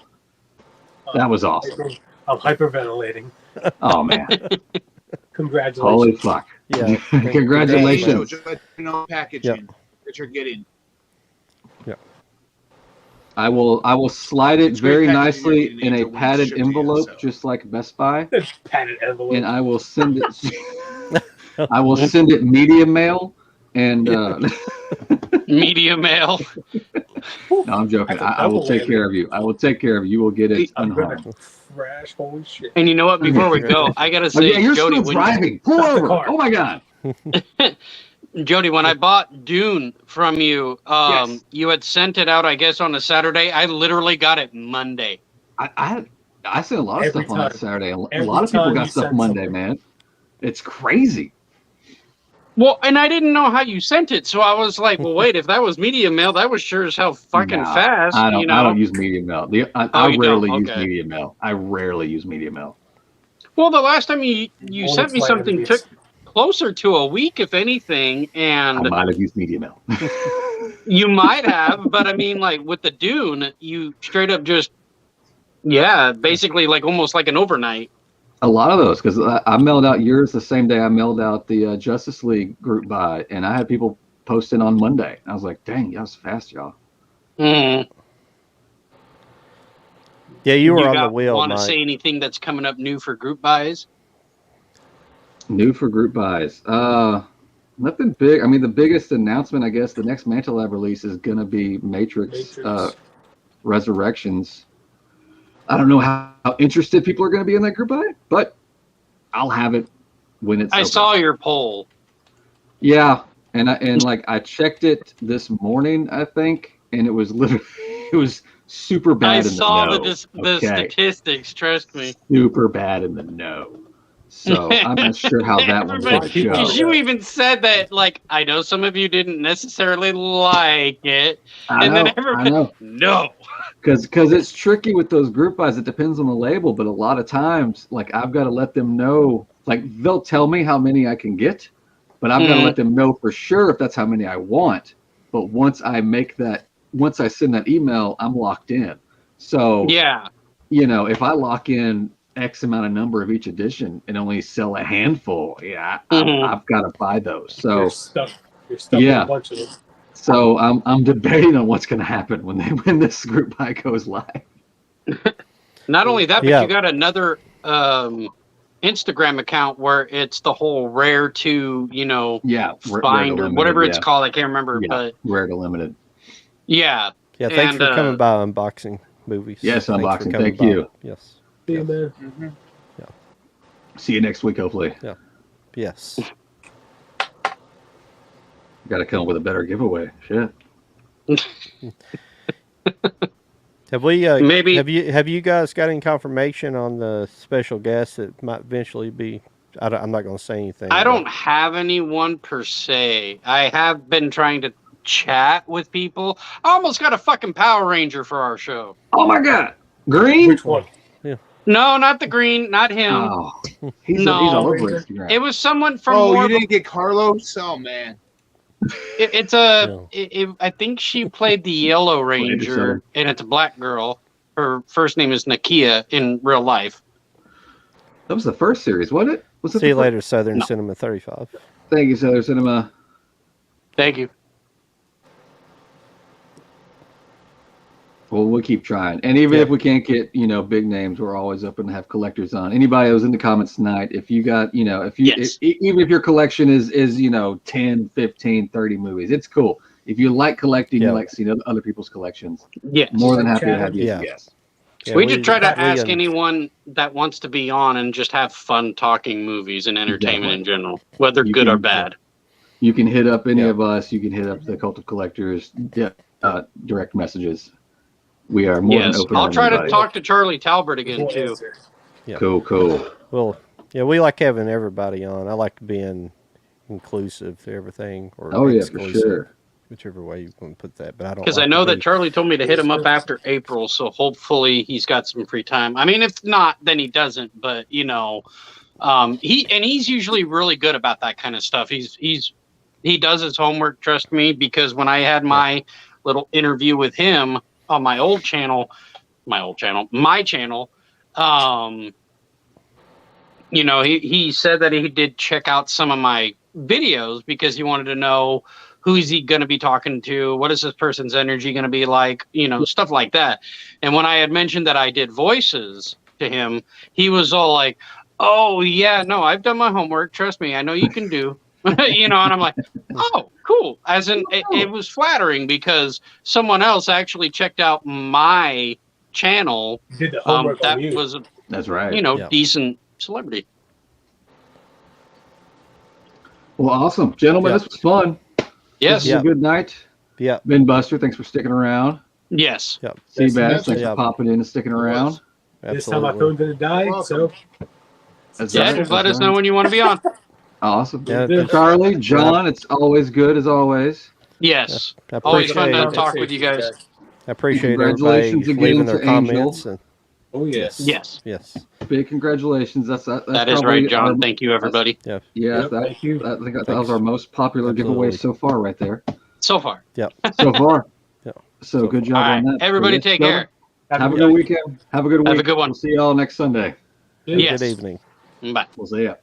That was awesome. I'm hyperventilating. Oh, man. Congratulations. Holy fuck. Yeah. Congratulations. Packaging that you're getting. Yeah. I will slide it very nicely in a padded envelope, just like Best Buy. Padded envelope. And I will send it. I will send it media mail. And media mail. No, I'm joking. I will take care of you. I will take care of you. You will get it unharmed. Crash, holy shit. And you know what? Before we go, I gotta say, yeah, you're Jody, still driving. Pull over. Oh my God. Jody, when I bought Dune from you, you had sent it out, I guess, on a Saturday. I literally got it Monday. I sent a lot of stuff on that Saturday. A lot of people got stuff Monday, man. It's crazy. Well, and I didn't know how you sent it, so I was like, "Well, wait, if that was media mail, that was sure as hell fucking fast." I don't. You know? I don't use media mail. I rarely use media mail. I rarely use media mail. Well, the last time you sent me something took closer to a week, if anything, and I might have used media mail. You might have, but I mean, like with the Dune, you straight up just basically like almost like an overnight. A lot of those, because I mailed out yours the same day I mailed out the Justice League group buy, and I had people posting on Monday. I was like, "Dang, that was fast, y'all." Mm. Yeah, you were on the wheel. Want to say anything that's coming up new for group buys? New for group buys. Nothing big. I mean, the biggest announcement, I guess, the next Mantle Lab release is gonna be Matrix. Resurrections. I don't know how interested people are going to be in that group buy, but I'll have it when it's. I saw your poll. Yeah, and I checked it this morning, I think, and it was literally super bad. I saw the statistics. Trust me. Super bad in the no. So I'm not sure how that one's going to go. Because you even said that, like, I know some of you didn't necessarily like it, then everybody, no. Because it's tricky with those group buys. It depends on the label, but a lot of times, like, I've got to let them know. Like, they'll tell me how many I can get, but I've got to let them know for sure if that's how many I want. But once I send that email, I'm locked in. So if I lock in X amount of number of each edition and only sell a handful, I've got to buy those. So you're stuck with a bunch of them. So I'm debating on what's going to happen when this group buy goes live. Not only that, but you got another Instagram account where it's the whole rare to find or whatever it's called. I can't remember, but rare to limited. Yeah. Yeah. Thanks for coming by unboxing movies. Yes, unboxing. Thank you. Yes. See you, man. Mm-hmm. Yeah. See you next week, hopefully. Yeah. Yes. Got to come up with a better giveaway. Shit. Have we? Maybe. Have you guys got any confirmation on the special guest that might eventually be? I'm not going to say anything. I don't have anyone per se. I have been trying to chat with people. I almost got a fucking Power Ranger for our show. Oh my God! Green? Which one? Yeah. No, not the green. Not him. Oh, he's all over Instagram. It was someone from. Oh, you didn't get Carlos? Oh man. I think she played the Yellow Ranger, and it's a black girl. Her first name is Nakia in real life. That was the first series, wasn't it? See you later, Southern Cinema 35. Thank you, Southern Cinema. Thank you. Well, we'll keep trying. And even if we can't get, big names, we're always open to have collectors on. Anybody that was in the comments tonight, if you got, even if your collection is 10, 15, 30 movies, it's cool. If you like collecting, you like seeing other people's collections. Yes. More than happy to have you. Yes. Yeah, we just try to ask anyone that wants to be on and just have fun talking movies and entertainment in general, whether good or bad. You can hit up any of us. You can hit up the Cult of Collectors direct messages. We are more than open. I'll try to talk to Charlie Talbert again too. Yeah. Cool. Well, we like having everybody on. I like being inclusive to everything, or for sure. Whichever way you want to put that. But I don't, because I know that Charlie told me to hit him up after April, so hopefully he's got some free time. I mean, if not, then he doesn't. But he's usually really good about that kind of stuff. He does his homework. Trust me, because when I had my little interview with him on my channel, he said that he did check out some of my videos because he wanted to know who's he going to be talking to, what is this person's energy going to be like, stuff like that. And when I had mentioned that I did voices to him, he was all like, oh yeah, no, I've done my homework, trust me, I know you can do. And I'm like, oh, cool. As in, it was flattering because someone else actually checked out my channel. Did the homework that on you. was, that's right. Decent celebrity. Well, awesome, gentlemen. This was fun. Yes. This was a good night. Yeah. Ben Buster, thanks for sticking around. Yes. Yep. Seabass, thanks for popping in and sticking around. This time my phone didn't die, so. Just let us know when you want to be on. Awesome. Yeah, Charlie, John, it's always good as always. Yes. I Always fun to talk with you guys. I appreciate Congratulations everybody leaving again their to Angel. comments. And, Oh, yes. Yes. Big congratulations. That's that is right, John. Thank you, everybody. Yeah. Thank you. I think that was our most popular giveaway so far, right there. So far. Yep. So far. Yeah. So good job on that. Everybody take care. Have a good weekend. Have a good week. Have a good one. We'll see y'all next Sunday. Yes. Good evening. Bye. We'll see ya.